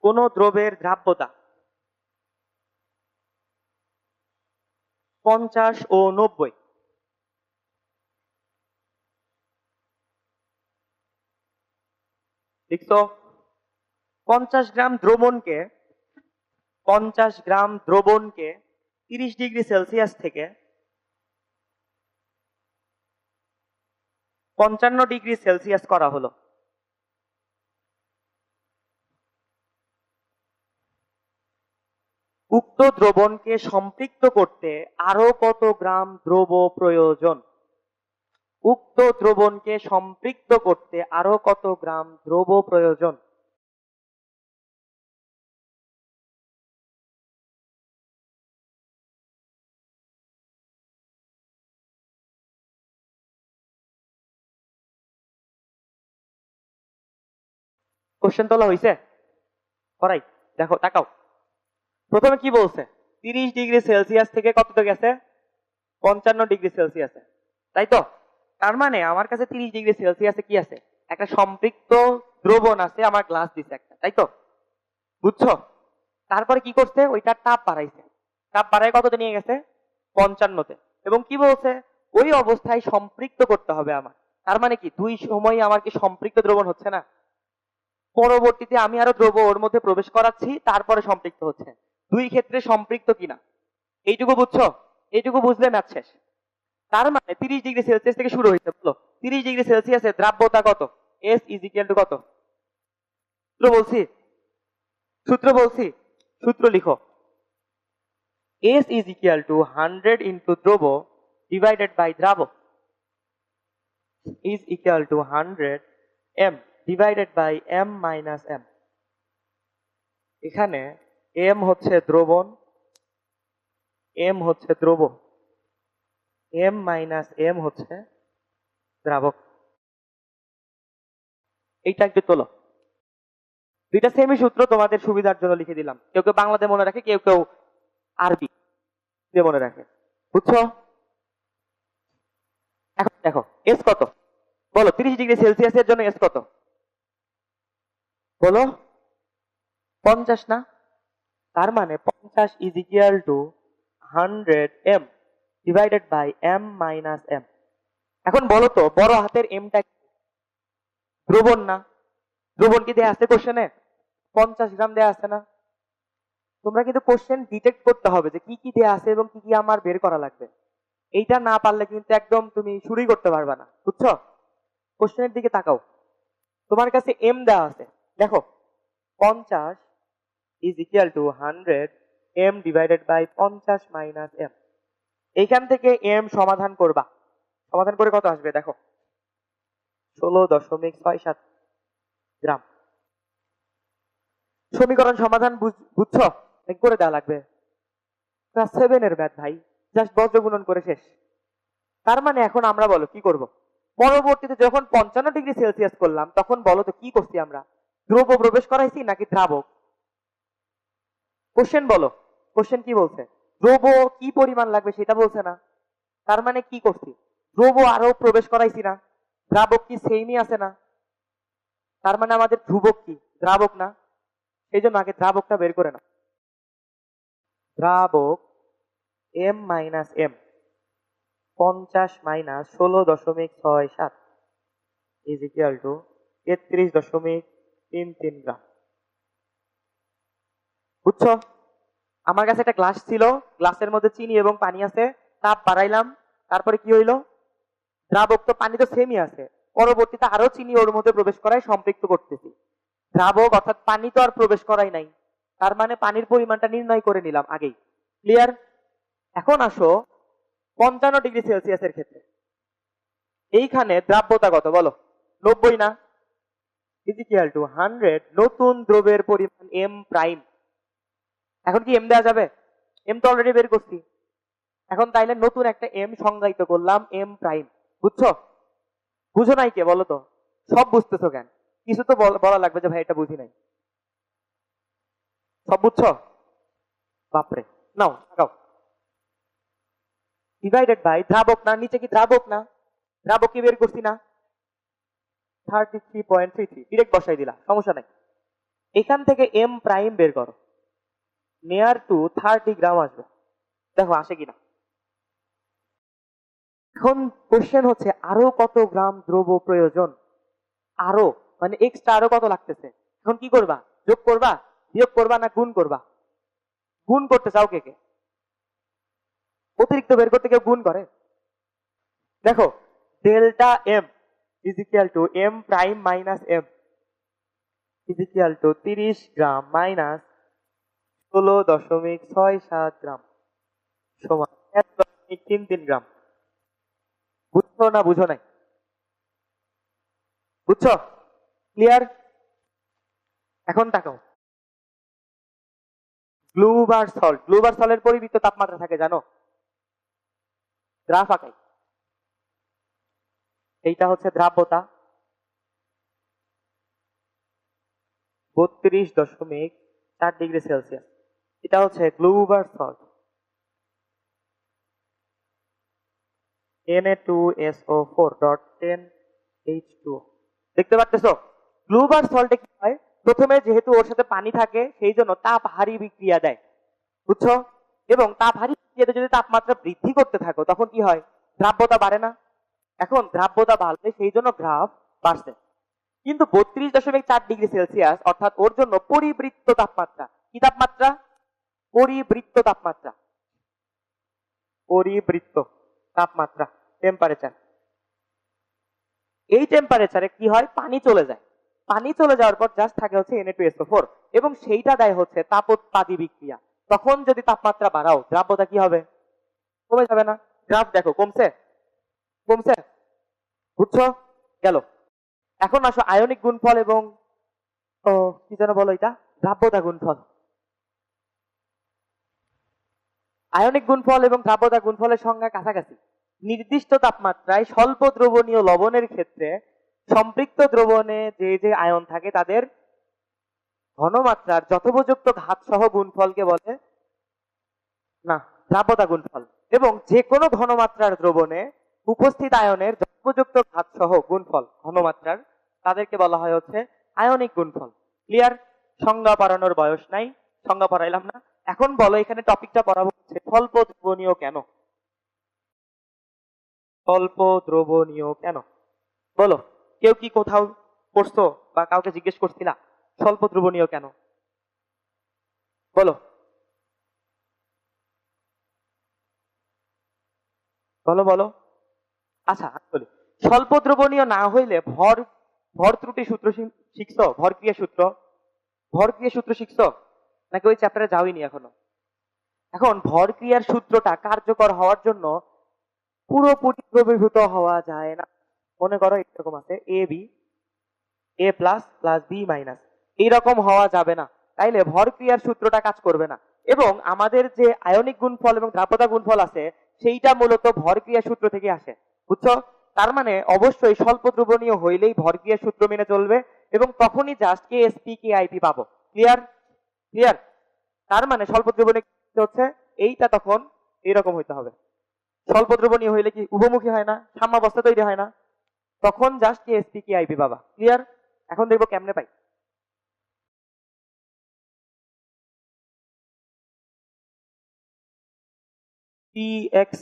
কোন দ্রবের দ্রাব্যতা 50 ও 90। লিখছো 50 গ্রাম দ্রবণকে 30 ডিগ্রি সেলসিয়াস থেকে 55 ডিগ্রি সেলসিয়াস করা হলো। উক্ত দ্রবণকে সম্পৃক্ত করতে আরো কত গ্রাম দ্রব প্রয়োজন? উক্ত দ্রবণকে সম্পৃক্ত করতে আরো কত গ্রাম দ্রব প্রয়োজন? কোশ্চেন তোলা হয়েছে? করাই দেখো, তাকাও। প্রথমে কি বলছে? 30 ডিগ্রি সেলসিয়াস থেকে কততে গেছে? 55 ডিগ্রি সেলসিয়াসে, তাই তো? তার মানে আমার কাছে 30 ডিগ্রি সেলসিয়াসে কি আছে? একটা সম্পৃক্ত দ্রবণ আছে, আমার গ্লাস দিছে একটা, তাই তো? বুঝছো? তারপরে কি করছে? ওইটার তাপ বাড়াইছে। তাপ বাড়ায় কততে নিয়ে গেছে? 55তে। এবং কি বলছে? ওই অবস্থায় সম্পৃক্ত করতে হবে আমার। তার মানে কি দুই সময় আমার কি সম্পৃক্ত দ্রবণ হচ্ছে না? পরবর্তীতে আমি আরো দ্রব ওর মধ্যে প্রবেশ করাচ্ছি, তারপরে সম্পৃক্ত হচ্ছে। দুই ক্ষেত্রে সম্পৃক্ত কিনা এইটুকু বুঝছো? এইটুকু বুঝলে ম্যাথ শেষ। তার মানে 30 ডিগ্রি সেলসিয়াস থেকে শুরু হয়েছে, বলো 30 ডিগ্রি সেলসিয়াসে দ্রাব্যতা কত? এস ইজ ইকুয়াল টু কত? সূত্র বলছি, সূত্র বলছি, সূত্র লিখো। S is equal to 100 into দ্রব ডিভাইডেড বাই দ্রাবক is equal to 100 M divided by M minus M. এখানে এম হচ্ছে দ্রবণ, এম হচ্ছে দ্রব, এম মাইনাস এম হচ্ছে দ্রাবক। এইটা একটু তোলো। দুইটা সেমি সূত্র তোমাদের সুবিধার জন্য লিখে দিলাম। কেউ কেউ বাংলাতে মনে রাখে, কেউ কেউ আরবি দিয়ে মনে রাখে। বুঝছো? এখন দেখো এস কত, বলো 30 ডিগ্রি সেলসিয়াসের জন্য এস কত? বলো 50 না? তার মানে 50 is equal to 100 M divided by M minus M. এখন বলো তো বড় হাতের এমটা দ্রবণ না? দ্রবণ কি দেয়া আছে কোশ্চেনে? 50 গ্রাম দেয়া আছে না? তোমরা কিন্তু কোশ্চেন ডিটেক্ট করতে হবে যে কি কি দেয়া আছে এবং কি কি আমার বের করা লাগবে। এইটা না পারলে কিন্তু একদম তুমি শুরুই করতে পারবা না। বুঝছো? কোশ্চেনের দিকে তাকাও। তোমার কাছে এম দেওয়া আছে, দেখো 50 is equal to 100 M divided by 50 minus M. এইখান থেকে এম সমাধান করবা, সমাধান করে কত আসবে দেখো? 16.67 গ্রাম। সমীকরণ সমাধান বুঝছো? করে দেওয়া লাগবে। ক্লাস 7 এর ম্যাথ ভাই, জাস্ট বজ্র গুণন করে শেষ। তার মানে এখন আমরা বলো কি করব? পরবর্তীতে যখন 55 ডিগ্রি সেলসিয়াস করলাম তখন বলো তো কি করছি আমরা? দ্রব প্রবেশ করাইছি নাকি দ্রাবক? কোশ্চেন বলো, কোশ্চেন কি বলছে? দ্রব কি পরিমাণ লাগবে সেটা বলছে না। তার মানে কি করছি? দ্রব আরো প্রবেশ করাইছি না? দ্রাবক কি সেমই আছে না? তার মানে আমাদের ধ্রুবক কি দ্রাবক না? এই জন্য আগে দ্রাবকটা বের করে না। দ্রাবক M minus M 50 minus 16.67 is equal to 33.33 gram. বুঝছো? আমার কাছে একটা গ্লাস ছিল, গ্লাসের মধ্যে চিনি এবং পানি আছে, তাপ বাড়াইলাম, তারপরে কি হইলো? দ্রাবক তো পানি তো সেমই আছে, পরবর্তীতে আরো চিনি ওর মধ্যে প্রবেশ করায় সম্পৃক্ত করতেছি। দ্রাবক অর্থাৎ পানি তো আর প্রবেশ করাই নাই, তার মানে পানির পরিমাণটা নির্ণয় করে নিলাম আগেই। ক্লিয়ার? এখন আসো 55 ডিগ্রি সেলসিয়াসের ক্ষেত্রে। এইখানে দ্রাব্যতা কত বলো? 90 না? ইজ ইকুয়াল টু 100 নতুন দ্রবের পরিমাণ এম প্রাইম। এখন কি এম দেওয়া যাবে? এম তো অলরেডি বের করছি। এখন তাইলে নতুন একটা এম সংজ্ঞায়িত করলাম, এম প্রাইম। বুঝছো? বুঝো নাই কে বলো তো? সব বুঝতেছো কেন? কিছু তো বলা লাগবে যে ভাই এটা বুঝি নাই। সব বুঝছো? বাপরে, নাও তাকাও। ডিভাইডেড বাই দ্রাবক না? নিচে কি দ্রাবক না? দ্রাবক কি বের করছি না? 33.33 ডিরেক্ট বসাই দিলা, সমস্যা নাই। এখান থেকে এম প্রাইম বের করো, নিয়ার টু 30 গ্রাম আসবে। দেখো আসে কিনা। এখন কোশ্চেন হচ্ছে আরো কত গ্রাম দ্রব প্রয়োজন? আরো মানে এক্সট্রা আরো কত লাগতেছে। এখন কি করবা? যোগ করবা, বিয়োগ করবা, না গুণ করবা? গুণ করতে চাও কে কে? অতিরিক্ত বের করতে কেউ গুণ করে? দেখো, delta M is equal to M prime minus M is equal to 30 gram minus 16.67 gram সমান 1.33 গ্রাম। বুঝছো না বুঝো নাই? বুঝছো? ক্লিয়ার? এখন তাকাও, গ্লুবার সল্ট, গ্লুবার সল্টের পরিবৃত্ত তাপমাত্রা থাকে জানো? গ্রাফ আঁকাই। এইটা হচ্ছে দ্রাব্যতা 32.4 ডিগ্রি সেলসিয়াস। এটা হচ্ছে গ্লুবার সল্ট Na2SO4.10H2O। দেখতে পাচ্ছো? গ্লুবার সল্টে কি হয়, প্রথমে যেহেতু ওর সাথে পানি থাকে সেই জন্য তাপহারী বিক্রিয়া দেয়, বুঝছো? এবং তাপহারী বিক্রিয়াতে যদি তাপমাত্রা বৃদ্ধি করতে থাকো তখন কি হয়? দ্রাব্যতা বাড়ে না? এখন দ্রাব্যতা বাড়লে সেই জন্য গ্রাফ বাড়ছে। কিন্তু 32.4 ডিগ্রি সেলসিয়াস অর্থাৎ ওর জন্য পরিবৃত্ত তাপমাত্রা, কি তাপমাত্রা? পরিবৃত্ত তাপমাত্রা, পরিবৃত্ত তাপমাত্রা, টেম্পারেচার। এই টেম্পারেচারে কি হয়? পানি চলে যায়। পানি চলে যাওয়ার পর জাস্ট থাকে হচ্ছে Na2SO4 এবং সেইটা দেয় হচ্ছে তাপোৎপাদী বিক্রিয়া। তখন যদি তাপমাত্রা বাড়াও দ্রাব্যতা কি হবে? কমে যাবে না? গ্রাফ দেখো, কমছে, কমছে, বুঝছো? গেল। এখন আসো আয়নিক গুণফল এবং কি যেন বলো এটা, দ্রাব্যতা গুণফল। আয়নিক গুণফল এবং দ্রাব্যতা গুণফলের সংজ্ঞা কাছাকাছি। নির্দিষ্ট তাপমাত্রায় স্বল্প দ্রবণীয় লবণের ক্ষেত্রে সম্পৃক্ত দ্রবণে যে যে আয়ন থাকে তাদের ঘনমাত্রার যথোপযুক্ত ঘাত সহ গুণফলকে বলে না দ্রাব্যতা গুণফল। এবং যে কোনো ঘনমাত্রার দ্রবণে উপস্থিত আয়নের যথোপযুক্ত ঘাত সহ গুণফল ঘনমাত্রার, তাদেরকে বলা হয় হচ্ছে আয়নিক গুণফল। ক্লিয়ার? সংজ্ঞা পড়ানোর বয়স নাই, সংজ্ঞা পড়াইলাম না। এখন বলো, এখানে টপিকটা পড়াবো হচ্ছে স্বল্প দ্রবণীয় কেন। স্বল্প দ্রবণীয় কেন বলো? কেউ কি কোথাও পড়ছো বা কাউকে জিজ্ঞেস করছিলা স্বল্প দ্রবণীয় কেন? বলো বলো বলো। আচ্ছা বলি, স্বল্প দ্রবণীয় না হইলে ভর ভর ত্রুটি সূত্র শিখছো? ভরক্রিয়া সূত্র, ভরক্রিয়া সূত্র শিখছো নাকি ওই চ্যাপ্টারে যাওইনি এখনো? এখন ভরক্রিয়ার সূত্রটা কার্যকর হওয়ার জন্য পুরোপুরি দ্রবীভূত হওয়া যায় না। মনে করো এরকম আছে A B, A plus plus B minus, এইরকম হওয়া যাবে না, তাইলে ভরক্রিয়ার সূত্রটা কাজ করবে না। এবং আমাদের যে আয়নিক গুণফল এবং দ্রাব্যতা গুণফল আছে সেইটা মূলত ভরক্রিয়া সূত্র থেকে আসে, বুঝছো? তার মানে অবশ্যই স্বল্প দ্রবণীয় হইলেই ভরক্রিয়ার সূত্র মেনে চলবে এবং তখনই just K S P K IP পাবো। ক্লিয়ার? ক্লিয়ার? তার মানে স্বল্প দ্রবণীয় হচ্ছে এইটা তখন এইরকম হইতে হবে। স্বল্প দ্রবণীয় হইলে কি উভমুখী হয় না, সাম্যাবস্থা তৈরি হয় না, তখন just K S P K IP পাবা। ক্লিয়ার? এখন দেখবো কেমনে পাই। P X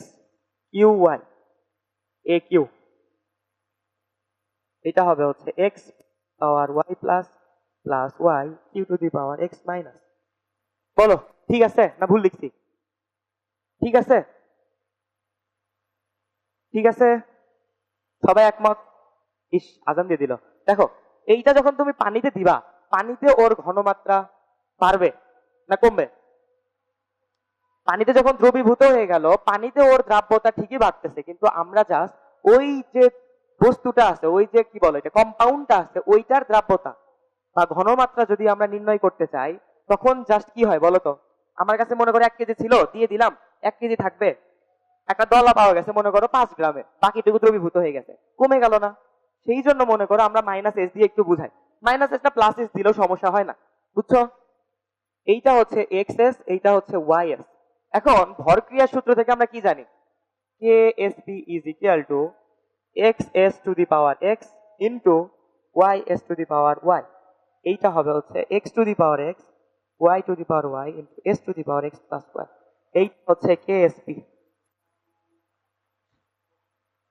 Q Y A Q, এটা হবে হচ্ছে X power Y plus plus Y Q to the power X minus. বলো ঠিক আছে না ভুল লিখছি? ঠিক আছে? ঠিক আছে, সবাই একমত? ইস, আজান দিয়ে দিল। দেখো, এইটা যখন তুমি পানিতে দিবা, পানিতে ওর ঘনমাত্রা বাড়বে না কমবে? পানিতে যখন দ্রবীভূত হয়ে গেল, পানিতে ওর দ্রাব্যতা ঠিকই বাড়তেছে, কিন্তু আমরা জাস্ট ওই যে বস্তুটা আছে, ওই যে কি বলে এটা কম্পাউন্ডটা আছে, ওইটার দ্রাব্যতা বা ঘনমাত্রা যদি আমরা নির্ণয় করতে চাই তখন জাস্ট কি হয় বলতো? আমার কাছে মনে করো 1 কেজি ছিল, দিয়ে দিলাম 1 কেজি থাকবে, একটা দলা পাওয়া গেছে মনে করো 5 গ্রামে, বাকিটুকু দ্রবীভূত হয়ে গেছে, কমে গেল না? সেই জন্য মনে করো আমরা মাইনাস এস দিয়ে একটু বুঝাই, মাইনাস এস না প্লাস এস দিলেও সমস্যা হয় না, বুঝছো? এইটা হচ্ছে এক্স এস, এইটা হচ্ছে ওয়াই এস। এখন ভরক্রিয়া সূত্র থেকে আমরা কি জানি? K S P is equal to X S to the power X into Y S to the power Y. এইটা হবে হচ্ছে X to the power X Y to the power Y into S to the power X plus Y. এইটা হচ্ছে কে S P.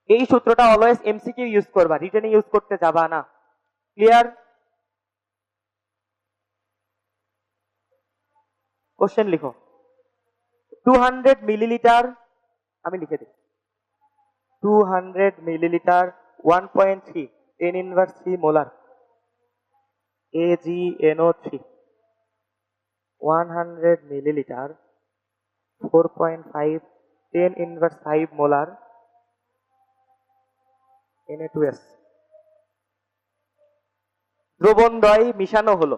এই সূত্রটা always MCQ use করবা, রিটেনে use করতে যাবা না। ক্লিয়ার? কোশ্চেন লিখো। 200 মিলিলিটার, আমি লিখে দিই, 200 millilitre 1.3 10 inverse 3 molar AgNO3, 100 millilitre 4.5 10 inverse 5 molar Na2S। দ্রবণদ্বয় মিশানো হলো,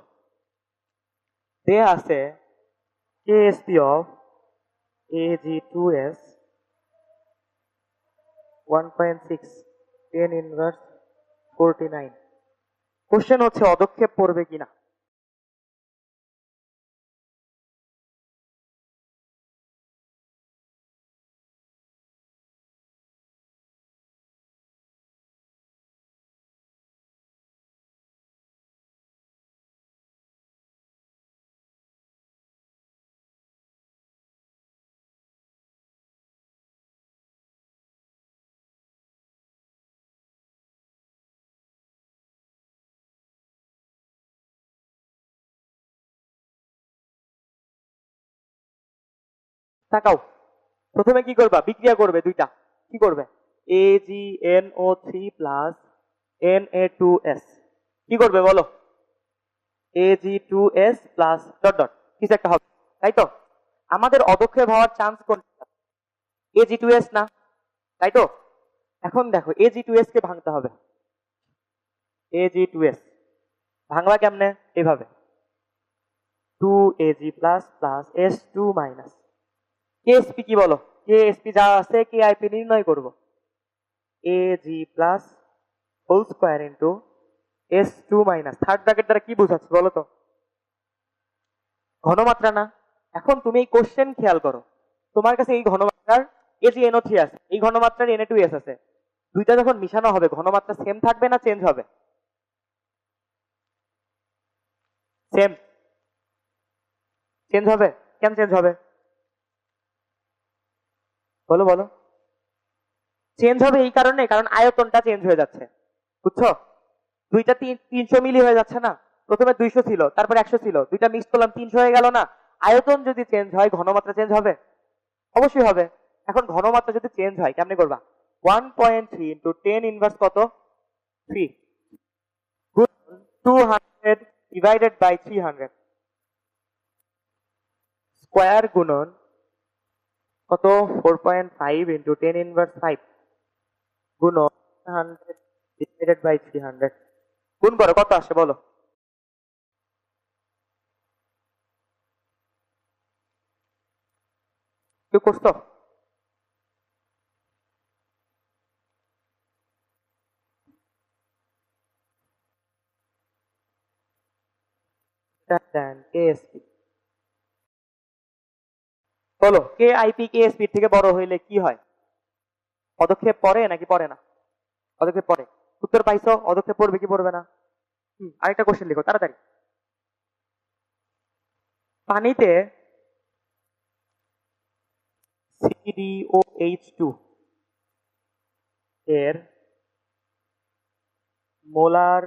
দেয়া আছে KSP of Ag2S 1.6 10 inverse 49। Question হচ্ছে অদক্ষেপ পড়বে কিনা। তাকাও, প্রথমে কি করবা, বিক্রিয়া করবে দুইটা, কি করবে, AgNO3 প্লাস Na2S, কি করবে বলো, Ag2S প্লাস ডট ডট কিছু একটা হবে, তাই তো? আমাদের অদক্ষেপ হওয়ার চান্স কোনটা, Ag2S না, তাই তো? এখন দেখো Ag2S কে ভাঙতে হবে, Ag2S ভাঙবা কেমনে, এভাবে 2Ag plus plus S2 minus KSP, কি বলো, KSP যা আছে KIP নির্ণয় করব, Ag plus whole square into S2 minus, third bracket দ্বারা কি বোঝাচ্ছি বলো তো, ঘনমাত্রা না। এখন তুমি এই কোশ্চেন খেয়াল করো, তোমার কাছে এই ঘনমাত্রার AgNO3 আছে, এই ঘনমাত্রার Na2S আছে, দুইটা যখন মিশানো হবে ঘনমাত্রা সেম থাকবে না চেঞ্জ হবে? সেম, চেঞ্জ হবে। কেন চেঞ্জ হবে বলো বলো? চেঞ্জ হবে এই কারণে, কারণ আয়তনটা চেঞ্জ হয়ে যাচ্ছে, বুঝছো? দুইটা 300 মিলি হয়ে যাচ্ছে না, প্রথমে 200 ছিল, তারপর 100 ছিল, দুইটা মিক্স করলাম 300 হয়ে গেল না। আয়তন যদি চেঞ্জ হয় ঘনমাত্রা চেঞ্জ হবে? অবশ্যই হবে। এখন ঘনমাত্রা যদি চেঞ্জ হয় কেমনে করবা, 1.3 ইন্টু 10 ইনভার্স কত 3 গুণ 200 ডিভাইডেড বাই 300 স্কয়ার গুণন কত 4.5 ইন্টু 10 ইনভার্স 5 গুণন 100 ডিভাইডেড বাই 300, গুণ করো কত আসে বলো? কেউ করছো? KSP বলো, KIP KSP থেকে বড় হইলে কি হয়, পদক্ষেপ পড়ে নাকি পড়ে না? পদক্ষেপ পড়ে। উত্তর পাইছো, পদক্ষেপ পড়বে কি পড়বে না? আরেকটা কোশ্চেন লিখো তাড়াতাড়ি। পানিতে CdOH2 এর মোলার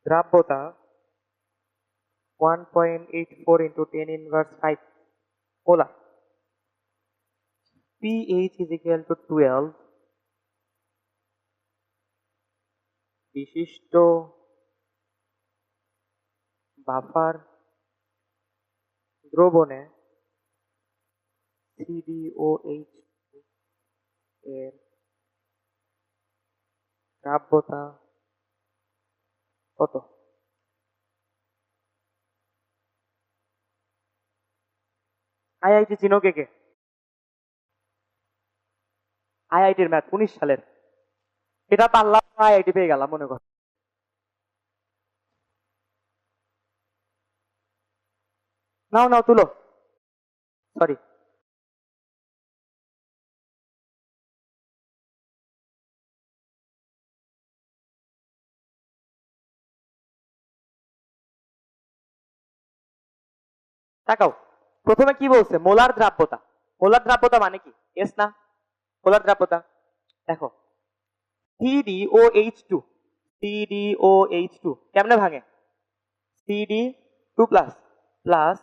দ্রাব্যতা 1.84 into 10 inverse 5 molar, pH is equal to 12, বিশিষ্ট বাফার দ্রবণে CdOH এর দ্রাব্যতা কত? আইআইটি চিনো কে কে? আইআইটির ম্যাথ 19 সালের, এটা পারলাম আইআইটি পেয়ে গেলাম মনে কর। নাও নাও তুলো, সরি তাকাও, প্রথমে কি বলছে, মোলার দ্রাব্যতা। মোলার দ্রাব্যতা মানে কি, এস না? মোলার দ্রাব্যতা দেখো, CdOH2 CdOH2 কেমনে ভাঙে? Cd2 plus plus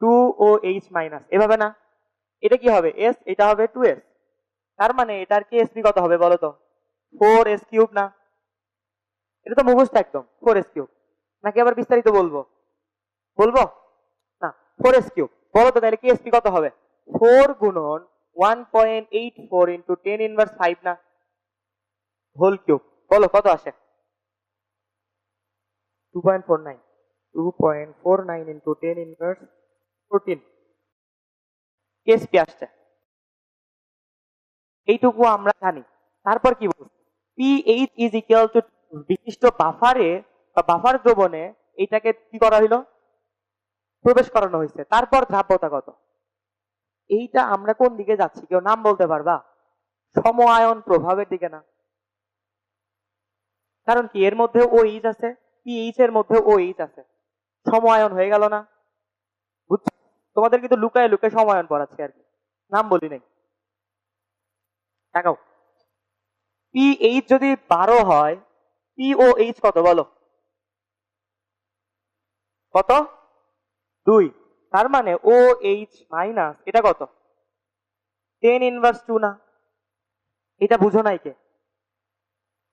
2OH minus, এভাবে না? এটা কি হবে? S, এটা হবে 2S। তার মানে এটার KSP কত হবে বলো তো? 4S কিউব না? এটা তো মুখস্থ একদম, 4S কিউব। নাকি আবার বিস্তারিত বলবো? বলবো না, 4S কিউব। বলো তো তাহলে KSP কত হবে? 4 গুণন 1.84 ইন্টু 10 ইনভার্স 5 না? Whole cube. বলো কত আসে? 2.49। 2.49 ইন্টু 10 ইনভার্স 14 KSP আসছে। এইটুকু আমরা জানি। তারপর কি বলছি? pH ইজ ইকুয়াল টু বিশিষ্ট বাফারে বা বাফার দ্রবণে এইটাকে কি করা হইলো? প্রবেশ করানো হয়েছে। তারপর দ্রাব্যতা কত? এইটা আমরা কোন দিকে যাচ্ছি কেউ নাম বলতে পারবা? সম আয়ন প্রভাবের দিকে না? কারণ কি এর মধ্যে OH আছে, pH এর মধ্যে OH আছে, সম আয়ন হয়ে গেল না? বুঝছো? তোমাদের কিন্তু লুকায় লুকায় সম আয়ন পড়াচ্ছি আর কি, নাম বলি নাই। দেখাও, pH যদি 12 হয়, POH কত বলো? কত? 2। তার মানে OH মাইনাস এটা কত? 10 ইনভার্স 2 না? এটা বুঝো নাই কে?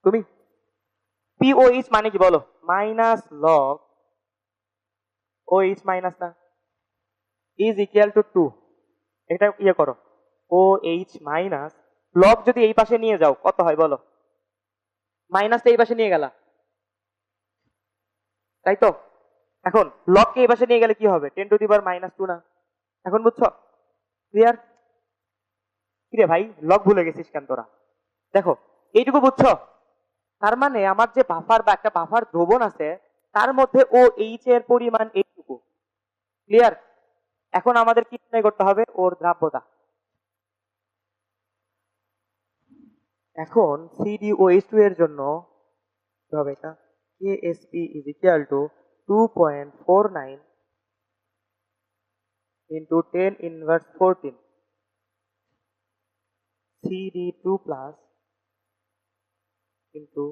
তুমি? POH মানে কি বলো? মাইনাস লগ OH মাইনাস না? Is equal two 2। এটা ইয়ে করো, OH মাইনাস লগ যদি এই পাশে নিয়ে যাও কত হয় বলো? মাইনাসটা এই পাশে নিয়ে গেলা, তাই তো? এখন লগকে এই পাশে নিয়ে গেলে কি হবে? 10 টু দি পাওয়ার মাইনাস 2 না? এখন বুঝছো? ক্লিয়ার? কিরে ভাই, লগ ভুলে গেছিস কেন তোরা? দেখো এইটুকু বুঝছো? তার মানে আমার যে বাফার বা একটা বাফার দ্রবণ আছে তার মধ্যে OH এর পরিমাণ এইটুকু। ক্লিয়ার? এখন আমাদের কি নির্ণয় করতে হবে? ওর দ্রাব্যতা। এখন CdOH2 এর জন্য কি হবে? এটা KSP is equal to 2.49 into 10 inverse 14 CD2 plus into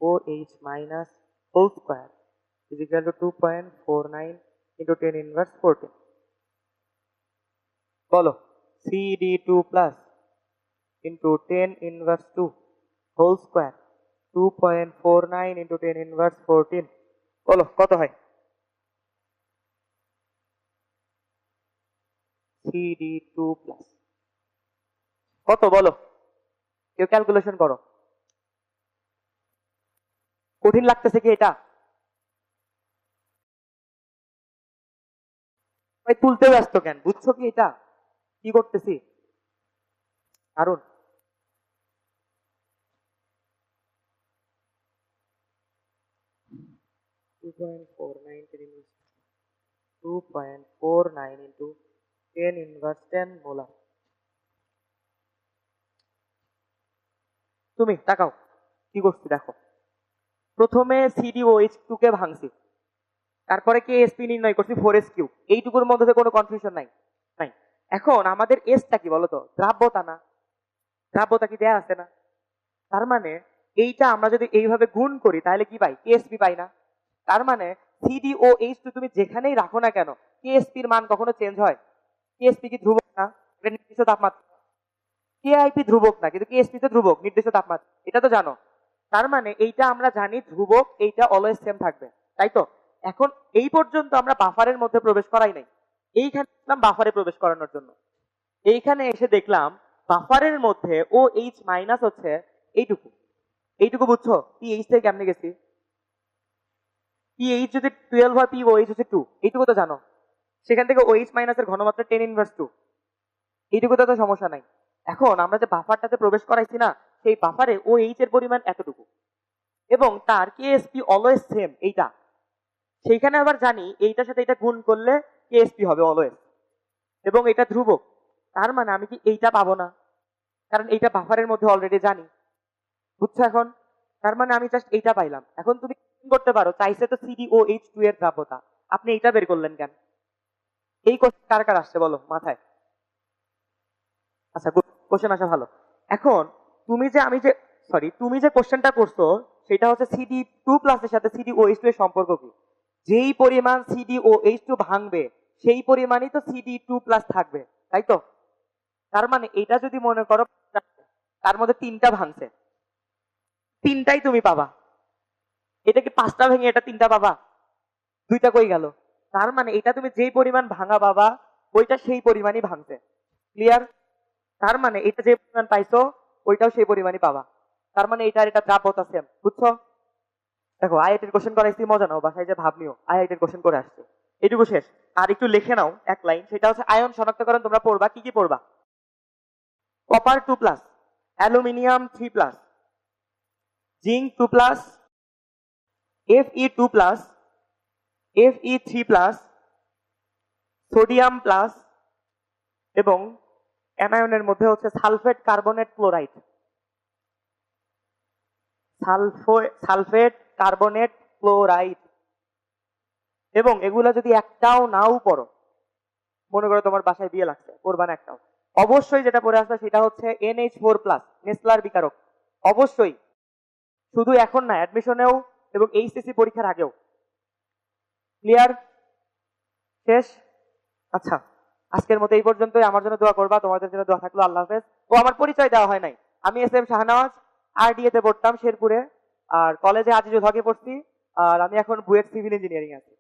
OH minus whole square is equal to 2.49 into 10 inverse 14. বলো, CD2 plus into 10 inverse 2 whole square 2.49 into 10 inverse 14, বলো কত হয়? CD2 plus কত বলো? কেউ ক্যালকুলেশন করো। কঠিন লাগতেছে কি এটা? ভাই তুলতে ব্যস্ত কেন? বুঝছো কি এটা কি করতেছি? কারণ 2.49 into 10 inverse 10 মোলার। তুমি তাকাও কি করছি দেখো। প্রথমে CdOH2 কে ভাঙছি, তারপরে KSP নির্ণয় করছি 4S কিউব। এইটুকুর মধ্যে কোনো কনফিউশন নাই? নাই। এখন আমাদের এসটা কি বলতো? দ্রাব্যতা না? দ্রাব্যতা কি দেয়া আছে না? তার মানে এইটা আমরা যদি এইভাবে গুণ করি তাহলে কি পাই? KSP পাই না? তার মানে CdOH2 তুমি যেখানেই রাখো না কেন KSP এর মান কখনো চেঞ্জ হয়? KSP কি ধ্রুবক না? এটা নির্দিষ্ট তাপমাত্রা। KIP ধ্রুবক না, কিন্তু KSP তো ধ্রুবক, নির্দিষ্ট তাপমাত্রা, এটা তো জানো। তার মানে এইটা আমরা জানি ধ্রুবক, এইটা অলওয়েজ সেম থাকবে, তাই তো? এখন এই পর্যন্ত আমরা বাফারের মধ্যে প্রবেশ করাই নাই। এইখানে দেখলাম বাফারে প্রবেশ করানোর জন্য, এইখানে এসে দেখলাম বাফারের মধ্যে OH মাইনাস হচ্ছে এইটুকু। এইটুকু বুঝছো? PH থেকে কেমনে গেছি? PH যদি 12 হয়, POH হচ্ছে 2, এইটুকু তো জানো। সেখান থেকে OH মাইনাসের ঘনমাত্রা 10 ইনভার্স 2, এইটুকুতে তো সমস্যা নাই। এখন আমরা যে বাফারটাতে প্রবেশ করাইছি না, সেই বাফারে OH এর পরিমাণ এতটুকু এবং তার KSP অলওয়েজ সেম এইটা। সেইখানে আবার জানি এইটার সাথে এটা গুণ করলে KSP হবে অলওয়েজ, এবং এটা ধ্রুবক। তার মানে আমি কি এইটা পাবো না? কারণ এইটা বাফারের মধ্যে অলরেডি জানি। বুঝছো এখন? তার মানে আমি জাস্ট এইটা পাইলাম। এখন তুমি কি করতে পারো? চাইছে তো CdOH2 এর দ্রাব্যতা, আপনি এইটা বের করলেন কেন? এই কোশ্চেন কার কার আসছে বলো মাথায়? আচ্ছা, কোশ্চেন আসা ভালো। এখন তুমি যে কোশ্চেনটা করছো সেটা হচ্ছে CD2+ এর সাথে CdOH2 এর সম্পর্ক কি। যেই পরিমাণ CdOH2 ভাঙবে সেই পরিমাণই তো CD2+ থাকবে, তাই তো? তার মানে এটা যদি মনে করো তার মধ্যে 3টা ভাঙছে, 3টাই তুমি পাবা। এটা কি 5টা ভেঙে এটা 3টা পাবা? 2টা কই গেল? তার মানে এটা তুমি যেই পরিমাণ ভাঙা পাবা ওইটা সেই পরিমাণই ভাঙছে। ক্লিয়ার? তার মানে এটা যে পরিমাণ পাইছো ওইটাও সেই পরিমাণই পাবা। তার মানে এটা আর এটা দ্রাব্যতা সেম, বুঝছো? দেখো আইআইটির কোশ্চেন করাইছি, মজা নাও, বাসায় যে ভাবনিও আইআইটির কোশ্চেন করে আসছে। এটুকু শেষ। আর একটু লিখে নাও এক লাইন, সেটা হচ্ছে আয়ন শনাক্তকরণ তোমরা পড়বা। কি কি পড়বা? Copper 2+, aluminium 3+, zinc 2+, Fe2+, Fe3+, sodium plus, এবং অ্যানায়নের মধ্যে হচ্ছে sulphate carbonate chloride, sulphate carbonate chloride. এবং এগুলা যদি একটাও নাও পড়ো, মনে করো তোমার বাসায় বিয়ে লাগছে, পড়বা না একটাও, অবশ্যই যেটা পড়ে আসবে সেটা হচ্ছে NH4+, নেসলার বিকারক। অবশ্যই, শুধু এখন না, অ্যাডমিশনেও এবং এইচএসসি পরীক্ষার আগেও। ক্লিয়ার? শেষ? আচ্ছা, আজকের মতো এই পর্যন্তই। আমার জন্য দোয়া করবা, তোমাদের জন্য দোয়া থাকলো। আল্লাহ হাফেজ। ও আমার পরিচয় দেওয়া হয় নাই, আমি এস এম শাহনওয়াজ, RDA তে পড়তাম শেরপুরে, আর কলেজে আজিজুল হকে পড়ছি, আর আমি এখন বুয়েট সিভিল ইঞ্জিনিয়ারিং আছি।